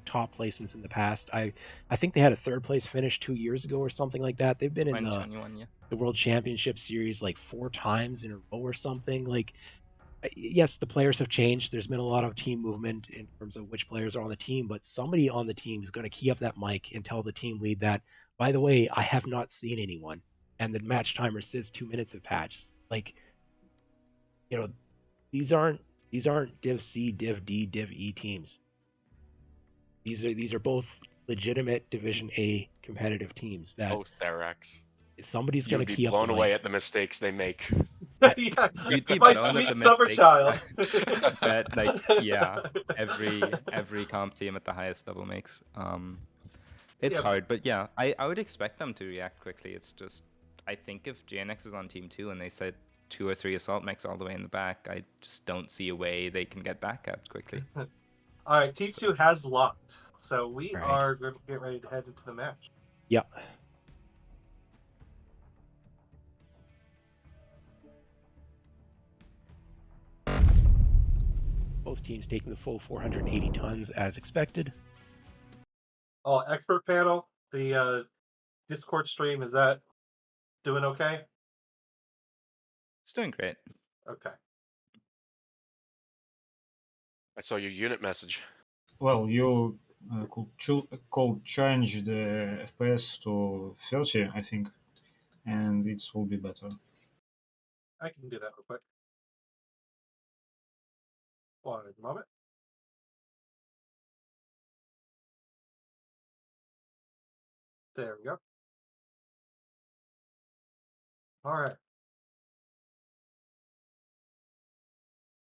top placements in the past. I think they had a 3rd place finish 2 years ago or something like that. They've been in the World Championship series like 4 times in a row or something. Like, yes, the players have changed. There's been a lot of team movement in terms of which players are on the team, but somebody on the team is going to key up that mic and tell the team lead that, by the way, I have not seen anyone. And the match timer says 2 minutes have passed. Like, these aren't Div C, Div D, Div E teams. These are both legitimate Division A competitive teams that both Therex. Somebody's You going would to be key up the blown away link. at the mistakes they make. Yeah, You'd be my blown at sweet the summer mistakes child. that yeah, every comp team at the highest level makes. It's Yeah. hard, but yeah, I would expect them to react quickly. It's just I think if JNX is on team 2 and they set 2 or 3 assault mechs all the way in the back, I just don't see a way they can get back up quickly. All right, T2 has locked, so we All right. are going to get ready to head into the match. Yep. Both teams taking the full 480 tons as expected. Oh, expert panel, the Discord stream, is that doing okay? It's doing great. Okay. I saw your unit message. Well, you could change the FPS to 30, I think, and it will be better. I can do that real quick. One moment. There we go. All right.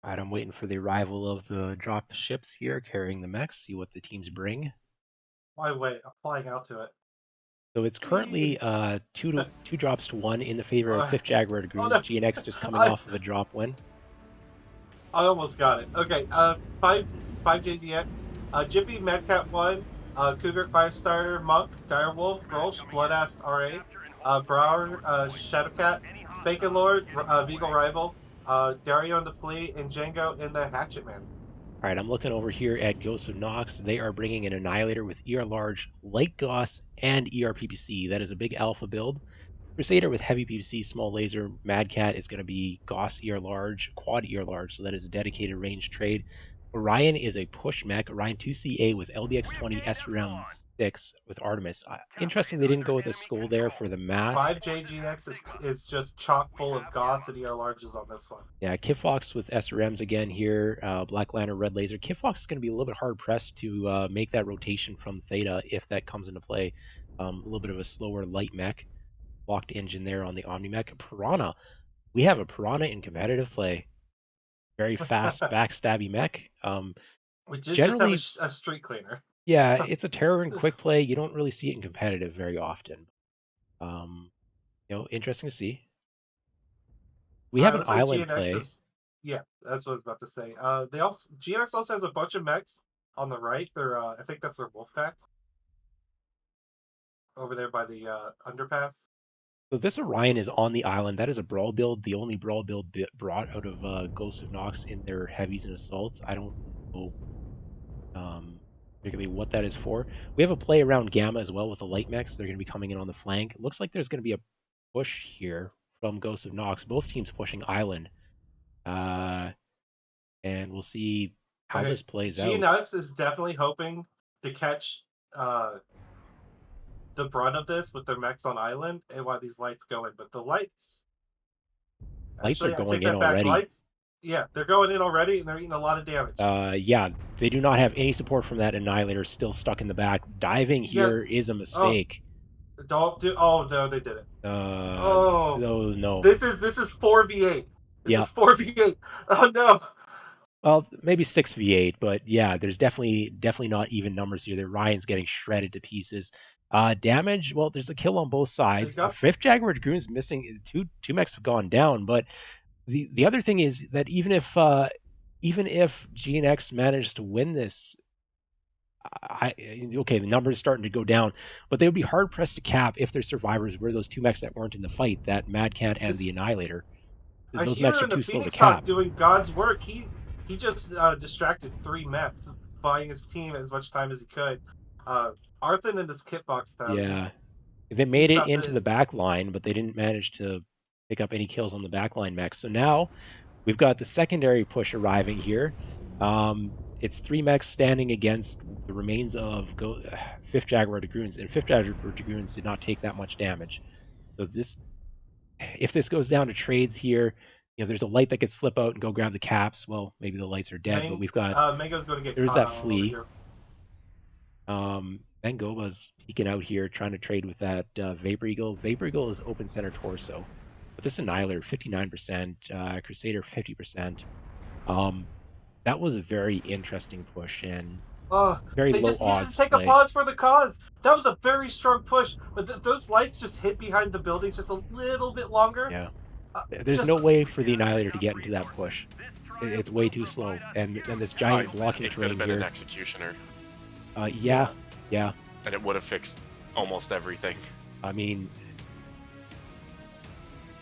All right, I'm waiting for the arrival of the drop ships here carrying the mechs, see what the teams bring. Why wait? I'm flying out to it. So it's currently two drops to 1 in the favor of 5th Jaguar Dragoons. no. GNX just coming off of a drop win. I almost got it. Okay, 5 JGX, Jippy, Madcat 1, Cougar, Firestarter, Monk, Direwolf, Grolsch, Bloodass RA, Brower, Shadowcat, Bacon Lord, Vigal Rival, Dario in the Flea, and Django in the Hatchet Man. All right, I'm looking over here at Ghosts of Nox. They are bringing an Annihilator with ER Large, Light Gauss, and ER PPC. That is a big alpha build. Crusader with heavy PPC, small laser. Mad Cat is going to be Gauss ER Large, Quad ER Large, so that is a dedicated range trade. Orion is a push mech. Orion 2CA with LBX-20 SRM 6 with Artemis. Interesting they didn't go with a skull there for the mask. 5 JGX is just chock full of Goss and ER Larges on this one. Yeah, Kit Fox with SRMs again here. Black Lantern, Red Laser. Kit Fox is going to be a little bit hard pressed to make that rotation from Theta if that comes into play. A little bit of a slower light mech. Locked engine there on the Omni-Mech. Piranha. We have a Piranha in competitive play. Very fast, backstabby mech. We did Generally, just have a street cleaner. Yeah, it's a terror and quick play. You don't really see it in competitive very often. Interesting to see. We have an Looks like island GNX play. Yeah, that's what I was about to say. GNX also has a bunch of mechs on the right. They're I think that's their wolf pack over there by the underpass. So this Orion is on the island. That is a brawl build, the only brawl build brought out of Ghosts of Nox in their heavies and assaults. I don't know particularly what that is for. We have a play around Gamma as well with the light mechs. They're going to be coming in on the flank. It looks like there's going to be a push here from Ghosts of Nox. Both teams pushing island. And we'll see how this plays out. GNX is definitely hoping to catch the brunt of this with their mechs on island and why these lights go in. But the lights Are going in already. Lights, yeah, they're going in already and they're eating a lot of damage. Yeah, they do not have any support from that Annihilator, still stuck in the back. Diving here is a mistake. Oh no, they did it. No. This is 4v8. This is 4v8. Oh no. Well, maybe 6v8, but yeah, there's definitely not even numbers here. The Ryan's getting shredded to pieces. Damage, well, there's a kill on both sides. The 5th Jaguar Dragoon's missing. Two mechs have gone down, but the other thing is that even if GNX manages to win this, the numbers starting to go down, but they would be hard pressed to cap if their survivors were those two mechs that weren't in the fight, that Mad Cat and the Annihilator. Those mechs are too slow to cap. Doing God's work. He just distracted 3 mechs, buying his team as much time as he could. Arthur and this Kit Fox though. Yeah, they made it into the back line, but they didn't manage to pick up any kills on the backline mechs. So now we've got the secondary push arriving here. It's 3 mechs standing against the remains of 5th Jaguar Dragoons, and 5th Jaguar Dragoons did not take that much damage. So if this goes down to trades here, there's a light that could slip out and go grab the caps. Well, maybe the lights are dead, but we've got Mango's going to get there's caught that flea. Mangoba's peeking out here, trying to trade with that Vapor Eagle. Vapor Eagle is open center torso. But this Annihilator, 59%, Crusader, 50%. That was a very interesting push and very They low just needed to odds take play. a pause for the cause. That was a very strong push, but those lights just hit behind the buildings just a little bit longer. Yeah. Uh, There's just no way for the Annihilator to get into that push. It's way too slow. And this giant blocking It could have terrain been an here. Executioner, Yeah. and it would have fixed almost everything. I mean,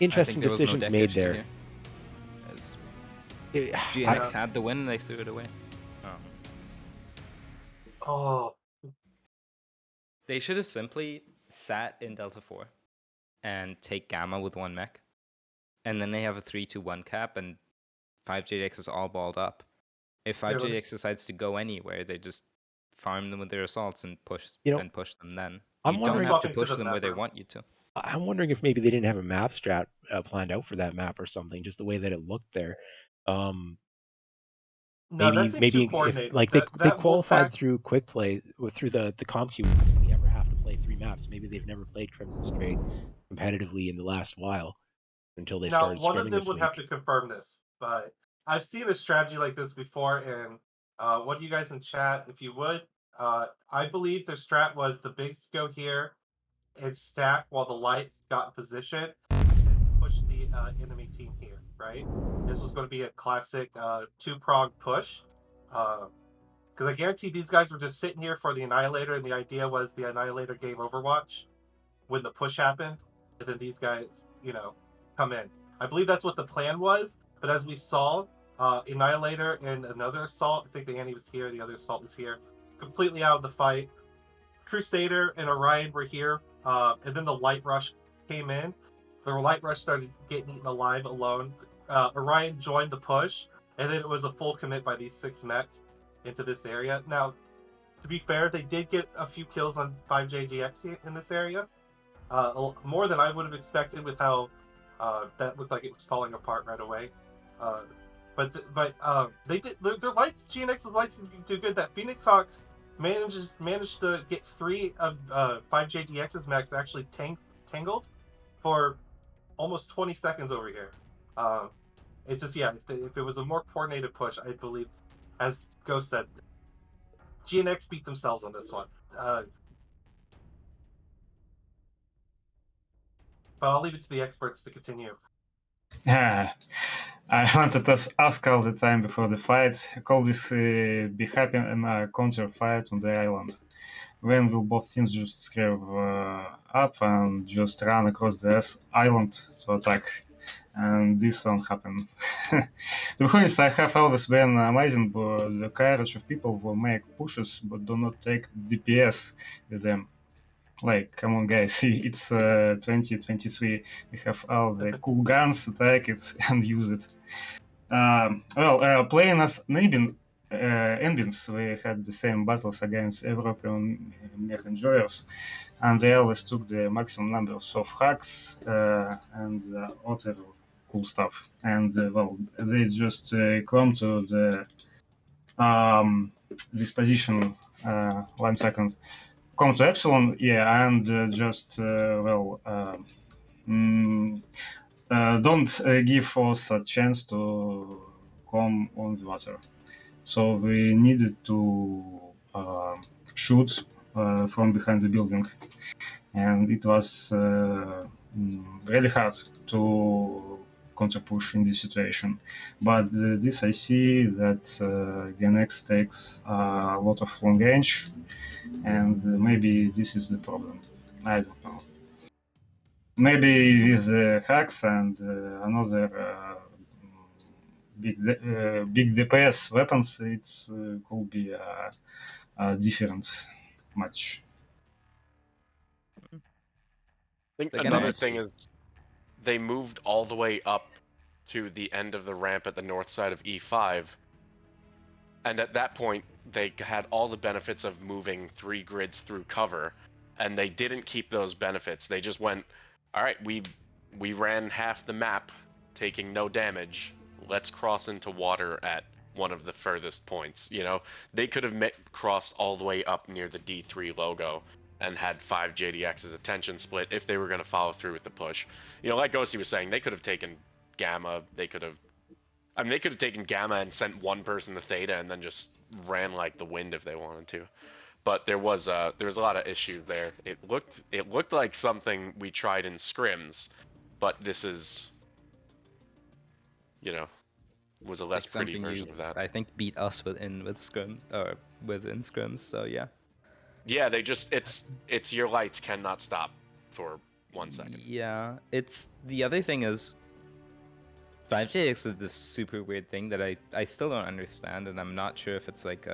I interesting think there was no decisions deck made issue there. here, as It- GNX had the win and they threw it away. oh, They should have simply sat in Delta 4 and take Gamma with 1 mech. And then they have a 3-2-1 cap and 5JDX is all balled up. If Yeah, 5JDX decides to go anywhere, they just farm them with their assaults and push them then. I'm You don't wondering- have to Swapping to push the them where they mapper. want you to. I'm wondering if maybe they didn't have a map strat planned out for that map or something, just the way that it looked there. no, that seemed too Maybe if coordinated. like they that qualified Wolfpack, through quick play through the comp queue, if we ever have to play 3 maps. Maybe they've never played Crimson Straight competitively in the last while until they now started one of scrimming them this would week. have to confirm this, but I've seen a strategy like this before. And what do you guys in chat, if you would? I believe their strat was the bigs go here and stack while the lights got in position and push the enemy team here, right? This was going to be a classic two-pronged push. Because I guarantee these guys were just sitting here for the Annihilator, and the idea was the Annihilator gave Overwatch when the push happened, and then these guys, come in. I believe that's what the plan was, but as we saw, Annihilator and another assault, I think the Annie was here, the other assault was here, completely out of the fight. Crusader and Orion were here, and then the light rush came in. The light rush started getting eaten alive alone. Orion joined the push, and then it was a full commit by these 6 mechs into this area. Now, to be fair, they did get a few kills on 5JGX in this area, more than I would have expected with how that looked like it was falling apart right away. But they did their lights. GNX's lights didn't do good. That Phoenix Hawks managed to get 3 of 5JDX's mechs actually tangled for almost 20 seconds over here. It's just if it was a more coordinated push, I believe, as Ghost said, GNX beat themselves on this one. But I'll leave it to the experts to continue. I wanted to ask all the time before the fight, call this be happy and a counter fight on the island. When will both teams just scale up and just run across the island to attack? And this won't happen. To be honest, I have always been amazing by the courage of people who make pushes but do not take DPS with them. Like, come on, guys, it's 2023. We have all the cool guns, attack it and use it. Playing as Envins, we had the same battles against European mech enjoyers, and they always took the maximum numbers of hacks and other cool stuff. And they just come to the this position. 1 second. Come to Epsilon, and don't give us a chance to come on the water. So we needed to shoot from behind the building, and it was really hard to counter push in this situation. But this I see that GNX takes a lot of long range, and maybe this is the problem. I don't know. Maybe with the hacks and another big DPS weapons, it could be a different match. I think Again, another actually- thing is they moved all the way up to the end of the ramp at the north side of E5. And at that point, they had all the benefits of moving 3 grids through cover, and they didn't keep those benefits. They just went, all right, we ran half the map, taking no damage. Let's cross into water at one of the furthest points. You know, they could have crossed all the way up near the D3 logo and had 5JDX's attention split if they were going to follow through with the push. You know, like Ghosty was saying, they could have taken Gamma. They could have taken Gamma and sent one person to Theta and then just ran like the wind if they wanted to. But there was a lot of issue there. It looked like something we tried in scrims, but this is, you know, was a less Like pretty something version you, of that. I think, beat us within with scrim or within scrims. So yeah. Yeah, they just it's your lights cannot stop for 1 second. Yeah, it's the other thing is 5JX is this super weird thing that I still don't understand, and I'm not sure if it's like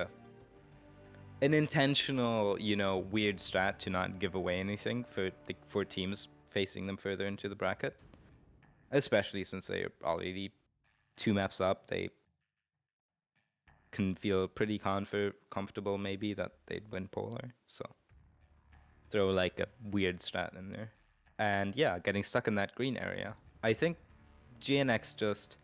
an intentional, you know, weird strat to not give away anything for teams facing them further into the bracket, especially since they're already 2 maps up. They can feel pretty comfortable maybe that they'd win polar, so throw like a weird strat in there. And yeah, getting stuck in that green area. I think GNX just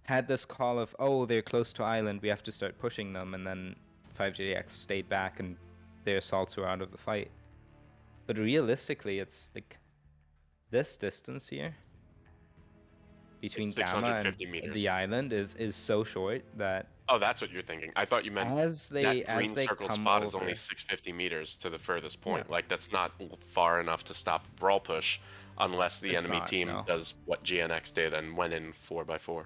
had this call of, oh, they're close to island, we have to start pushing them, and then 5JX stayed back and their assaults were out of the fight. But realistically, it's like this distance here between Gamma and 650 meters. the island is so short that Oh, that's what you're thinking. I thought you meant as that green they circle come spot over, is only 650 meters to the furthest point. Yeah. Like, that's not far enough to stop a brawl push unless the It's enemy not, team no. does what GNX did and went in 4x4.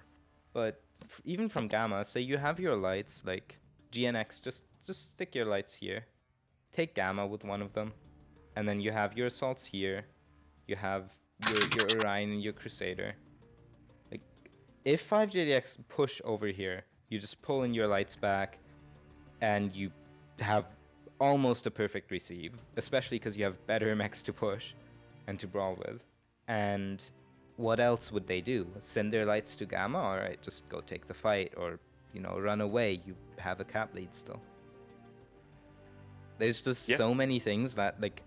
But even from Gamma, say you have your lights, like GNX, just stick your lights here. Take Gamma with one of them, and then you have your assaults here. You have your Orion and your Crusader. Like, if 5JDX push over here, you just pull in your lights back, and you have almost a perfect receive, especially because you have better mechs to push and to brawl with. And what else would they do? Send their lights to Gamma? Alright, just go take the fight, or, you know, run away. You have a cap lead still. There's just Yeah. so many things that, like,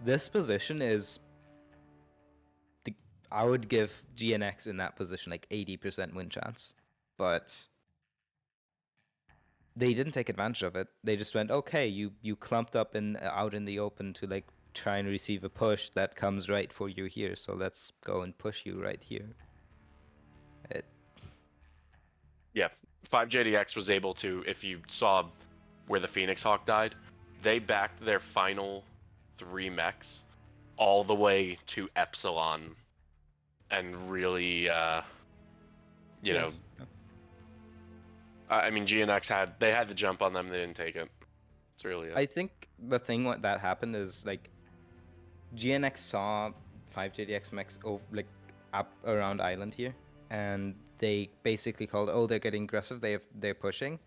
this position is... I would give GNX in that position, like, 80% win chance. But they didn't take advantage of it. They just went, okay, you clumped up out in the open to, like, try and receive a push that comes right for you here, so let's go and push you right here. Yeah, 5JDX was able to, if you saw where the Phoenix Hawk died, they backed their final 3 mechs all the way to Epsilon and really, you know, I mean, GNX had the jump on them, they didn't take it. It's really it. I think the thing what that happened is, like, GNX saw 5JDX mechs like up around island here, and they basically called, oh, they're getting aggressive, they're pushing,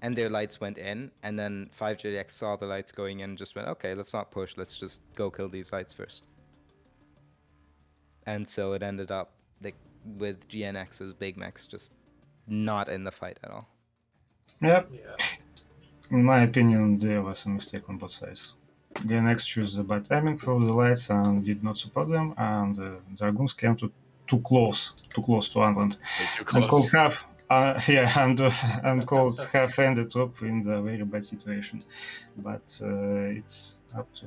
and their lights went in, and then 5JDX saw the lights going in and just went, okay, let's not push, let's just go kill these lights first. And so it ended up like with GNX's big mechs just not in the fight at all. Yep. Yeah. In my opinion, there was a mistake on both sides. GNX chose the bad timing for the lights and did not support them, and Dragoons came too close to island. Way too And close. could have, and could have ended up in a very bad situation. But it's up to.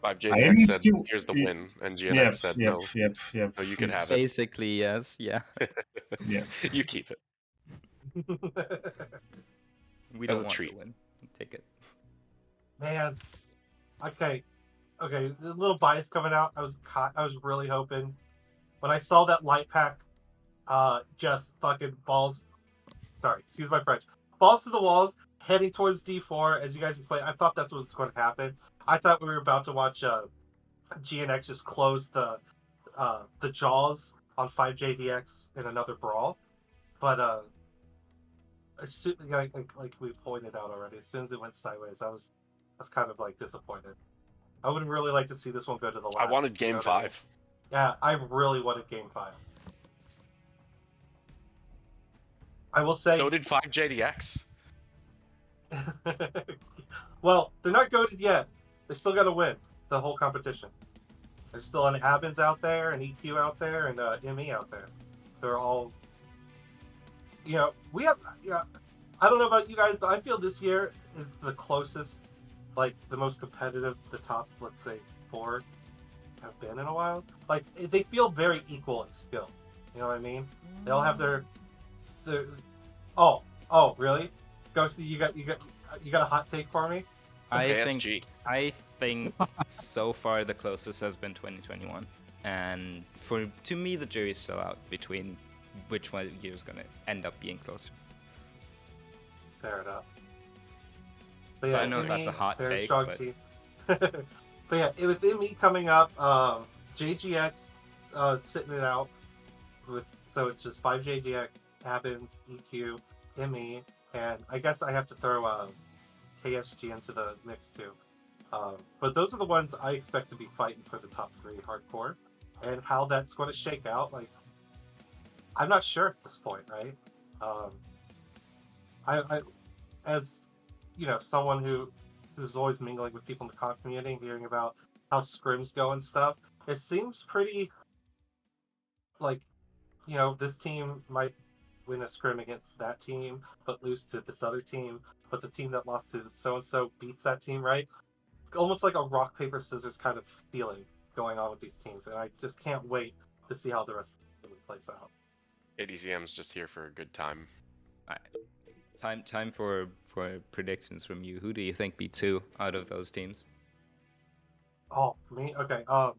5JDX said, still, here's the win, and GNX yep, said, yep, no, yep, yep. no, you can have it. Basically, yes, yeah. Yeah. You keep it. We As don't a want treat. to win. Take it. Man, okay, a little bias coming out. I was really hoping when I saw that light pack, just fucking balls. Sorry, excuse my French. Balls to the walls, heading towards D4. As you guys explained, I thought that's what's going to happen. I thought we were about to watch GNX just close the jaws on 5JDX in another brawl, but like we pointed out already, as soon as it went sideways, I was kind of like disappointed. I would really like to see this one go to the last. I wanted game you know what I mean? 5. Yeah, I really wanted game 5. I will say. So did 5JDX. Well, they're not goated yet. They still got to win the whole competition. There's still an Abins out there, an EQ out there, and ME out there. They're all, we have, I don't know about you guys, but I feel this year is the closest, like the most competitive the top, let's say, 4 have been in a while. Like they feel very equal in skill. You know what I mean? They all have their oh really? Ghosty, you got a hot take for me? KSG. I think so far the closest has been 2021, and to me the jury's still out between which one year is gonna end up being closer. Fair enough. But So yeah, I know that's a hot very take, strong but team. But yeah, with ME coming up, JGX sitting it out so it's just 5 JGX, Abins, EQ, ME, and I guess I have to throw KSG into the mix too. But those are the ones I expect to be fighting for the top 3 hardcore, and how that's going to shake out. Like, I'm not sure at this point, right? I as someone who's always mingling with people in the comp community, hearing about how scrims go and stuff, it seems pretty like this team might win a scrim against that team, but lose to this other team. But the team that lost to so and so beats that team, right? Almost like a rock paper scissors kind of feeling going on with these teams, and I just can't wait to see how the rest of it plays out. ADCM's just here for a good time. time for predictions from you. Who do you think beats who out of those teams? Oh, for me, okay. A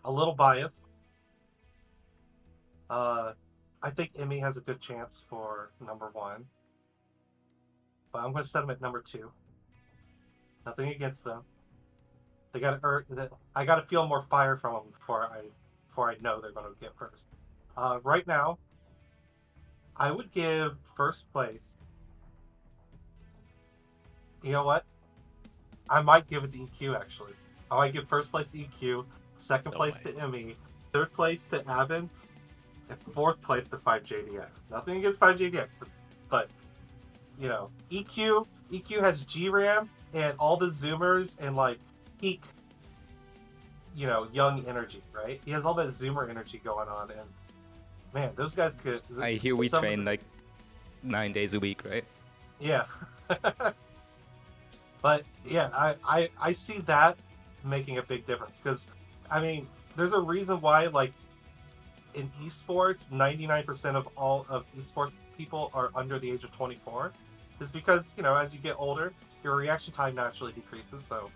little biased. I think Emmy has a good chance for number 1, but I'm going to set them at number 2. Nothing against them. They got to earn. I got to feel more fire from them before I know they're going to get first. Right now, I would give first place. You know what? I might give it to EQ actually. I might give first place to EQ, second place to Emmy, third place to Avins, and fourth place to 5JDX. Nothing against 5JDX, but EQ has GRAM and all the zoomers and like peak, young energy, right? He has all that zoomer energy going on, and man, those guys could. I hear we train like 9 days a week, right? Yeah. But yeah, I see that making a big difference, because I mean, there's a reason why, like, in esports 99% of all of esports people are under the age of 24, is because as you get older, your reaction time naturally decreases. So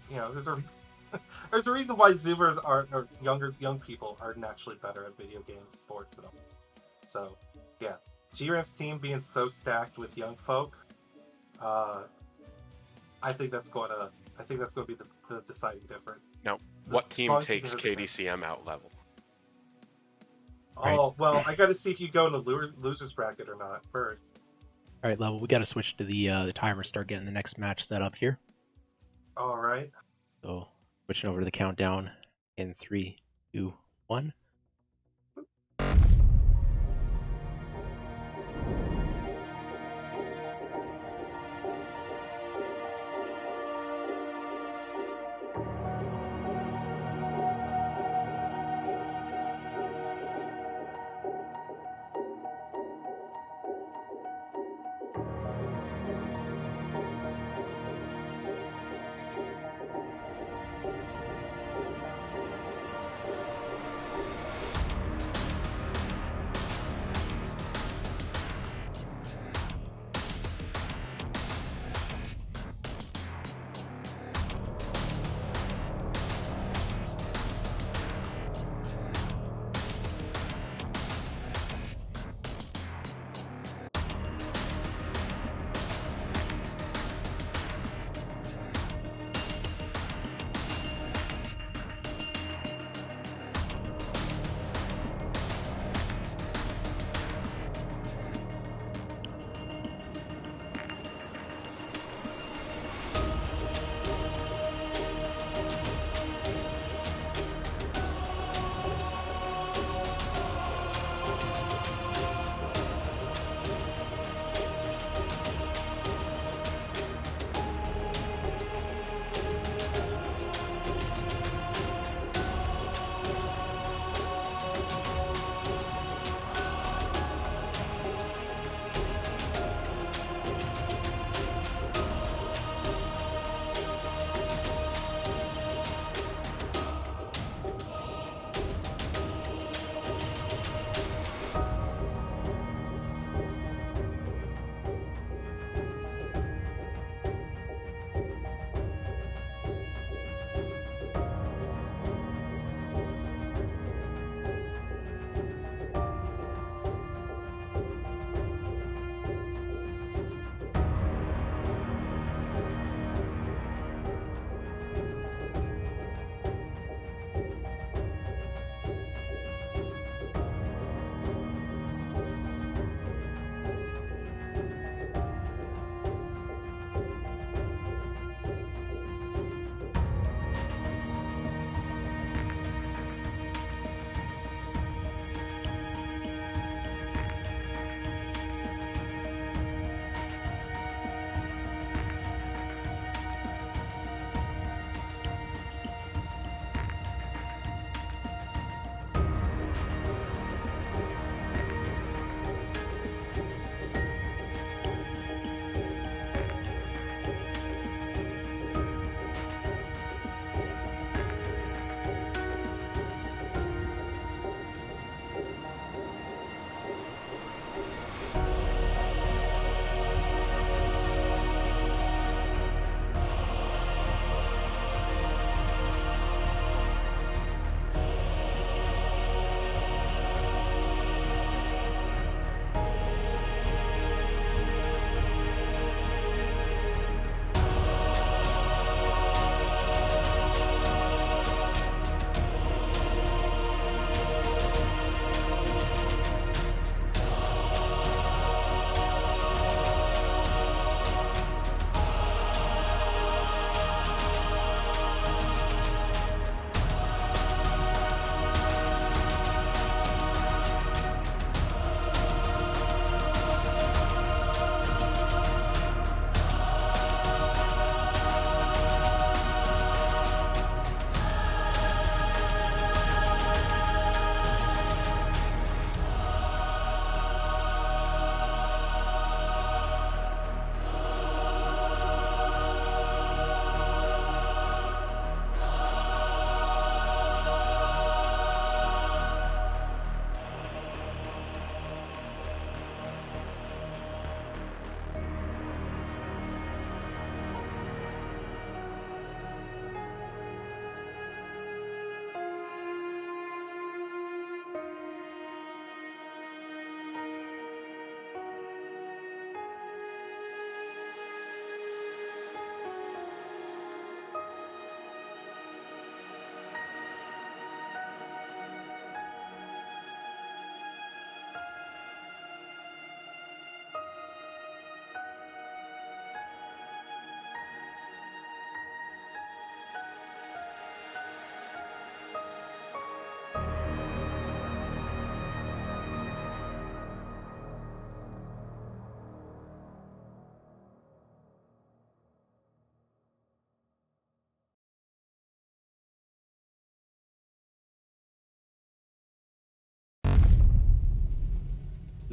there's a reason why zoomers or young people are naturally better at video games, sports, and all. So yeah, GRAM's team being so stacked with young folk, I think that's going to be the deciding difference. Now, what team takes KDCM out level? Oh, well, I got to see if you go in the losers bracket or not first. All right, level. We got to switch to the timer. Start getting the next match set up here. All right. So switching over to the countdown in 3, 2, 1.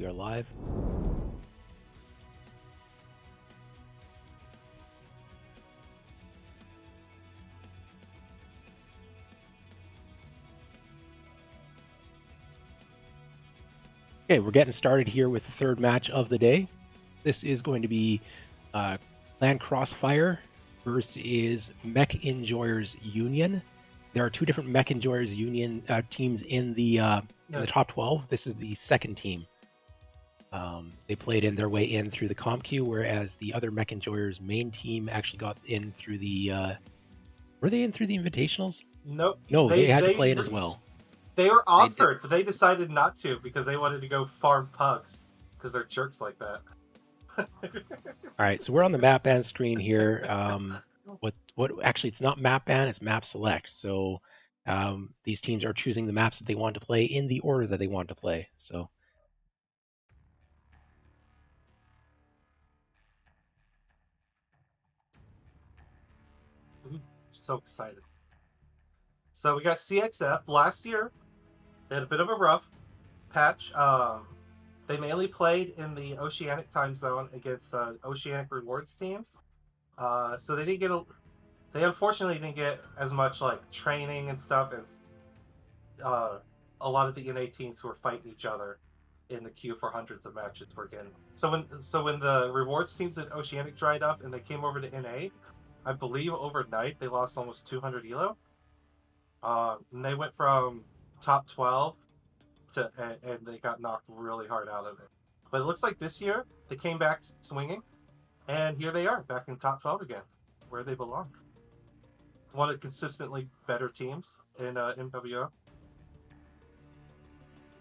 we are live. Okay, we're getting started here with the third match of the day. This is going to be Clan Crossfire versus Mech Enjoyers Union. There are two different Mech Enjoyers Union teams in the top 12. This is the second team. They played in their way in through the comp queue, whereas the other Mech Enjoyers main team actually got in through the. Were they in through the invitationals? Nope. No, they had to play in as well. They were They did- offered, but they decided not to because they wanted to go farm pugs because they're jerks like that. All right, so we're on the map ban screen here. What actually, it's not map ban, it's map select. So these teams are choosing the maps that they want to play in the order that they want to play. So So excited. So we got CXF last year. They had a bit of a rough patch. They mainly played in the Oceanic time zone against Oceanic rewards teams. So they didn't get they unfortunately didn't get as much like training and stuff as a lot of the NA teams who were fighting each other in the queue for hundreds of matches were getting. So when the rewards teams at Oceanic dried up and they came over to NA, I believe overnight they lost almost 200 elo. And they went from top 12 to and they got knocked really hard out of it. But it looks like this year they came back swinging, and here they are back in top 12 again, where they belong. One of the consistently better teams in MWO.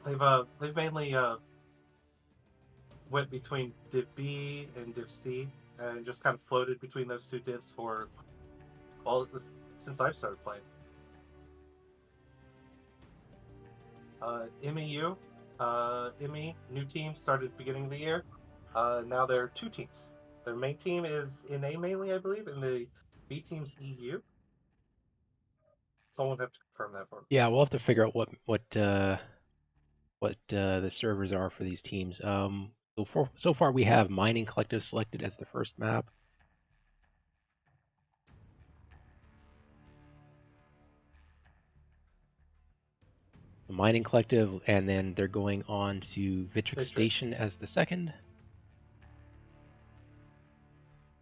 They've mainly went between Div B and Div C and just kind of floated between those two divs for since I've started playing. MEU, ME, new team started at the beginning of the year. Now there are two teams. Their main team is NA mainly, I believe, and the B team's EU. Someone would have to confirm that for me. yeah, we'll have to figure out what the servers are for these teams. So far we have Mining Collective selected as the first map. The Mining Collective, and then they're going on to Vitric Station as the second.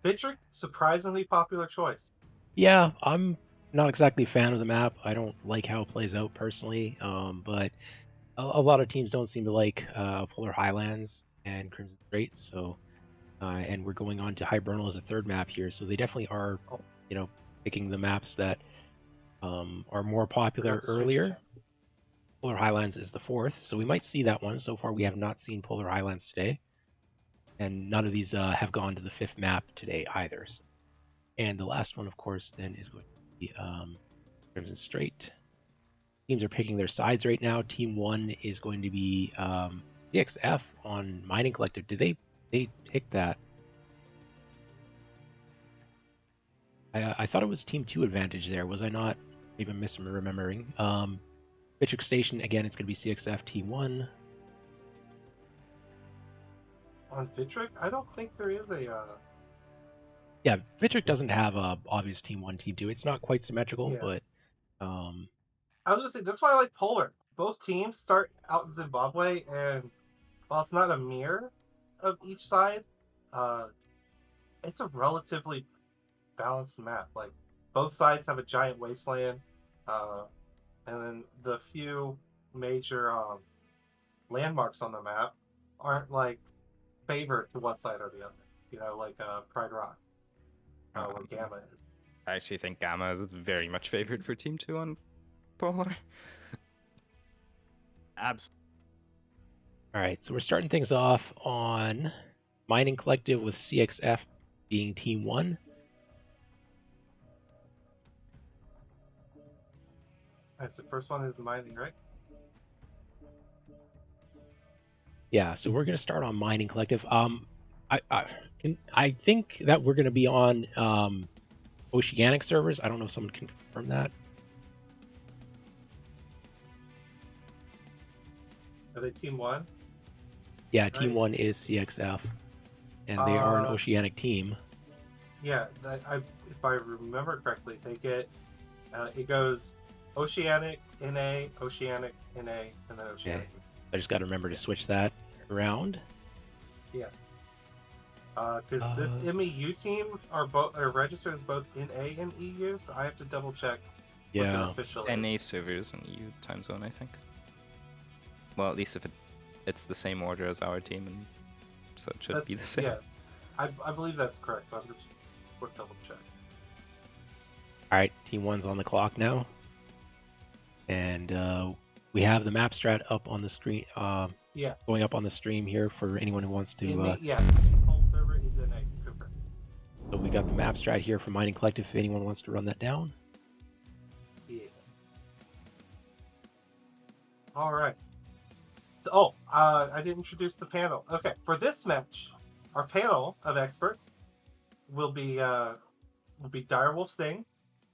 Vitric, surprisingly popular choice. Yeah, I'm not exactly a fan of the map. I don't like how it plays out personally, but a lot of teams don't seem to like Polar Highlands and Crimson Strait. So, and we're going on to Hibernal as a third map here. So they definitely are, picking the maps that are more popular earlier. Polar Highlands is the fourth, so we might see that one. So far, we have not seen Polar Highlands today, and none of these have gone to the fifth map today either. So. And the last one, of course, then is going to be Crimson Strait. Teams are picking their sides right now. Team 1 is going to be CXF on Mining Collective. Did they pick that? I thought it was Team 2 advantage there. Was I not even misremembering? Vitric Station, again, it's going to be CXF Team 1. On Vitric, I don't think there is a... Yeah, Vitric doesn't have a obvious Team 1, Team 2. It's not quite symmetrical, but... I was going to say, that's why I like Polar. Both teams start out in Zimbabwe, and while it's not a mirror of each side, it's a relatively balanced map. Like, both sides have a giant wasteland, and then the few major landmarks on the map aren't like favored to one side or the other. Like Pride Rock, where Gamma is. I actually think Gamma is very much favored for Team 2 on Polar. Absolutely. All right, so we're starting things off on Mining Collective with CXF being Team 1. Alright, so first one is mining, right? Yeah, so we're gonna start on Mining Collective. I think that we're gonna be on Oceanic servers. I don't know if someone can confirm that. Are they Team 1? Yeah, Team Right. 1 is CXF, and they are an Oceanic team. Yeah, if I remember correctly, they get it goes Oceanic, NA, Oceanic, NA, and then Oceanic. I just got to remember to switch that around. Yeah. Because this MEU team are registered as both NA and EU, so I have to double check what their Yeah. official NA is. servers in EU time zone, I think. Well, at least if it's the same order as our team, and so it should be the same. Yeah, I believe that's correct. But I'm just we'll double check. All right, Team 1's on the clock now. And we have the map strat up on the screen. Yeah. Going up on the stream here for anyone who wants to. Yeah, NA's home server is NA. Confirmed. So we got the map strat here for Mining Collective if anyone wants to run that down. Yeah. All right. So, I didn't introduce the panel. Okay, for this match, our panel of experts will be Direwolf Singh,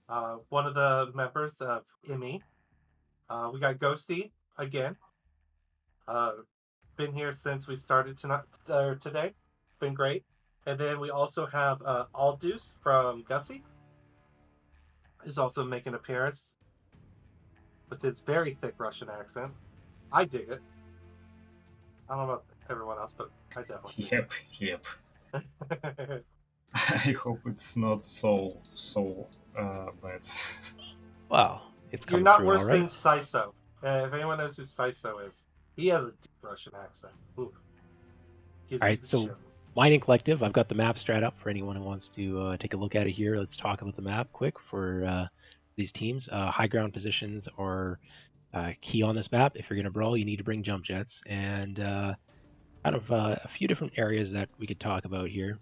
one of the members of ME. We got Ghosty again. Been here since we started today. Been great. And then we also have Aldous from Gussie, who's also making an appearance with his very thick Russian accent. I dig it. I don't know about everyone else, but I definitely Yep. dig I hope it's not so bad. Wow, it's You're coming not through worse all right. than Saiso. If anyone knows who Saiso is, he has a deep Russian accent. Ooh. Gives All you right, the so chills. Mining Collective, I've got the map strat up for anyone who wants to take a look at it here. Let's talk about the map quick for these teams. High ground positions are key on this map. If you're going to brawl, you need to bring jump jets, and kind of a few different areas that we could talk about here.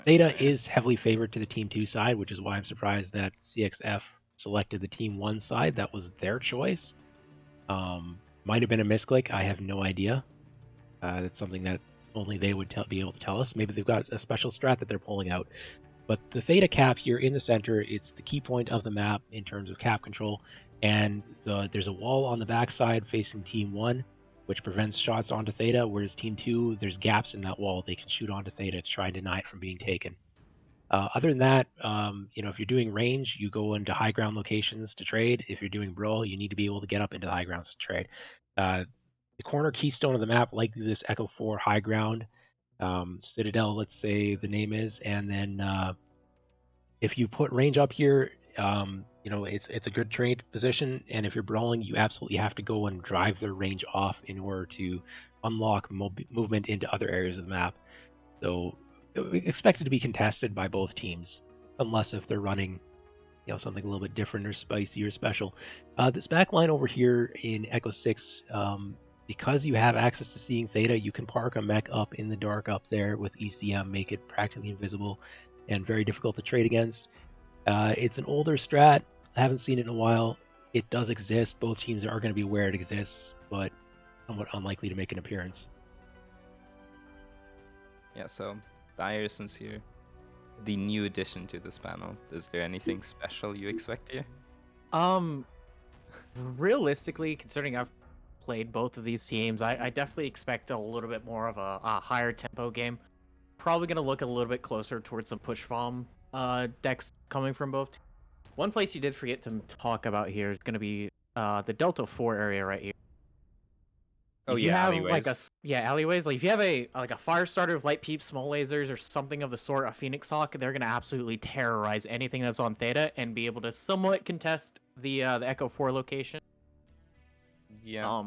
Theta is heavily favored to the Team 2 side, which is why I'm surprised that CXF selected the Team 1 side. That was their choice. Might have been a misclick. I have no idea. That's something that only they would be able to tell us. Maybe they've got a special strat that they're pulling out. But the Theta cap here in the center, it's the key point of the map in terms of cap control. And there's a wall on the backside facing Team 1, which prevents shots onto Theta, whereas Team 2, there's gaps in that wall. They can shoot onto Theta to try and deny it from being taken. Other than that, if you're doing range, you go into high ground locations to trade. If you're doing brawl, you need to be able to get up into the high grounds to trade. The corner keystone of the map, likely this Echo 4 high ground, Citadel, let's say the name is, and then if you put range up here, it's a good trade position, and if you're brawling, you absolutely have to go and drive their range off in order to unlock movement into other areas of the map. So expect it to be contested by both teams, unless if they're running something a little bit different or spicy or special. This back line over here in Echo 6, because you have access to seeing Theta, you can park a mech up in the dark up there with ECM, make it practically invisible and very difficult to trade against. It's an older strat. I haven't seen it in a while. It does exist. Both teams are going to be aware it exists, but somewhat unlikely to make an appearance. Yeah, so Dire, since you're the new addition to this panel, is there anything special you expect here? Realistically, considering I've played both of these teams, I definitely expect a little bit more of a higher tempo game. Probably going to look a little bit closer towards some push farm decks coming from both teams. One place you did forget to talk about here is going to be the Delta 4 area right here. Oh, If you yeah, have alleyways. alleyways. Like if you have a fire starter with light peeps, small lasers, or something of the sort, a Phoenix Hawk, they're gonna absolutely terrorize anything that's on Theta and be able to somewhat contest the Echo 4 location. Yeah.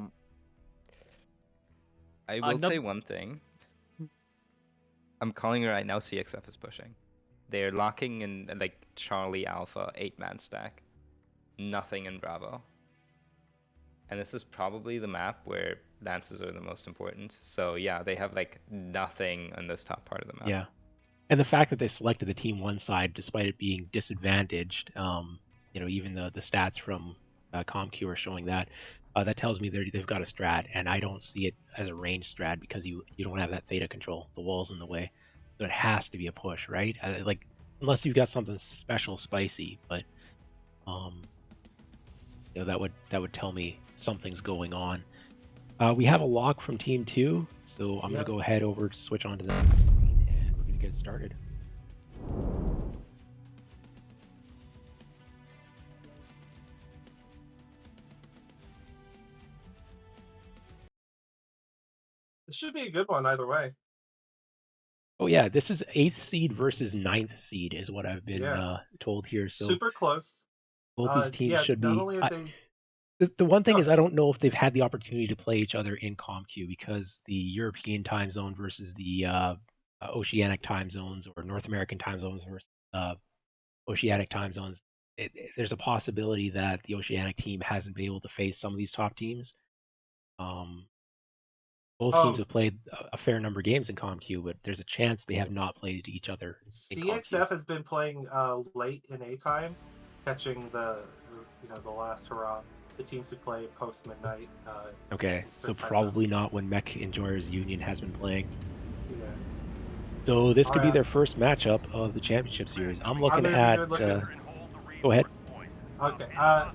I will say one thing. I'm calling it right now. CXF is pushing. They're locking in like Charlie Alpha 8-man stack. Nothing in Bravo. And this is probably the map where lances are the most important. So yeah, they have like nothing on this top part of the map. Yeah. And the fact that they selected the Team 1 side, despite it being disadvantaged, even the stats from ComQ are showing that. That tells me they've got a strat, and I don't see it as a range strat because you don't have that Theta control. The wall's in the way. So it has to be a push, right? Unless you've got something special spicy, but that would tell me something's going on. We have a lock from Team 2, so I'm going Yep. to go ahead over to switch onto the screen, and we're going to get started. It should be a good one either way. Oh yeah, this is 8th seed versus 9th seed is what I've been Yeah. told here. So Super close. both these teams Yeah, should not be. only are they The one thing Go is, ahead. I don't know if they've had the opportunity to play each other in ComQ because the European time zone versus the Oceanic time zones, or North American time zones versus Oceanic time zones. There's a possibility that the Oceanic team hasn't been able to face some of these top teams. Both teams have played a fair number of games in ComQ, but there's a chance they have not played each other in ComQ. CXF has been playing late in A time, catching the last hurrah. The teams who play post midnight. Okay, so Eastern time probably not when Mech Enjoyers Union has been playing. Yeah. So this could be Alright. their first matchup of the championship series. I'm looking gonna be at. here looking- Go ahead. Okay.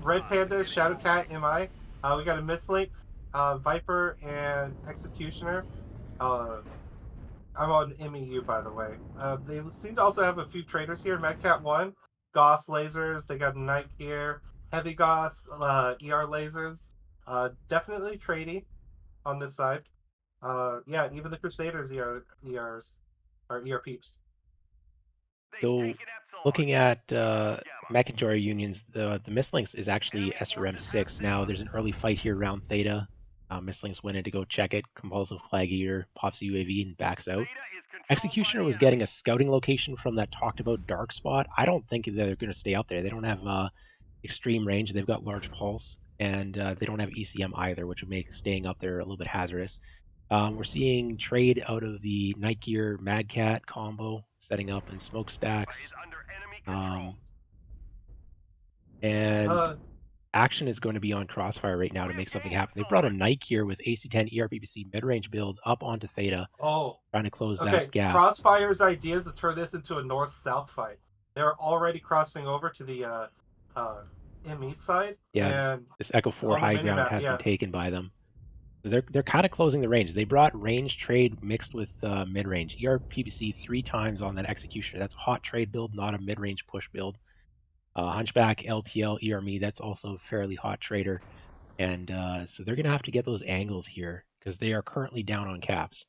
Red Panda, Shadowcat, MI. We got a Mislinks, Viper, and Executioner. I'm on MEU, by the way. They seem to also have a few traders here. Medcat 1, Gauss lasers. They got Night Gear, Heavy Gauss, ER lasers. Definitely tradey on this side. Yeah, even the Crusaders ERs are ER peeps. So looking at Mech-Enjoyer Unions, the Mislinks is actually SRM6. Now there's an early fight here around Theta. Mislinks went in to go check it. Compulsive Flag Eater pops the UAV and backs out. Executioner was getting a scouting location from that talked about dark spot. I don't think they're going to stay out there. They don't have extreme range. They've got large pulse, and they don't have ECM either, which would make staying up there a little bit hazardous. We're seeing trade out of the Night Gear Mad Cat combo, setting up in smokestacks. And action is going to be on Crossfire right now to make something happen. They brought a Night Gear with AC-10 ERPPC mid-range build up onto Theta, trying to close that gap. Crossfire's idea is to turn this into a north-south fight. They're already crossing over to the ME side. Yeah, and this Echo 4 high ground minimap, has been taken by them. They're kind of closing the range. They brought range trade mixed with mid-range. ERPPC 3 times on that Executioner. That's a hot trade build, not a mid-range push build. Hunchback, LPL, ERME, that's also a fairly hot trader. And so they're going to have to get those angles here because they are currently down on caps.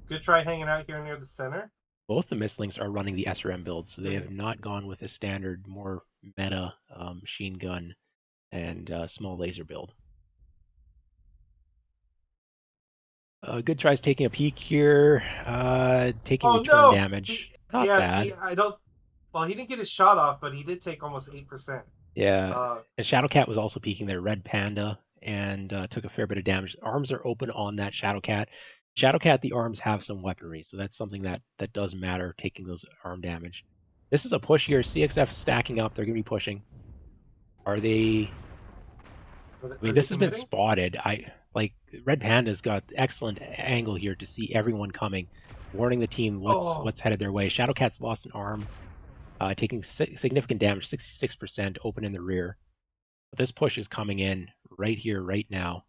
Good try hanging out here near the center. Both the Mislinks are running the SRM build, so they have not gone with a standard, more meta machine gun and small laser build. Good tries taking a peek here, taking return damage. Not bad. Well, he didn't get his shot off, but he did take almost 8%. Yeah, and Shadowcat was also peeking there, Red Panda, and took a fair bit of damage. Arms are open on that Shadowcat. Shadowcat, the arms have some weaponry, so that's something that does matter, taking those arm damage. This is a push here. CXF stacking up. They're going to be pushing. Are they... I mean, this has been spotted. Red Panda's got excellent angle here to see everyone coming, warning the team what's headed their way. Shadowcat's lost an arm, taking significant damage, 66%, open in the rear. But this push is coming in right here, right now.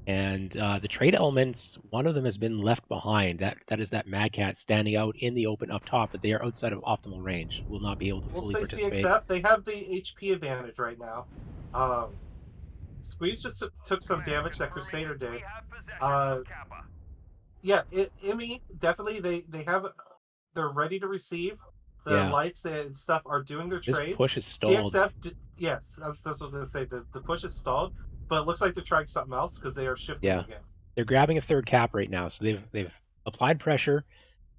And the trade elements, one of them has been left behind. That is that Mad Cat standing out in the open up top, but they are outside of optimal range. Will not be able to fully participate. CXF, they have the HP advantage right now. Squeeze just took some damage that Crusader did. Yeah, Emmy definitely they're ready to receive. The lights and stuff are doing their trades. This push is stalled. CXF, yes, that's what I was going to say. The push is stalled, but it looks like they're trying something else because they are shifting again. They're grabbing a third cap right now, so they've applied pressure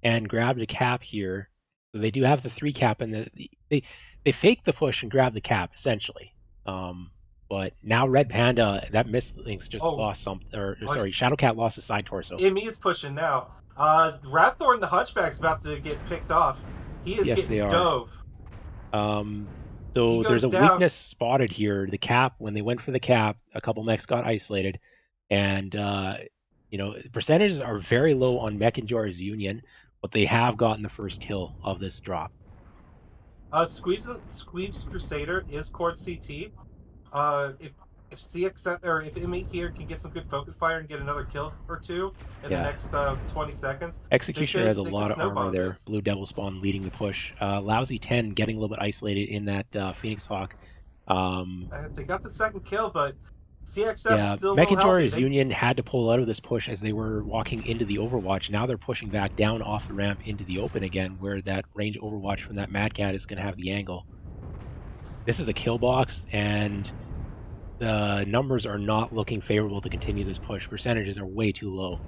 and grabbed a cap here. So they do have the 3 cap, and they faked the push and grabbed the cap essentially. But now Red Panda, that Mislinks just lost something, sorry, Shadowcat lost his side torso. ME is pushing now. Rapthorn, the Hunchback's about to get picked off. He is getting dove. So there's a weakness spotted here. The cap, when they went for the cap, a couple mechs got isolated. And, percentages are very low on Mech Enjoyers Union, but they have gotten the first kill of this drop. Squeeze Crusader is Cord CT. if CXF or if ME here can get some good focus fire and get another kill or two in the Yeah. next 20 seconds, Executioner has a they lot could of armor snowball there. this. Blue Devil Spawn leading the push. Lousy 10 getting a little bit isolated in that Phoenix Hawk. They got the second kill, but CXF Yeah, still a little healthy. McIntyre's Union had to pull out of this push as they were walking into the Overwatch. Now they're pushing back down off the ramp into the open again, where that range Overwatch from that Mad Cat is going to have the angle. This is a kill box, and the numbers are not looking favorable to continue this push. Percentages are way too low.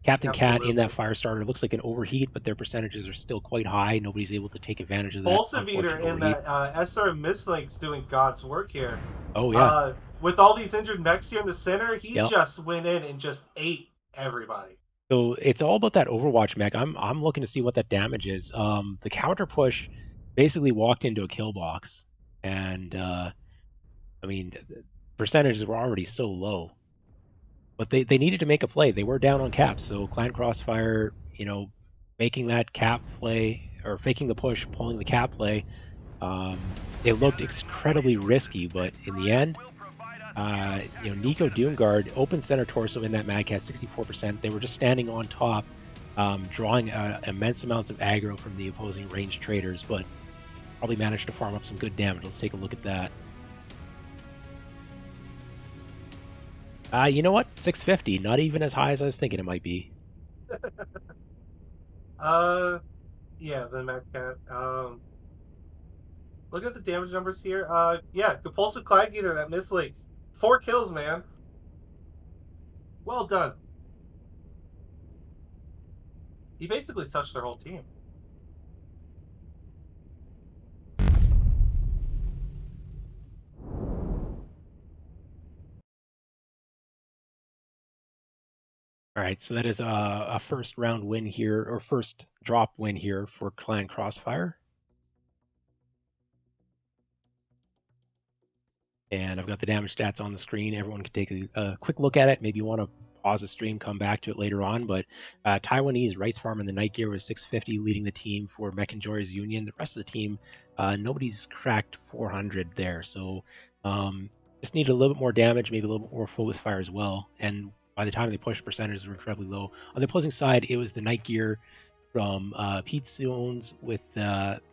Captain Cat in that Firestarter looks like an overheat, but their percentages are still quite high. Nobody's able to take advantage of that Pulsimeter unfortunate and overheat. that SR Mislink's doing God's work here. Oh yeah. With all these injured mechs here in the center, he Yep. just went in and just ate everybody. So it's all about that Overwatch mech. I'm looking to see what that damage is. The counter push basically walked into a kill box, and I mean, percentages were already so low, but they needed to make a play. They were down on caps, so Clan Crossfire, making that cap play or faking the push, pulling the cap play. It looked incredibly risky, but in the end, Nico Doomguard open center torso in that Mad Cat 64%. They were just standing on top, drawing immense amounts of aggro from the opposing ranged traders, but probably managed to farm up some good damage. Let's take a look at that. You know what? 650, not even as high as I was thinking it might be. Yeah, the Mad Cat. Look at the damage numbers here. Yeah, Compulsive Clag Eater, that mislinks. 4 kills, man. Well done. He basically touched their whole team. All right, so that is a first round win here, or first drop win here for Clan Crossfire. And I've got the damage stats on the screen. Everyone can take a quick look at it. Maybe you want to pause the stream, come back to it later on. But Taiwanese Rice Farm in the Night Gear was 650, leading the team for Mechanjoy's Union. The rest of the team, nobody's cracked 400 there. So just needed a little bit more damage, maybe a little bit more focus fire as well. And by the time they pushed, percentages were incredibly low. On the opposing side, it was the Night Gear from Pete Zones with that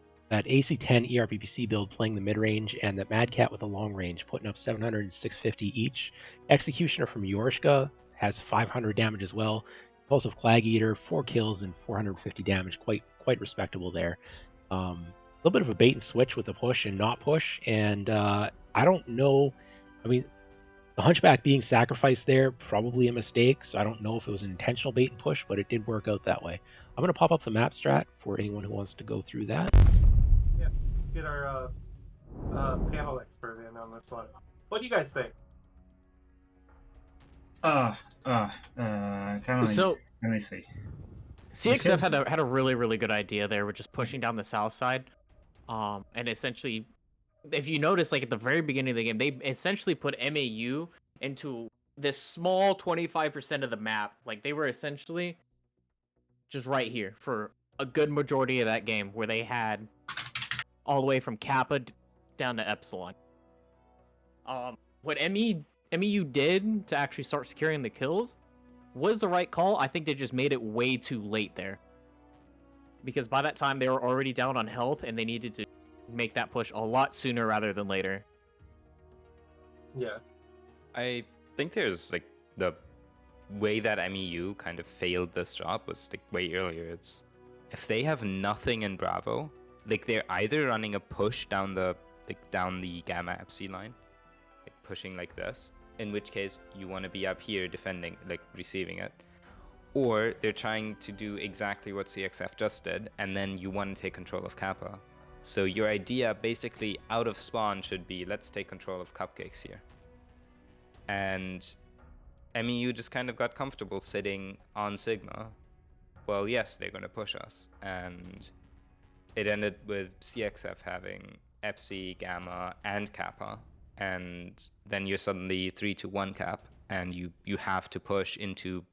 AC-10 ERPPC build playing the mid-range, and the Mad Cat with a long range, putting up 700 and 650 each. Executioner from Yorshka has 500 damage as well. Impulsive Clag Eater, 4 kills and 450 damage, quite respectable there. A little bit of a bait and switch with the push and not push, and I don't know. I mean, the Hunchback being sacrificed there, probably a mistake, so I don't know if it was an intentional bait and push, but it did work out that way. I'm going to pop up the map strat for anyone who wants to go through that. Yeah, get our panel expert in on this one. What do you guys think? Can I say? CXF had a really good idea there with just pushing down the south side, and essentially, if you notice, like at the very beginning of the game, they essentially put MAU into this small 25% of the map. Like they were essentially just right here for a good majority of that game, where they had all the way from Kappa down to Epsilon. What MEU did to actually start securing the kills was the right call. I think they just made it way too late there, because by that time they were already down on health and they needed to make that push a lot sooner rather than later. Yeah. I think there's like the way that MEU kind of failed this job was like way earlier. It's if they have nothing in Bravo, like they're either running a push down the Gamma FC line, like pushing like this, in which case you want to be up here defending, like receiving it, or they're trying to do exactly what CXF just did, and then you want to take control of Kappa. So your idea basically out of spawn should be, let's take control of Cupcakes here. And MEU just kind of got comfortable sitting on Sigma. Well, yes, they're going to push us. And it ended with CXF having Epsi, Gamma, and Kappa. And then you're suddenly 3-1 cap, and you have to push into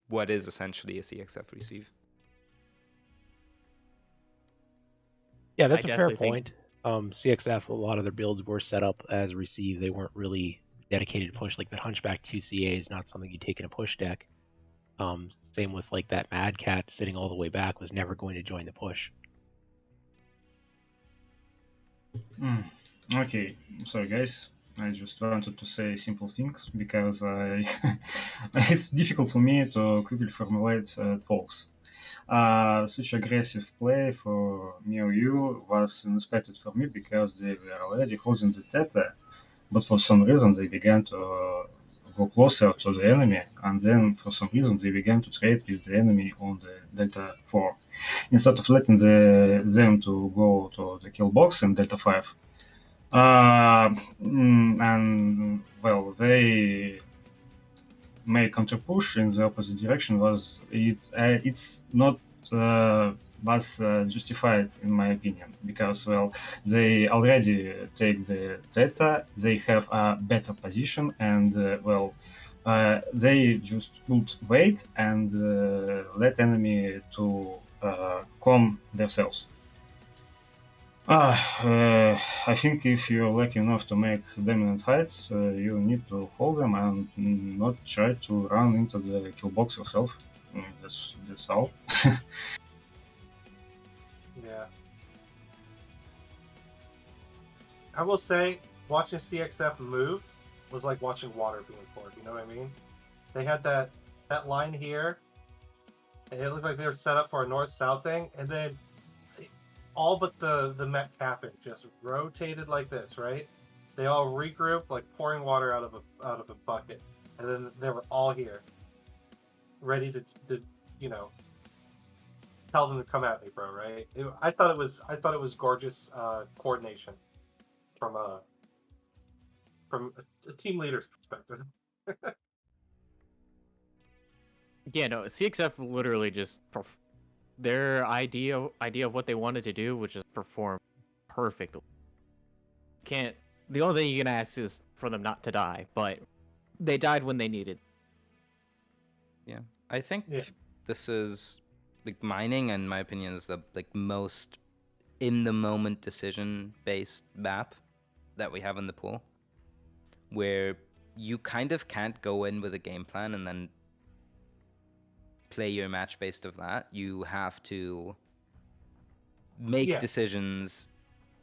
what is essentially a CXF receive. Yeah, that's a fair point. CXF, a lot of their builds were set up as receive. They weren't really dedicated to push. Like the Hunchback 2CA is not something you take in a push deck. Same with like that Mad Cat sitting all the way back was never going to join the push. Okay, sorry guys. I just wanted to say simple things because it's difficult for me to quickly formulate thoughts. Such aggressive play for MWO was unexpected for me because they were already holding the Theta, but for some reason they began to go closer to the enemy, and then for some reason they began to trade with the enemy on the Delta 4. Instead of letting them to go to the kill box in Delta 5. And well, they make counter push in the opposite direction it's not was justified in my opinion because well they already take the Theta, they have a better position, and they just could wait and let enemy to calm themselves. I think if you're lucky enough to make dominant heights, you need to hold them and not try to run into the kill box yourself. That's all. Yeah. I will say, watching CXF move was like watching water being poured. You know what I mean? They had that line here, and it looked like they were set up for a north-south thing, and then all but the Met Captain just rotated like this, right? They all regrouped, like pouring water out of a bucket, and then they were all here, ready to tell them to come at me, bro. Right? I thought it was gorgeous coordination from a team leader's perspective. Yeah, no, CXF literally just their idea of what they wanted to do, which is perform perfectly. Can't. The only thing you can ask is for them not to die, but they died when they needed. Yeah, I think Yeah. this is like mining, in my opinion, is the like most in the moment decision based map that we have in the pool, where you kind of can't go in with a game plan and then play your match based of that. You have to make Yeah. decisions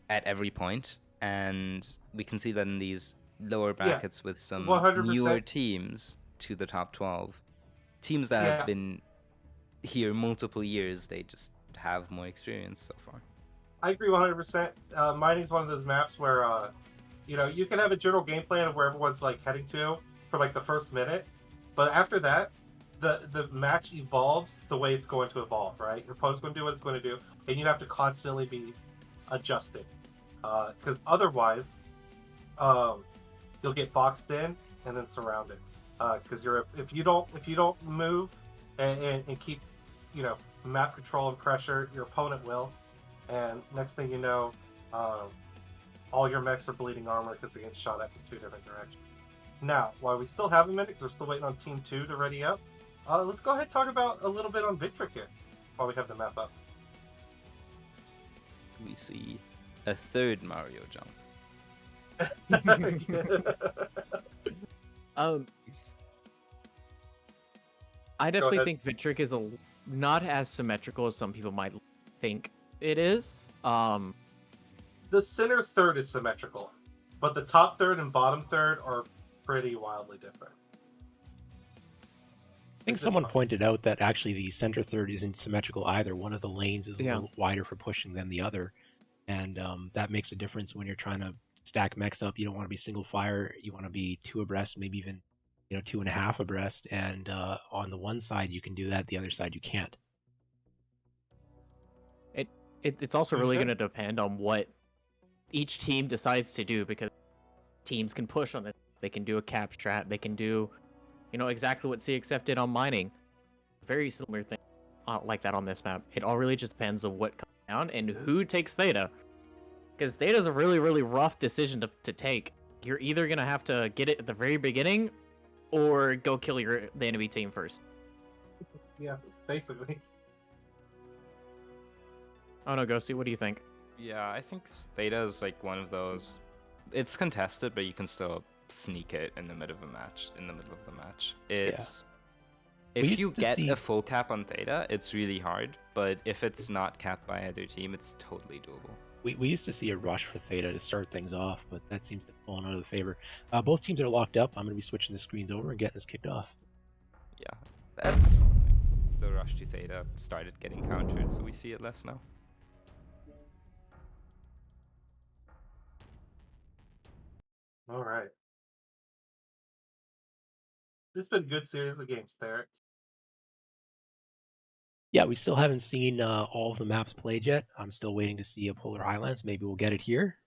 at every point, and we can see that in these lower brackets with some 100%. newer teams to the top 12. Teams that Yeah. have been here multiple years, they just have more experience so far. I agree 100%. Mining's one of those maps where, you can have a general game plan of where everyone's like heading to for like the first minute, but after that, the match evolves the way it's going to evolve. Right, your opponent's going to do what it's going to do, and you have to constantly be adjusting, because otherwise, you'll get boxed in and then surrounded. Because if you don't move and keep, map control and pressure, your opponent will. And next thing you know, all your mechs are bleeding armor because they're getting shot at from 2 different directions. Now, while we still have a minute, because we're still waiting on Team 2 to ready up, let's go ahead and talk about a little bit on Victric here while we have the map up. We see a third Mario jump. I definitely think Victric is not as symmetrical as some people might think it is. The center third is symmetrical, but the top third and bottom third are pretty wildly different. I think someone pointed out that actually the center third isn't symmetrical either. One of the lanes is a Yeah. little wider for pushing than the other, and that makes a difference when you're trying to stack mechs up. You don't want to be single fire. You want to be 2 abreast, maybe even 2.5 abreast. And on the one side you can do that, the other side you can't. It's also For really sure. going to depend on what each team decides to do, because teams can push on it. They can do a cap strat. They can do, exactly what CXF did on mining. Very similar thing like that on this map. It all really just depends on what comes down and who takes Theta. Because Theta's a really, really rough decision to take. You're either going to have to get it at the very beginning or go kill the enemy team first. Yeah, basically. Oh no, Ghosty, what do you think? Yeah, I think Theta is like one of those. It's contested, but you can still sneak it in the middle of a match. In the middle of the match, it's We if you used to get see a full cap on Theta, it's really hard. But if it's not capped by either team, it's totally doable. we used to see a rush for Theta to start things off, but that seems to have fallen out of favor. Both teams are locked up. I'm going to be switching the screens over and getting this kicked off. Yeah, the rush to Theta started getting countered, so we see it less now. All right. It's been a good series of games there. Yeah, we still haven't seen all of the maps played yet. I'm still waiting to see a Polar Highlands. Maybe we'll get it here.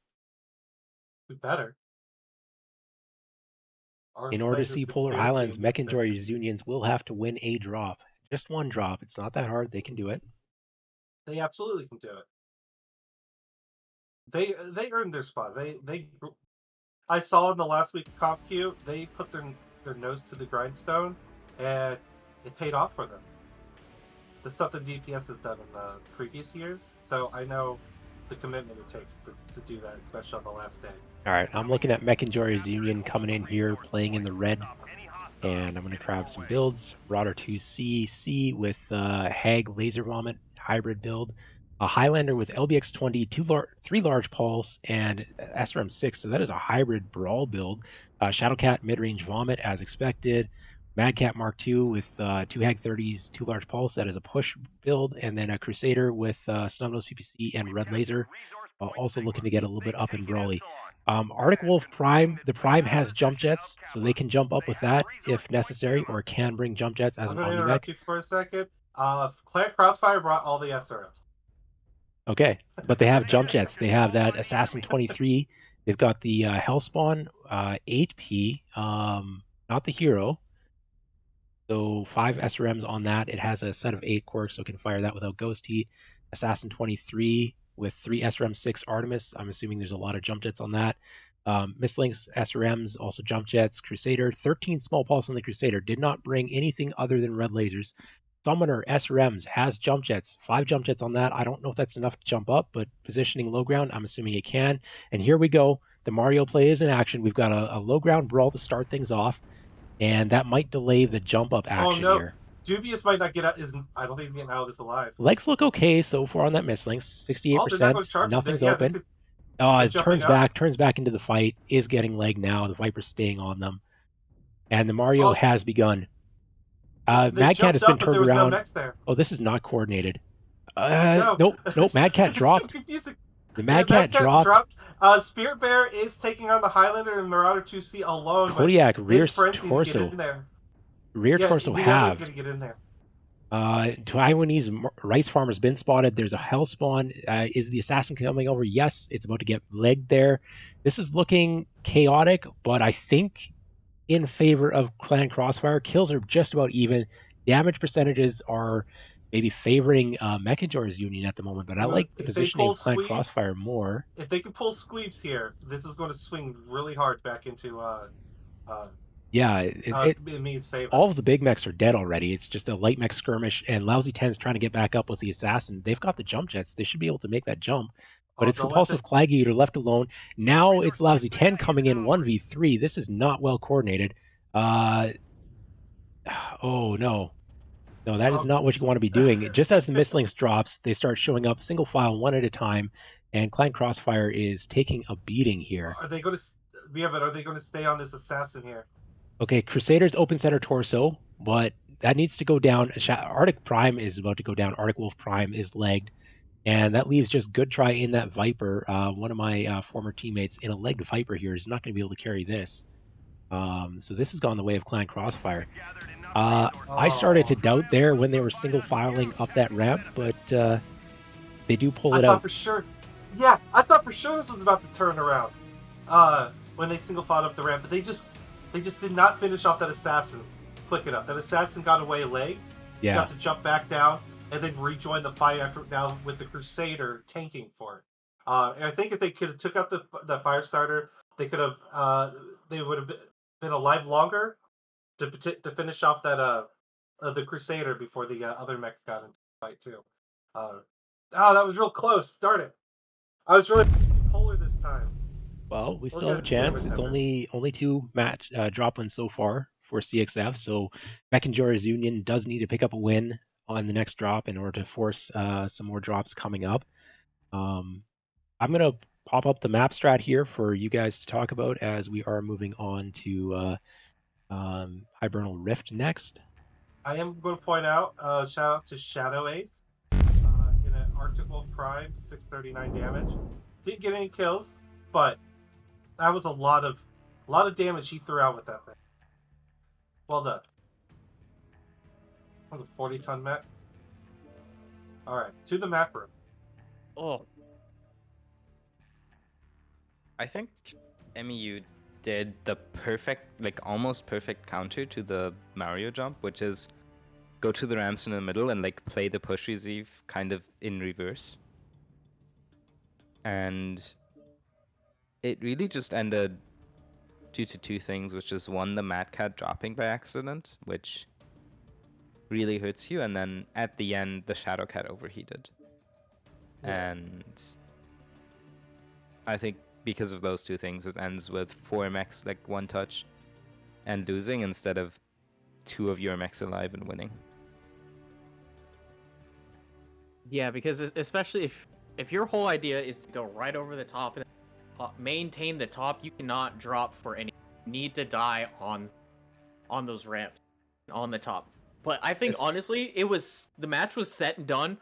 We better. Our In order to players see Polar conspiracy Highlands, in Mech these and things. Joy's Unions will have to win a drop. Just one drop. It's not that hard. They can do it. They absolutely can do it. They earned their spot. They I saw in the last week of Comp Q, they put their nose to the grindstone, and it paid off for them. The stuff that DPS has done in the previous years. So I know the commitment it takes to do that, especially on the last day. All right, I'm looking at Mech and Joy's Union coming in here, playing in the red. And I'm going to grab some builds. Rotter 2C with Hag Laser Vomit hybrid build. A Highlander with LBX 20, 3 large pulse, and SRM 6. So that is a hybrid brawl build. Shadowcat mid range vomit as expected. Madcat Mark II with 2 Hag 30s, 2 large pulse. That is a push build. And then a Crusader with Snubnose PPC and red laser. Also looking to get a little bit up in brawly. Arctic Wolf Prime, the Prime has jump jets, so they can jump up with that if necessary, or can bring jump jets as I'm an going to interrupt Omnimech. you for a second. Clan Crossfire brought all the SRFs. Okay, but they have jump jets. They have that Assassin 23. They've got the Hellspawn 8P, not the hero. So 5 SRMs on that. It has a set of 8 quirks, so it can fire that without Ghost Heat. Assassin 23 with 3 SRM 6 Artemis. I'm assuming there's a lot of jump jets on that. Mislinks SRMs, also jump jets. Crusader, 13 small pulse on the Crusader. Did not bring anything other than red lasers. Summoner SRMs has jump jets. 5 jump jets on that. I don't know if that's enough to jump up, but positioning low ground, I'm assuming it can. And here we go. The Mario play is in action. We've got a low ground brawl to start things off. And that might delay the jump up action no. here. Dubious might not get out. I don't think he's getting out of this alive. Legs look okay so far on that Mislinks. 68%. Oh, they're not going to charge him. Nothing's Yeah, open. they're It jumping up. turns back into the fight. Is getting leg now. The Viper's staying on them, and the Mario has begun. They Mad Cat has jumped been up, but turned there was no around. mechs there. Oh, this is not coordinated. No. Nope. Mad Cat This is dropped. so confusing. The Mad Cat dropped. Spirit Bear is taking on the Highlander and Marauder 2C alone. Kodiak but rear his friends need to get torso. in there. Rear torso the halved. other's going to get in there. Taiwanese rice farmer's been spotted. There's a Hellspawn. Is the assassin coming over? Yes, it's about to get legged there. This is looking chaotic, but I think in favor of Clan Crossfire. Kills are just about even. Damage percentages are maybe favoring Mechajor's Union at the moment, but I like the positioning of Clan Crossfire more. If they can pull sweeps here, this is going to swing really hard back into Mi's favor. All of the big mechs are dead already. It's just a light mech skirmish, and Lousy 10's trying to get back up with the assassin. They've got the jump jets. They should be able to make that jump. But it's compulsive Clag Eater left alone. Now it's Lousy 10 coming in 1v3. This is not well coordinated. Oh no. No, that is not what you want to be doing. Just as the Mislinks drops, they start showing up single file, one at a time, and Clan Crossfire is taking a beating here. Are they going to stay on this assassin here? Okay, Crusader's open center torso, but that needs to go down. Arctic Prime is about to go down. Arctic Wolf Prime is legged, and that leaves just Good Try in that Viper. One of my former teammates in a legged Viper here is not going to be able to carry this. So this has gone the way of Clan Crossfire. I started to doubt there when they were single filing up that ramp, but they do pull it out. I thought for sure this was about to turn around when they single filed up the ramp, but they just did not finish off that assassin quick enough. That assassin got away legged. Yeah. Got to jump back down and then rejoin the fight after now with the Crusader tanking for it. And I think if they could have took out the fire starter, they could have they would have been alive longer to finish off that the Crusader before the other mechs got into the fight too. That was real close. Darn it. I was really polar this time. Well, we We'll still have a get damage chance. It's numbers. only two match drop wins so far for CXF. So Mechanjor's Union does need to pick up a win on the next drop in order to force some more drops coming up. I'm gonna pop up the map strat here for you guys to talk about as we are moving on to Hibernal Rift next. I am going to point out, shout out to Shadow Ace in an Arctic Wolf Prime, 639 damage. Didn't get any kills, but that was a lot of damage he threw out with that thing. Well done. That was a 40-ton mech. All right, to the map room. Oh, I think MEU did the perfect, like almost perfect counter to the Mario jump, which is go to the ramps in the middle and like play the push receive kind of in reverse. And it really just ended due to two things, which is one, the Mad Cat dropping by accident, which really hurts you, and then at the end, the Shadow Cat overheated. Yeah. And I think because of those two things, it ends with 4 mechs like one touch and losing instead of 2 of your mechs alive and winning. yeah, because especially if your whole idea is to go right over the top and maintain the top, you cannot drop for any. You need to die on those ramps on the top. But I think honestly, the match was set and done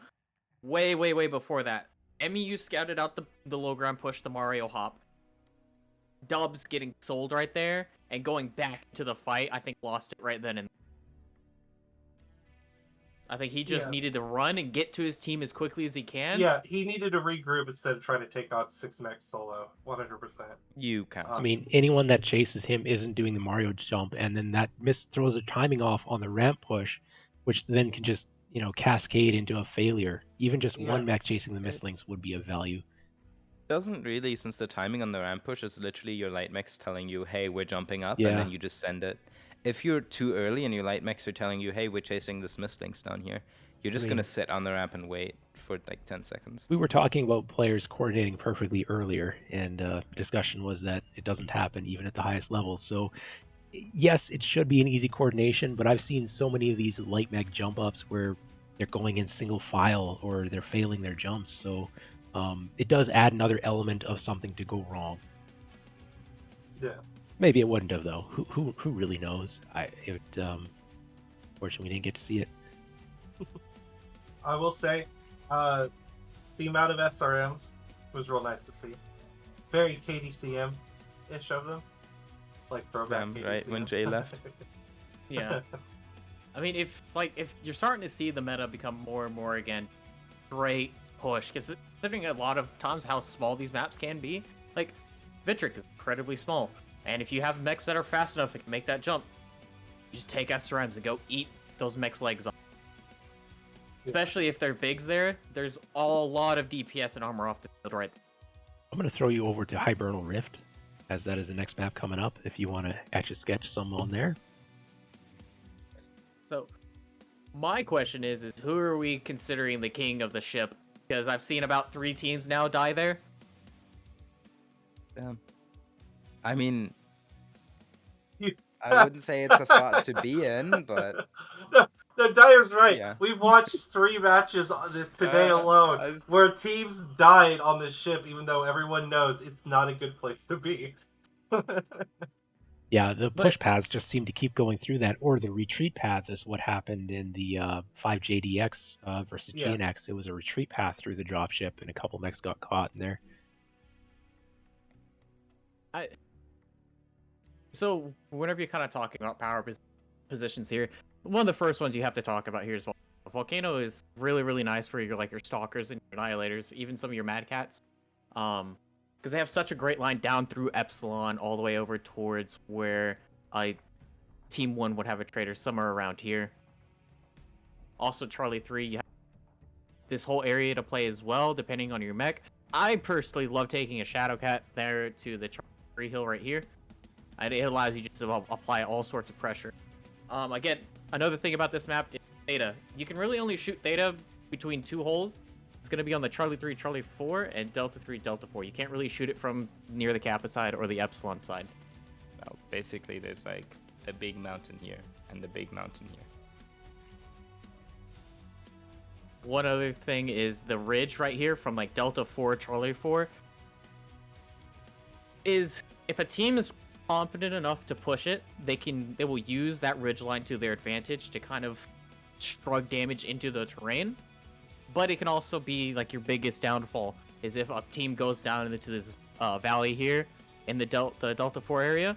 way before that. MEU scouted out the low ground push, the Mario hop. Dubs getting sold right there and going back to the fight, I think lost it right then and I think he just needed to run and get to his team as quickly as he can. Yeah, he needed to regroup instead of trying to take out 6 mechs solo. 100%. You count. I mean, anyone that chases him isn't doing the Mario jump, and then that throws the timing off on the ramp push, which then can just cascade into a failure. Even just one mech chasing the mistlings would be of value. Doesn't really, since the timing on the ramp push is literally your light mechs telling you, hey, we're jumping up, and then you just send it. If you're too early and your light mechs are telling you, hey, we're chasing this mistlings down here, you're just going to sit on the ramp and wait for like 10 seconds. We were talking about players coordinating perfectly earlier, and discussion was that it doesn't happen even at the highest levels. So yes, it should be an easy coordination, but I've seen so many of these light mech jump ups where they're going in single file or they're failing their jumps. So it does add another element of something to go wrong. Yeah. Maybe it wouldn't have though. Who really knows? Fortunately, we didn't get to see it. I will say, the amount of SRMs was real nice to see. Very KDCM-ish of them. Like throwback KDCM. Right, when Jay left. Yeah. I mean, if you're starting to see the meta become more and more again, straight push, because considering a lot of times how small these maps can be, like Vitric is incredibly small, and if you have mechs that are fast enough that can make that jump, you just take SRMs and go eat those mechs' legs off. Especially if they're bigs there, there's a lot of DPS and armor off the field right there. I'm going to throw you over to Hibernal Rift, as that is the next map coming up, if you want to actually sketch some on there. So, my question is who are we considering the king of the ship? Because I've seen about 3 teams now die there. I mean, I wouldn't say it's a spot to be in, but... No, Dyer's right. Yeah. We've watched 3 matches today alone where teams died on this ship, even though everyone knows it's not a good place to be. Yeah, the push paths just seem to keep going through that, or the retreat path is what happened in the 5JDX versus GNX. It was a retreat path through the dropship, and a couple mechs got caught in there. So, whenever you're kind of talking about power positions here, one of the first ones you have to talk about here is Volcano is really nice for your stalkers and your annihilators, even some of your Mad Cats, because they have such a great line down through Epsilon all the way over towards where Team 1 would have a trader somewhere around here. Also, Charlie 3, you have this whole area to play as well, depending on your mech. I personally love taking a Shadow Cat there to the Charlie 3 hill right here. And it allows you just to apply all sorts of pressure. Again, another thing about this map is Theta. You can really only shoot Theta between 2 holes. It's going to be on the Charlie 3, Charlie 4, and Delta 3, Delta 4. You can't really shoot it from near the Kappa side or the Epsilon side. No, basically there's like a big mountain here and a big mountain here. One other thing is the ridge right here from like Delta 4, Charlie 4 is if a team is competent enough to push it, they will use that ridge line to their advantage to kind of shrug damage into the terrain. But it can also be like your biggest downfall is if a team goes down into this valley here in the Delta 4 area,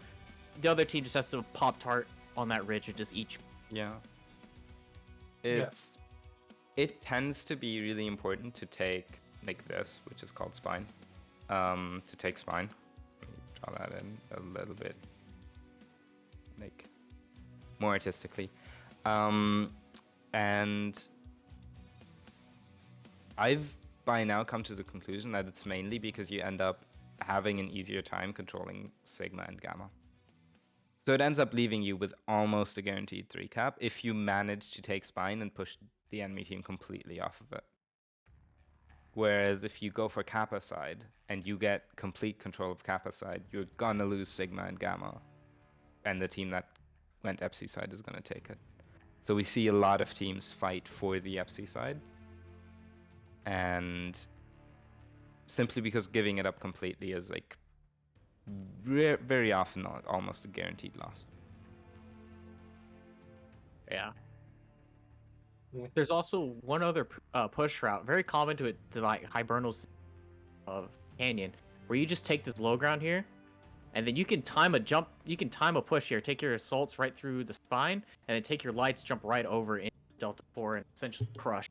the other team just has to pop tart on that ridge and just eat you. Yeah. It tends to be really important to take like this, which is called spine. To take spine. Let me draw that in a little bit, like more artistically. And I've by now come to the conclusion that it's mainly because you end up having an easier time controlling Sigma and Gamma. So it ends up leaving you with almost a guaranteed 3 cap if you manage to take spine and push the enemy team completely off of it. Whereas if you go for Kappa side and you get complete control of Kappa side, you're gonna lose Sigma and Gamma, and the team that went Epsi side is gonna take it. So we see a lot of teams fight for the Epsi side, and simply because giving it up completely is like very often almost a guaranteed loss. Yeah. Yeah. There's also one other push route, very common to like Hibernal's Canyon, where you just take this low ground here, and then you can time a jump. You can time a push here. Take your assaults right through the spine, and then take your lights, jump right over in Delta 4, and essentially crush.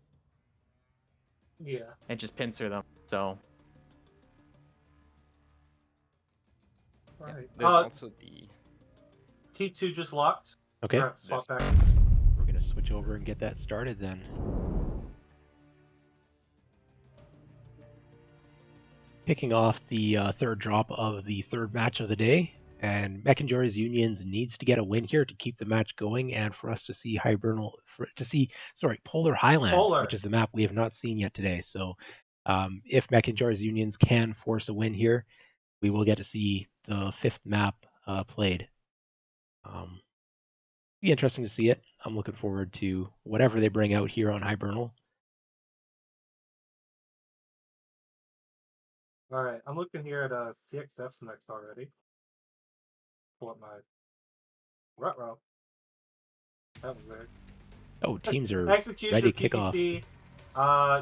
Yeah. And just pincer them. So. All right. There's also the T2 just locked. Okay. Alright, swap back. We're going to switch over and get that started then. Kicking off the third drop of the third match of the day. And Mechanjori's Unions needs to get a win here to keep the match going and for us to see Polar Highlands, which is the map we have not seen yet today. So if Mechanjori's Unions can force a win here, we will get to see the fifth map played. Be interesting to see it. I'm looking forward to whatever they bring out here on Hibernal. All right, I'm looking here at CXF's next already. Pull up my Ruh-roh. That was weird. Oh, teams are Execution, ready to kick off.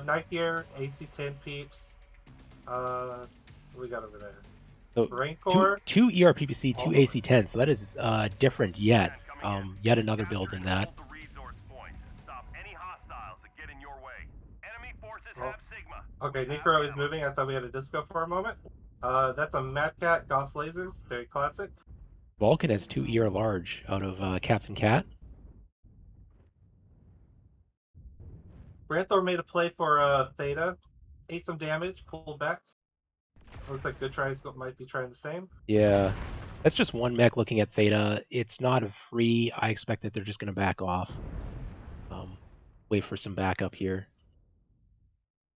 Night Gear, AC-10 peeps. What we got over there? So Rancor. two ERPPC, two AC-10, so that is different yet. Yet another build in that. Okay, Necro is moving. I thought we had a disco for a moment. That's a Mad Cat, Gauss Lasers, very classic. Vulcan has 2 ER large out of Captain Cat. Branthor made a play for Theta. Ate some damage, pulled back. Looks like Good Tries might be trying the same. Yeah, that's just one mech looking at Theta. It's not a free. I expect that they're just going to back off. Wait for some backup here.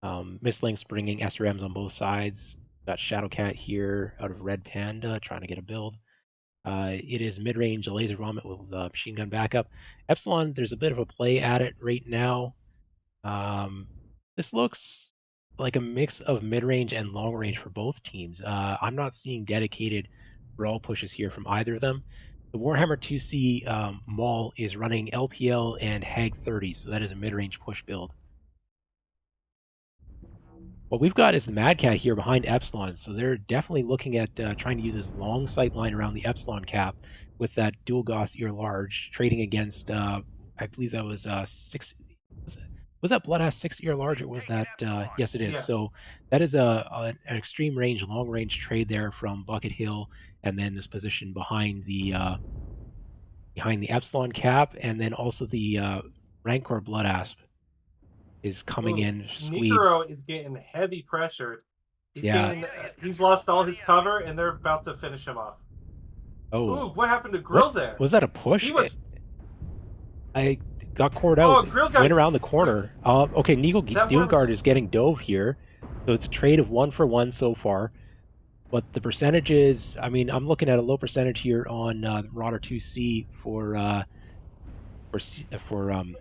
Mistlink's bringing SRMs on both sides. Got Shadowcat here out of Red Panda trying to get a build. It is mid-range laser vomit with machine gun backup. Epsilon, there's a bit of a play at it right now. This looks like a mix of mid-range and long-range for both teams. I'm not seeing dedicated brawl pushes here from either of them. The Warhammer 2C Maul is running LPL and Hag 30, so that is a mid-range push build. What we've got is the Mad Cat here behind Epsilon, so they're definitely looking at trying to use this long sight line around the Epsilon cap with that dual Gauss ear large, trading against, I believe that was 6. Was that Bloodhouse 6 ear large, or was that? Yes, it is. Yeah. So that is an extreme range, long range trade there from Bucket Hill, and then this position behind the Epsilon cap, and then also the Rancor Blood Asp is coming in. Necro is getting heavy pressured. Yeah. He's lost all his cover, and they're about to finish him off. Oh. Ooh, what happened to Grill there? Was that a push? He was. got cored Oh, out. Grill Guy. Went around the corner. Okay, That Doomguard works. is getting dove here. So it's a trade of 1-for-1 so far. But the percentages, I mean, I'm looking at a low percentage here on Marauder 2C for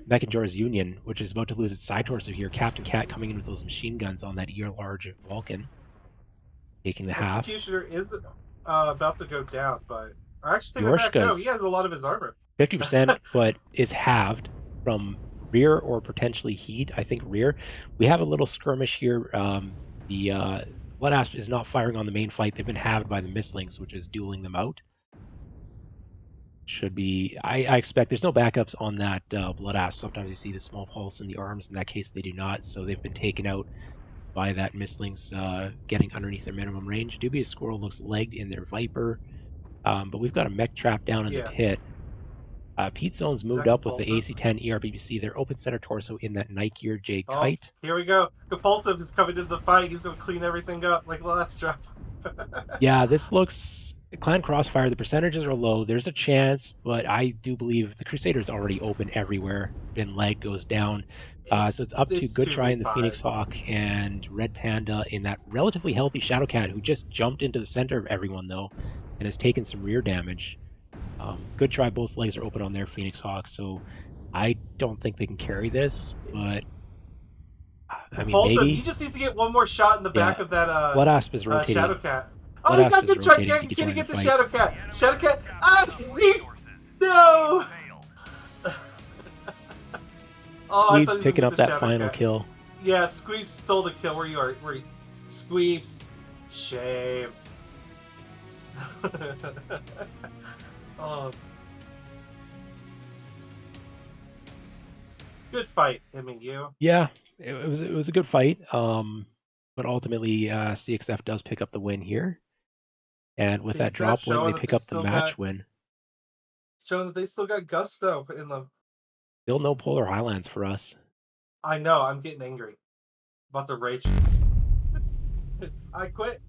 Mechanjor's Union, which is about to lose its side torso here. Captain Cat coming in with those machine guns on that large Vulcan, taking the half. Executioner is about to go down, but I actually take that back. No, he Yorshka's has a lot of his armor. 50%, but is halved from rear or potentially heat. I think rear. We have a little skirmish here. The Blood Asp is not firing on the main fight. They've been halved by the Mistlings, which is dueling them out. Should be. I expect there's no backups on that Blood Asp. Sometimes you see the small pulse in the arms. In that case, they do not. So they've been taken out by that Mistlings getting underneath their minimum range. Dubious Squirrel looks legged in their Viper. But we've got a mech trap down in the pit. Pete Zone's moved up with the AC-10 ERBBC. They're open center torso in that Night Gear Jade Kite. Here we go. Compulsive is coming into the fight. He's going to clean everything up like the last drop. Yeah, this looks... Clan Crossfire, the percentages are low. There's a chance, but I do believe the Crusader's already open everywhere. Then Leg goes down. So it's up to Good Try in the Phoenix Hawk and Red Panda in that relatively healthy Shadowcat, who just jumped into the center of everyone, though, and has taken some rear damage. Good Try, both legs are open on their Phoenix Hawk, so I don't think they can carry this, but I mean, maybe. He just needs to get one more shot in the back of that Blood Asp is rotating. Shadowcat. Oh, he got Good Try. Can he get the Shadowcat? Shadowcat. No! Squeeb's picking up that final kill. Yeah, Squeebs stole the kill. Where you are? Squeebs. Shame. Oh. Good fight, MWO. Yeah, it was a good fight. But ultimately, CXF does pick up the win here, and with that drop win, they pick up the match win. Showing that they still got gusto in them. Still no Polar Highlands for us. I know. I'm getting angry. About to rage. I quit.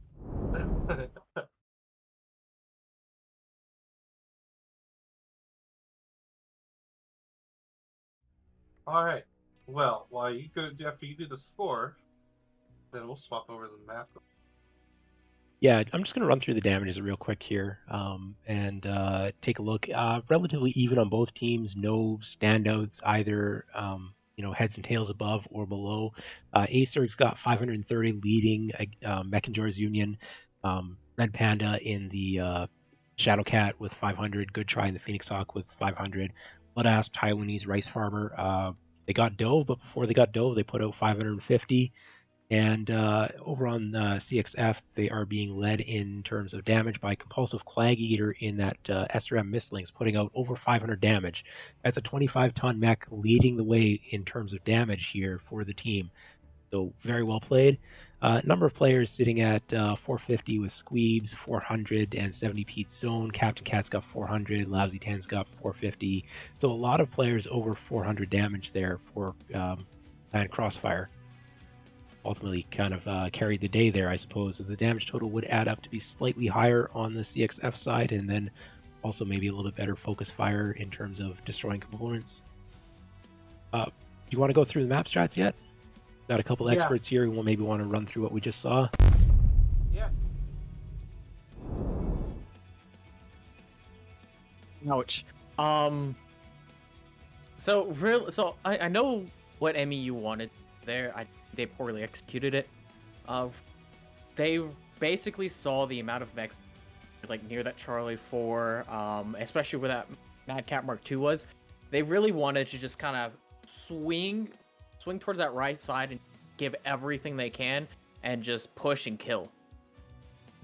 All right. Well, while you go after you do the score, then we'll swap over the map. Yeah, I'm just going to run through the damages real quick here and take a look. Relatively even on both teams. No standouts either. Heads and tails above or below. Acerg's got 530 leading Mechanjor's Union. Red Panda in the Shadowcat with 500. Good Try in the Phoenix Hawk with 500. Blood Asp, Taiwanese Rice Farmer. They got dove, but before they got dove, they put out 550. And over on CXF, they are being led in terms of damage by Compulsive Clag Eater in that SRM Mistlings, putting out over 500 damage. That's a 25-ton mech leading the way in terms of damage here for the team. So very well played. Number of players sitting at 450 with Squeebs, 470 Pete Zone. Captain Cat's got 400. Lousy Tan's got 450. So a lot of players over 400 damage there for Clan Crossfire. Ultimately kind of carried the day there, I suppose. The damage total would add up to be slightly higher on the CXF side, and then also maybe a little bit better focus fire in terms of destroying components. Do you want to go through the map strats yet? Got a couple experts here who will maybe want to run through what we just saw. Yeah. Ouch. So I know what MWO wanted there. They poorly executed it. They basically saw the amount of mechs like near that Charlie 4, especially where that Mad Cat Mark II was. They really wanted to just kind of swing towards that right side and give everything they can and just push and kill.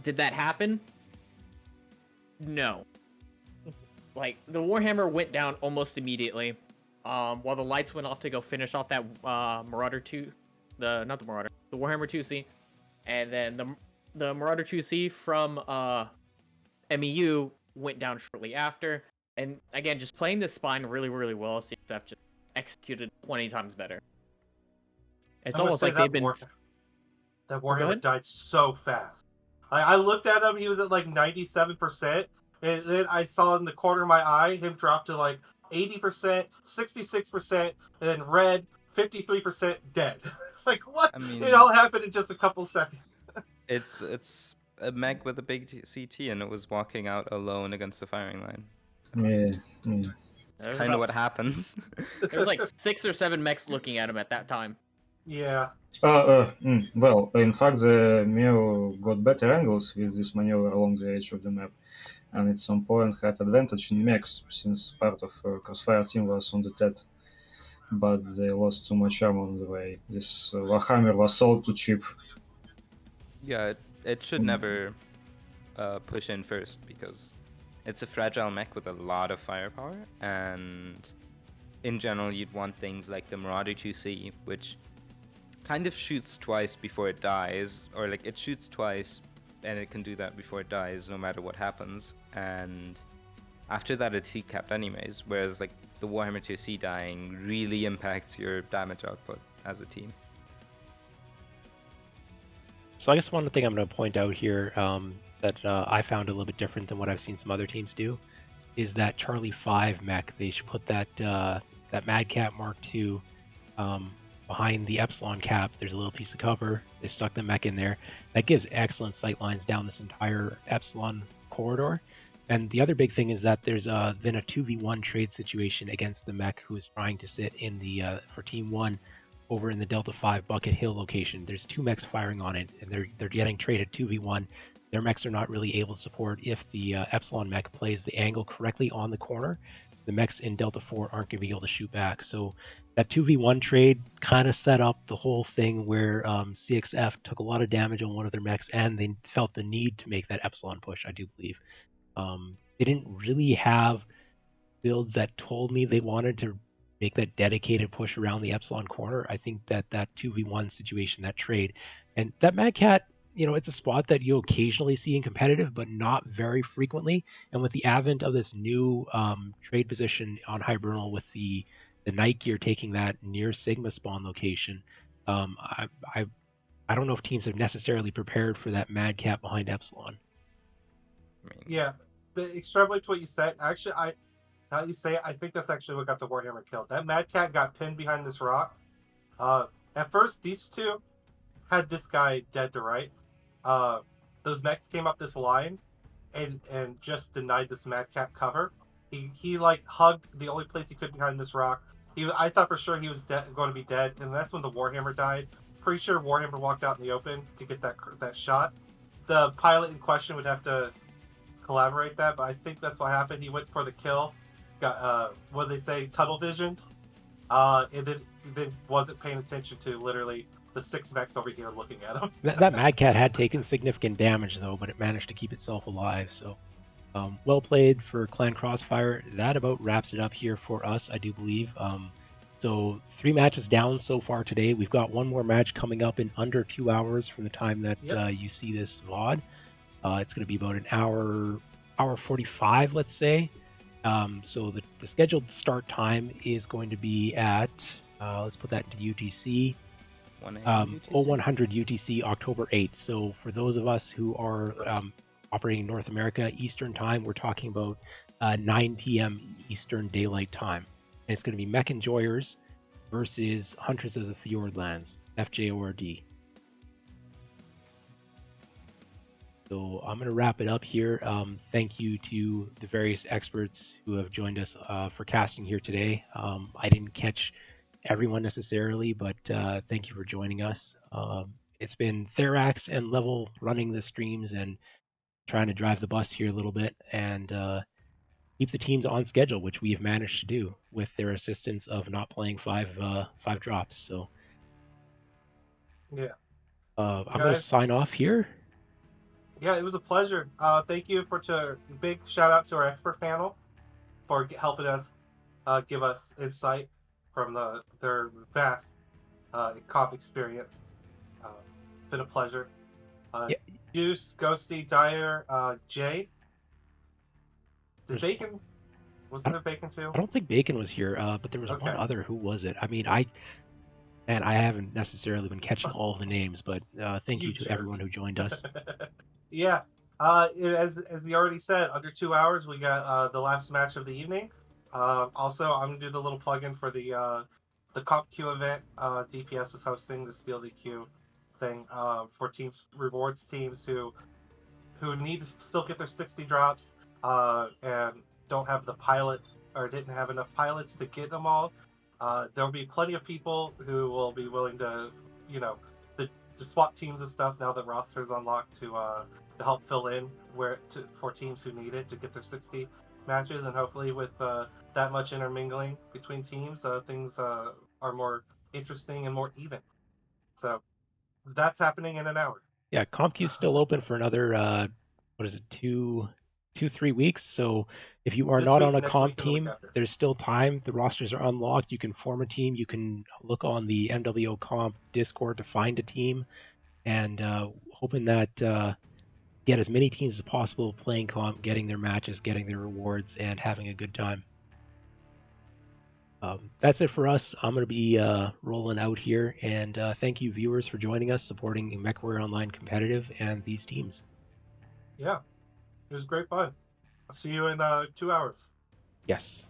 Did that happen? No. Like, the Warhammer went down almost immediately, while the lights went off to go finish off that Marauder 2, the Warhammer 2C, and then the Marauder 2C from MWO went down shortly after. And again, just playing this spine really, really well, CXF just executed 20 times better. It's almost like they've been... That Warhammer died so fast. I looked at him, he was at like 97%, and then I saw in the corner of my eye him drop to like 80%, 66%, and then red 53% dead. It's like what? I mean, It all happened in just a couple seconds. it's a mech with a big CT, and it was walking out alone against the firing line. Yeah, yeah. It's There's kind of about what happens. There was like 6 or 7 mechs looking at him at that time. Yeah. Well, in fact, the Mio got better angles with this maneuver along the edge of the map, and at some point had advantage in mechs since part of Crossfire team was on the TED, but they lost too much armor on the way. This Warhammer was sold too cheap. Yeah, it should Mm. never push in first because it's a fragile mech with a lot of firepower, and in general you'd want things like the Marauder 2C, which kind of shoots twice before it dies, or like it shoots twice and it can do that before it dies no matter what happens, and after that it's heat capped anyways, whereas like the Warhammer 2C dying really impacts your damage output as a team. So I guess one thing I'm going to point out here that I found a little bit different than what I've seen some other teams do is that Charlie 5 mech. They should put that that Mad Cat Mark II behind the Epsilon cap. There's a little piece of cover. They stuck the mech in there. That gives excellent sight lines down this entire Epsilon corridor. And the other big thing is that there's been a 2v1 trade situation against the mech who is trying to sit in the for Team 1 over in the Delta 5 Bucket Hill location. There's 2 mechs firing on it, and they're getting traded 2v1. Their mechs are not really able to support if the Epsilon mech plays the angle correctly on the corner. The mechs in Delta 4 aren't going to be able to shoot back. So that 2v1 trade kind of set up the whole thing where CXF took a lot of damage on one of their mechs, and they felt the need to make that Epsilon push, I do believe. They didn't really have builds that told me they wanted to make that dedicated push around the Epsilon corner. I think that 2v1 situation, that trade, and that Mad Cat, it's a spot that you occasionally see in competitive, but not very frequently. And with the advent of this new trade position on Hibernal with the Night Gear taking that near Sigma spawn location, I don't know if teams have necessarily prepared for that Mad Cat behind Epsilon. Yeah. To extrapolate to what you said, actually, now that you say it, I think that's actually what got the Warhammer killed. That Mad Cat got pinned behind this rock. At first, these two had this guy dead to rights. Those mechs came up this line and just denied this Mad Cat cover. He like hugged the only place he could behind this rock. I thought for sure he was going to be dead, and that's when the Warhammer died. Pretty sure Warhammer walked out in the open to get that shot. The pilot in question would have to collaborate that, but I think that's what happened. He went for the kill, got what do they say, tunnel visioned, and then wasn't paying attention to literally the 6 mechs over here looking at him. That Mad Cat had taken significant damage though, but it managed to keep itself alive. So well played for Clan Crossfire. That about wraps it up here for us, I do believe. So 3 matches down so far today. We've got one more match coming up in under 2 hours from the time that you see this VOD. It's going to be about an hour 45, let's say. So the scheduled start time is going to be at, let's put that into UTC, 0100 UTC, October 8th. So for those of us who are operating in North America Eastern Time, we're talking about 9 p.m. Eastern Daylight Time. And it's going to be Mech Enjoyers versus Hunters of the Fjordlands, FJORD. So I'm going to wrap it up here. Thank you to the various experts who have joined us for casting here today. I didn't catch everyone necessarily, but thank you for joining us. It's been Therax and Level running the streams and trying to drive the bus here a little bit and keep the teams on schedule, which we have managed to do with their assistance of not playing five drops. So Yeah. I'm going to sign off here. Yeah, it was a pleasure. Thank you big shout out to our expert panel for helping us give us insight from their vast comp experience. Been a pleasure. Juice, Ghosty, Dyer, Jay. Bacon? Wasn't there Bacon too? I don't think Bacon was here, but there was one other. Who was it? I mean, I haven't necessarily been catching all of the names, but thank you to everyone who joined us. Yeah. As we already said, under 2 hours, we got the last match of the evening. Also, I'm gonna do the little plug-in for the Comp Q event. DPS is hosting the Steal the Q thing for teams, rewards teams who need to still get their 60 drops and don't have the pilots or didn't have enough pilots to get them all. There'll be plenty of people who will be willing to, you know, to swap teams and stuff now that roster's unlocked to help fill in for teams who need it to get their 60 matches, and hopefully with that much intermingling between teams, things are more interesting and more even. So that's happening in an hour. Yeah, CompQ's still open for another what is it, 3 weeks. So if you are This not week, on a next comp week, and the week team, after. there's still time. The rosters are unlocked. You can form a team. You can look on the MWO comp Discord to find a team, and hoping that get as many teams as possible playing comp, getting their matches, getting their rewards, and having a good time. That's it for us. I'm going to be rolling out here, and thank you, viewers, for joining us, supporting MechWarrior Online Competitive and these teams. Yeah, it was great fun. I'll see you in 2 hours. Yes.